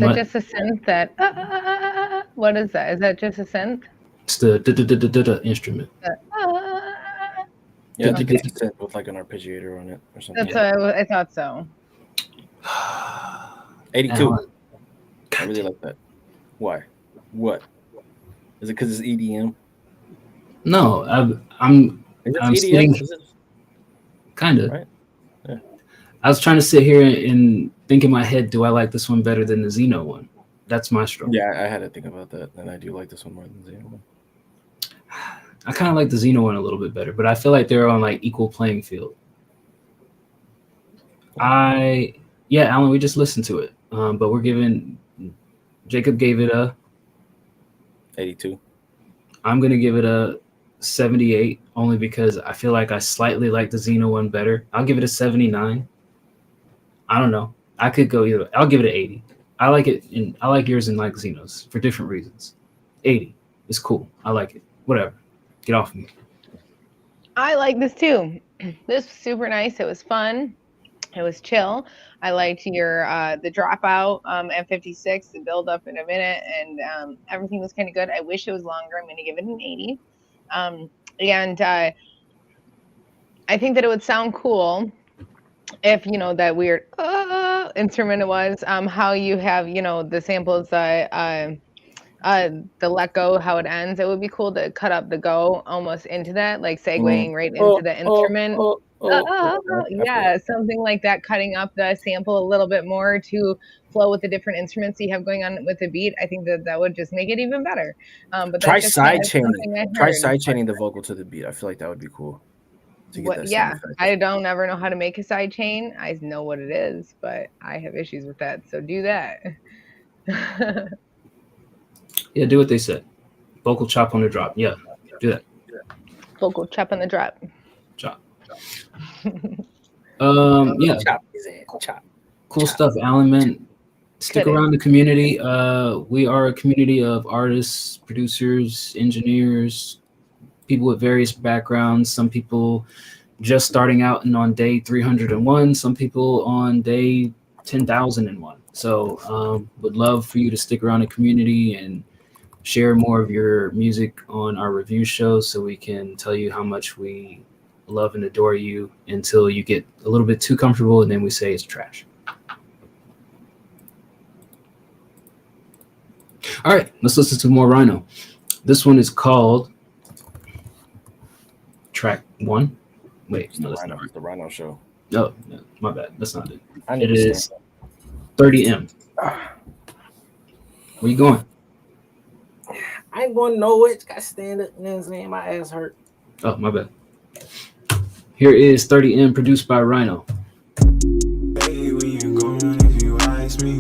that
What?
just a synth that? What is that? Is that just a synth?
It's the instrument.
Yeah, I think it's a synth with like an arpeggiator on it or something.
That's what I thought so.
82. I really like that. Why? What? Is it because it's EDM?
No, I'm sitting. Kind of.
Right? Yeah.
I was trying to sit here and think in my head, do I like this one better than the Xeno one? That's my struggle.
Yeah, I had to think about that, and I do like this one more than the Xeno one.
I kind of like the Xeno one a little bit better, but I feel like they're on like equal playing field. Alan, we just listened to it, but we're giving. Jacob gave it a
82.
I'm gonna give it a 78 only because I feel like I slightly like the Xeno one better. I'll give it a 79. I don't know. I could go either. I'll give it an 80. I like it, and I like yours and like Xeno's for different reasons. 80 is cool. I like it. Whatever. Get off me.
I like this too. This was super nice. It was fun. It was chill. I liked your the dropout at 56, the build up in a minute, and everything was kind of good. I wish it was longer. I'm going to give it an 80. And I think that it would sound cool if, you know, that weird instrument it was, how you have, you know, the samples, the let go, how it ends. It would be cool to cut up the go almost into that, like segueing right into the instrument. Yeah, something like that, cutting up the sample a little bit more to flow with the different instruments you have going on with the beat. I think that would just make it even better. But
try side chaining. Try side chaining the vocal to the beat. I feel like that would be cool.
Yeah, I don't ever know how to make a side chain. I know what it is, but I have issues with that. So do that.
Yeah, do what they said. Vocal chop on the drop. Yeah, do that.
Vocal chop on the drop.
Chop. Yeah.
Chop.
Cool stuff, Alan, man. Stick around the community. We are a community of artists, producers, engineers, people with various backgrounds. Some people just starting out and on day 301, some people on day 10,001. So would love for you to stick around the community and share more of your music on our review shows so we can tell you how much we love and adore you until you get a little bit too comfortable and then we say it's trash. All right, let's listen to more Rhino. This one is called Track 1. Wait, no, that's not
the Rhino show.
No, my bad. That's not it.
It
is 30M. Where you going?
I ain't going nowhere. Just got to stand up. You know what I'm saying? My ass hurt.
Oh, my bad. Here is 30M produced by Rhino.
Hey, where you going if you ask me?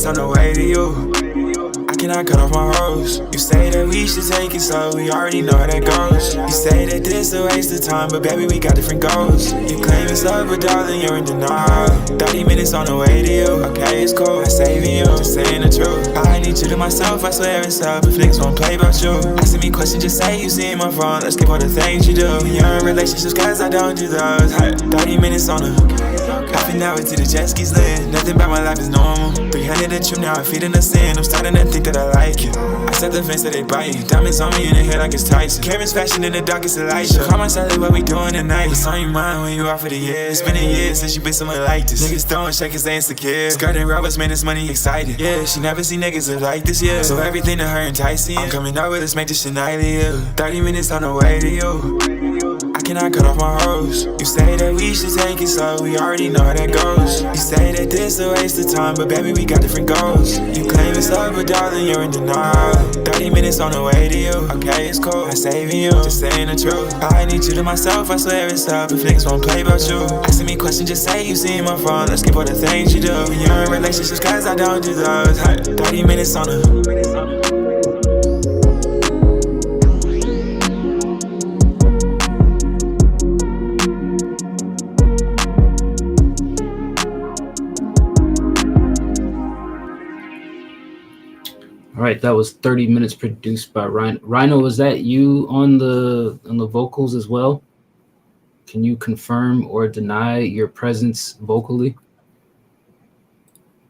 On the way to you, I cannot cut off my hose. You say that we should take it slow, we already know how that goes. You say that this a waste of time, but baby, we got different goals. You claim it's love, but darling, you're in denial. 30 minutes on the way to you, okay, it's cool, I'm saving you, just saying the truth. I need you to myself, I swear it's up, if niggas won't play about you. Asking me questions, just say you see my phone, let's skip all the things you do. You're in relationships, cause I don't do those. 30 minutes on the half an hour to the jet skis lit. Nothing about my life is normal. 300 a trip, now I'm feeding the sin. I'm starting to think that I like it. I set the fence that they bite. Diamonds on me in the head like it's Tyson. Karen's fashion in the darkest Elisha. Call my Sally, what we doing tonight? What's on your mind when you out for the year? It's been a year since you been someone like this. Niggas throwing shakers, they insecure. Skirting robbers, man, this money excited. Yeah, she never seen niggas live like this, yeah. So everything to her enticing. I'm coming out with us, make this shit nightly, yeah. 30 minutes on the way to you. I cannot cut off my hose. You say that we should take it slow, we already know how that goes. You say that this a waste of time, but baby, we got different goals. You claim it's love, but darling, you're in denial. 30 minutes on the way to you, okay, it's cool, I'm saving you, just saying the truth. I need you to myself, I swear it's up, if niggas won't play about you. Asking me questions, just say you see my phone, let's skip all the things you do. When you're in relationships, cause I don't do those. 30 minutes on the
All right, that was 30 minutes produced by Rhino. Rhino, was that you on the vocals as well? Can you confirm or deny your presence vocally?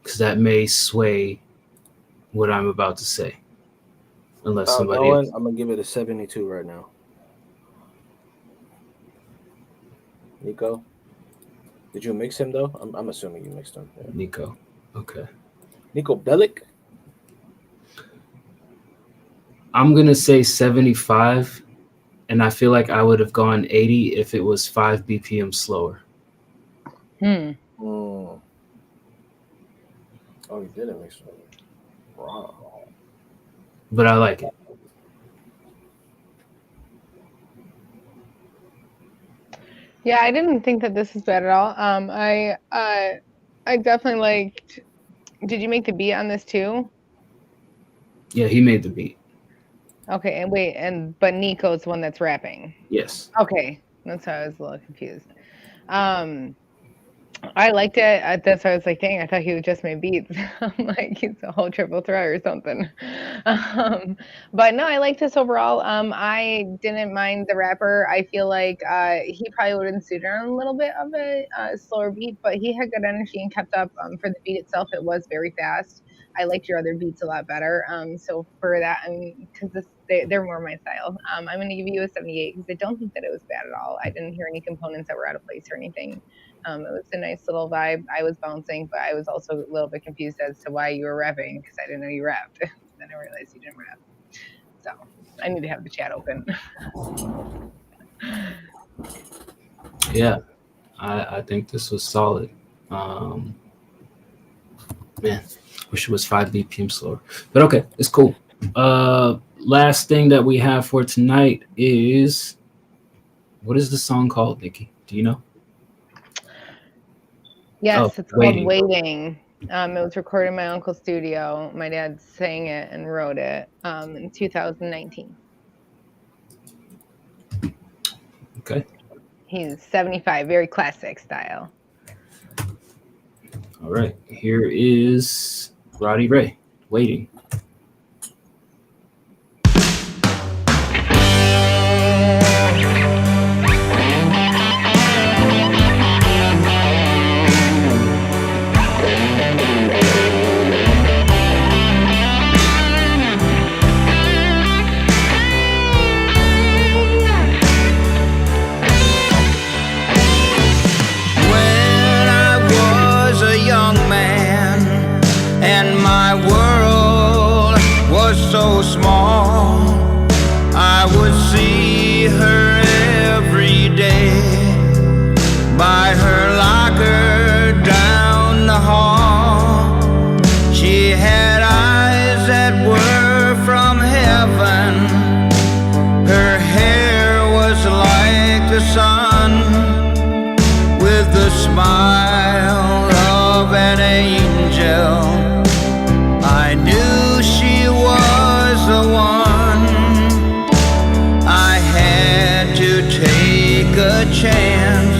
Because that may sway what I'm about to say. Unless somebody else.
I'm gonna give it a 72 right now. Nico, did you mix him though? I'm assuming you mixed him. Yeah.
Nico, okay.
Nico Bellic.
I'm gonna say 75, and I feel like I would have gone 80 if it was 5 BPM slower.
Oh, you didn't mix him. Wow.
But I like it.
Yeah, I didn't think that this is bad at all. I definitely liked. Did you make the beat on this too?
Yeah, he made the beat.
Okay, and but Nico's the one that's rapping.
Yes.
Okay, that's why I was a little confused. I liked it. That's why I was like, dang, I thought he just made beats. I'm like, he's a whole triple threat or something. But no, I liked this overall. I didn't mind the rapper. I feel like he probably would have suited on a little bit of a slower beat, but he had good energy and kept up. For the beat itself, it was very fast. I liked your other beats a lot better. So for that, I mean, because they're more my style. I'm going to give you a 78 because I don't think that it was bad at all. I didn't hear any components that were out of place or anything. It was a nice little vibe. I was bouncing, but I was also a little bit confused as to why you were rapping because I didn't know you rapped. Then I realized you didn't rap. So I need to have the chat open.
Yeah, I think this was solid. Man, wish it was 5 BPM slower. But okay, it's cool. Last thing that we have for tonight is, what is the song called, Nikki? Do you know?
Yes, it's called Waiting. It was recorded in my uncle's studio. My dad sang it and wrote it in 2019.
Okay.
He's 75, very classic style.
All right, here is Roddy Ray, Waiting.
So small, I would see her every day by her locker down the hall. She had eyes that were from heaven. Her hair was like the sun, with the smile of an angel. I knew she was the one. I had to take a chance,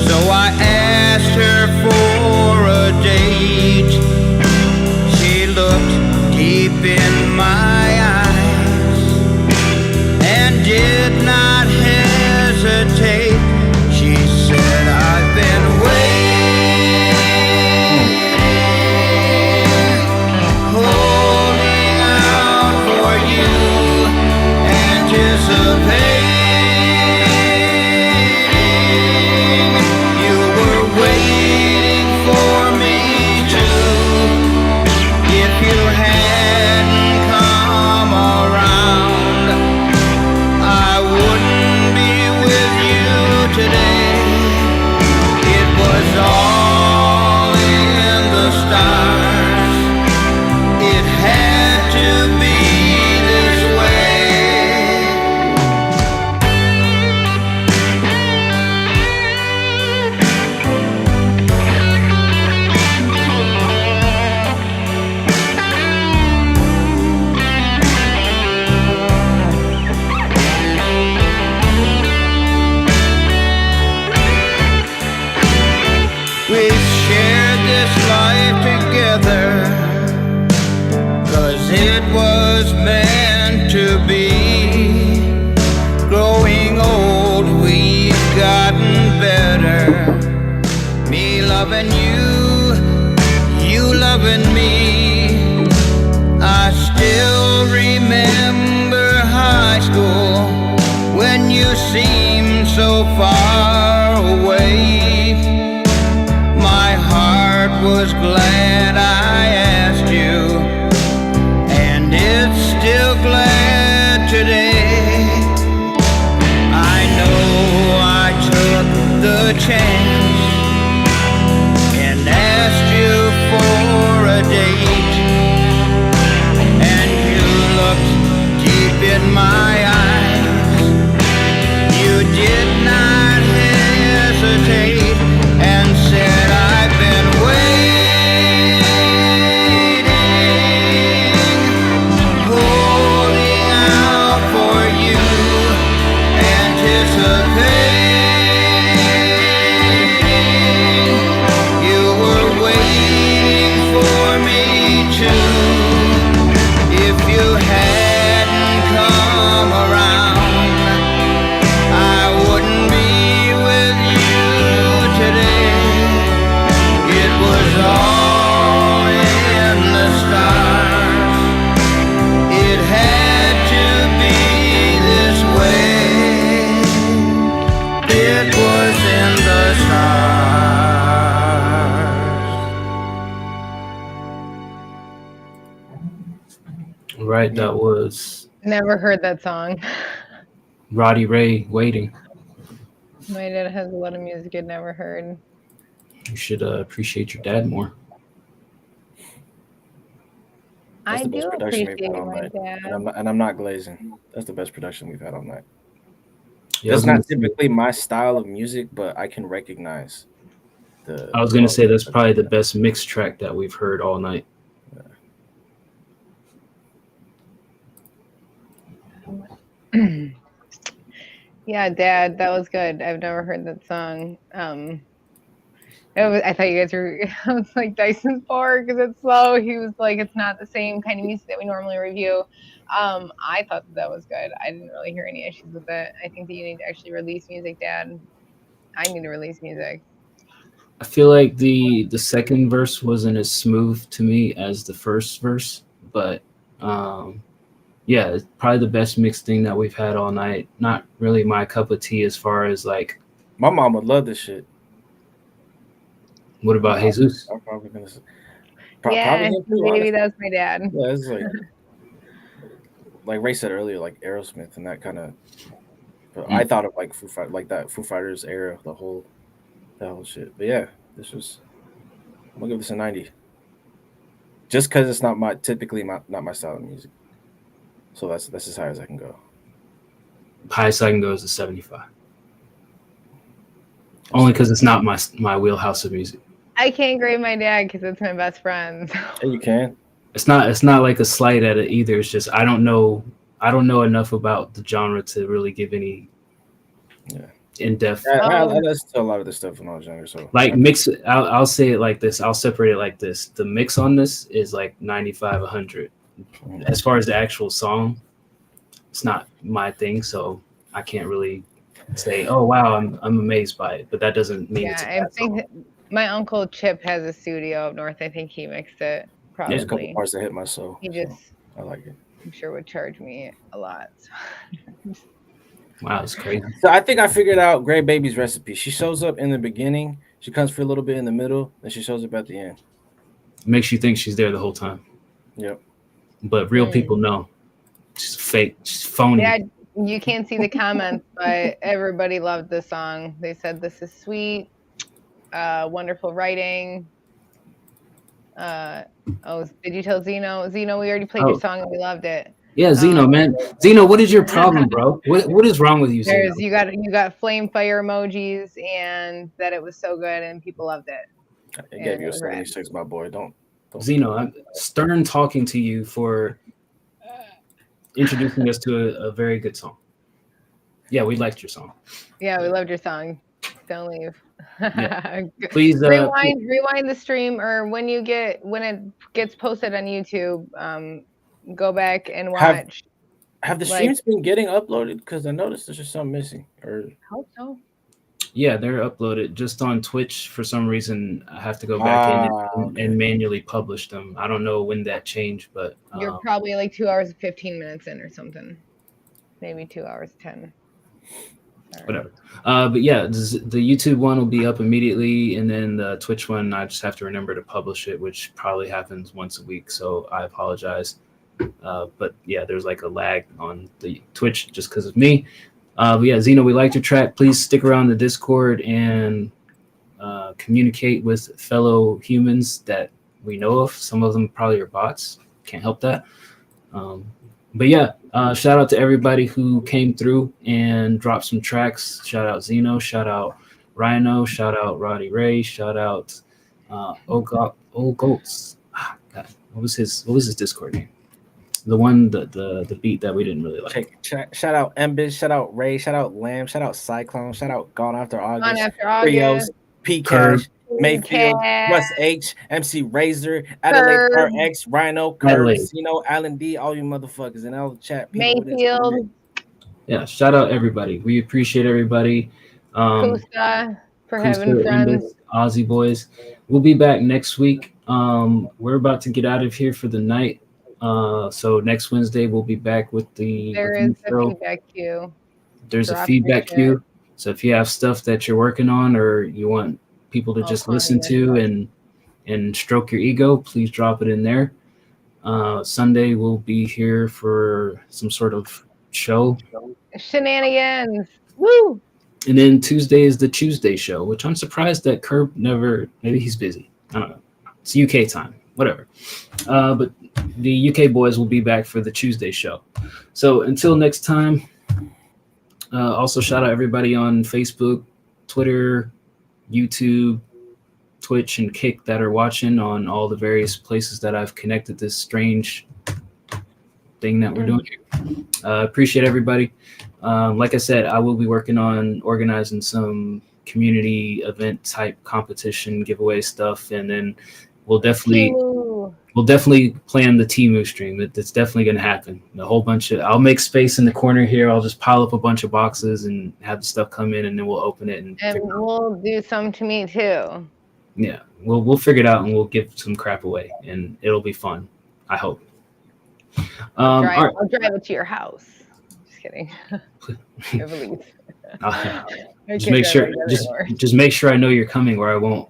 so I asked her for a date. She looked deep in my eyes and did not hesitate. She said, I've been waiting
far away. My heart was glad I asked you, and it's still glad today. I know I took the chance and asked you for a date, and you looked deep in my eyes. You did not hesitate and said, I've been waiting, holding out for you, anticipating. You were waiting for me too. If you hadn't come around, I wouldn't be with you today. It was all in the stars. It had to be this way. It was in the stars.
Right, that was
Never heard that song.
Roddy Ray, Waiting.
My dad has a lot of music I'd never heard.
You should appreciate your dad more.
That's
I
the best
do
production we've
appreciate
had all
my
night.
dad.
And I'm not glazing. That's the best production we've had all night.
Yeah, I was
It's
gonna
not
say-
typically my style of music, but I can recognize the.
I was gonna say that's probably the best mixed track that we've heard all night.
Yeah, Dad, that was good. I've never heard that song. I thought you guys were. I was like Dyson's poor because it's slow. He was like, it's not the same kind of music that we normally review. I thought that was good. I didn't really hear any issues with it. I think that you need to actually release music, Dad. I need to release music.
I feel like the second verse wasn't as smooth to me as the first verse, but yeah, it's probably the best mixed thing that we've had all night. Not really my cup of tea as far as like.
My mom would love this shit.
What about Jesus?
I'm probably gonna say.
Yeah,
probably him too,
maybe
honestly.
that was my dad.
Yeah, it's like Ray said earlier, like Aerosmith and that kind of. I thought of like like that Foo Fighters era, that whole shit. But yeah, this was. I'm gonna give this a 90. Just because it's not not my style of music. So that's as high as I can go.
Highest I can go is a 75. Only because it's not my wheelhouse of music.
I can't grade my dad because it's my best friend.
Yeah, you can.
It's not like a slight at it either. It's just I don't know enough about the genre to really give any in-depth.
I listened to a lot of this stuff when I was younger. So
Like mix, I'll say it like this. I'll separate it like this. The mix on this is like 95, 100. As far as the actual song, it's not my thing, so I can't really say, "Oh wow, I'm amazed by it." But that doesn't mean it's a
Yeah, I
bad
think
song.
my uncle Chip has a studio up north. I think he mixed it. Probably.
There's a couple parts that hit my soul.
He just,
I like it.
I'm sure, would charge me a lot.
Wow, it's crazy.
So I think I figured out Gray Baby's recipe. She shows up in the beginning, she comes for a little bit in the middle, and she shows up at the end.
Makes you think she's there the whole time.
Yep.
But real people know she's fake, she's phony.
Yeah, you can't see the comments, but everybody loved the song. They said this is sweet, wonderful writing. Did you tell Zeno? Zeno, we already played your song and we loved it.
Yeah, Zeno, man. Zeno, what is your problem, bro? What is wrong with you, Zeno?
You got flame fire emojis and that it was so good and people loved it.
I gave you a 76, my boy. Don't.
Zeno, I'm stern talking to you for introducing us to a very good song. Yeah, we liked your song.
Yeah, we loved your song. Don't leave.
Yeah. Please
rewind the stream, or when it gets posted on YouTube, go back and watch.
Have the streams been getting uploaded? Because I noticed there's just something missing. Or
I hope so.
Yeah, they're uploaded. Just on Twitch, for some reason, I have to go back in and manually publish them. I don't know when that changed, but
You're probably like 2 hours and 15 minutes in or something. Maybe 2 hours 10.
whatever. But yeah, the YouTube one will be up immediately, and then the Twitch one, I just have to remember to publish it, which probably happens once a week. So I apologize. But yeah, there's like a lag on the Twitch just because of me. But yeah, Zeno, we liked your track. Please stick around the Discord and communicate with fellow humans that we know of. Some of them probably are bots. Can't help that. But yeah, shout out to everybody who came through and dropped some tracks. Shout out Zeno. Shout out Rhino. Shout out Roddy Ray. Shout out Old Goats. God, what was his Discord name? The one, the beat that we didn't really like.
Shout out Embish, shout out Ray, shout out Lamb, shout out Cyclone, shout out Gone After August,
Gone After August,
Rios, P Cash, Mayfield, Russ H, MC Razor, Adelaide RX, Rhino, Kurt, Alan D, all you motherfuckers, and all the chat people.
Mayfield.
Yeah, shout out everybody. We appreciate everybody.
Kusa for having friends.
Aussie boys. We'll be back next week. We're about to get out of here for the night. So next Wednesday we'll be back with the
feedback queue.
There's a feedback queue. So if you have stuff that you're working on or you want people to just listen to and stroke your ego, please drop it in there. Sunday we'll be here for some sort of show.
Shenanigans. Woo!
And then Tuesday is the Tuesday show, which I'm surprised that Curb maybe he's busy. I don't know. It's UK time. Whatever. But the UK boys will be back for the Tuesday show. So until next time, also shout out everybody on Facebook, Twitter, YouTube, Twitch, and Kick that are watching on all the various places that I've connected this strange thing that we're doing here. Appreciate everybody. Like I said, I will be working on organizing some community event type competition giveaway stuff, and then we'll definitely plan the Temu stream. It's definitely going to happen. A whole bunch of, I'll make space in the corner here. I'll just pile up a bunch of boxes and have the stuff come in, and then we'll open it and
we'll do some to me too.
Yeah, we'll figure it out and we'll give some crap away, and it'll be fun. I hope.
I'll drive it to your house. Just kidding.
Just make sure I know you're coming, or I won't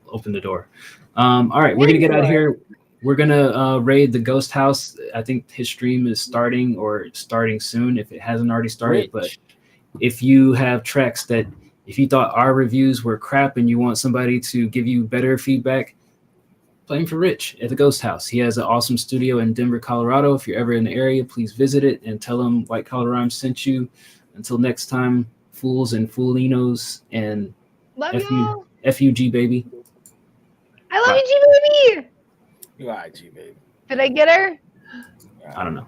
open the door. All right, we're gonna get out of here. We're gonna raid the Ghost House. I think his stream is starting soon if it hasn't already started. But if you have tracks that, if you thought our reviews were crap and you want somebody to give you better feedback, play him for Rich at the Ghost House. He has an awesome studio in Denver, Colorado. If you're ever in the area, please visit it and tell him White Collar Rhymes sent you. Until next time, fools and foolinos, and F-U-G, baby.
I love you, G baby.
You are G baby.
Did I get her?
I don't know.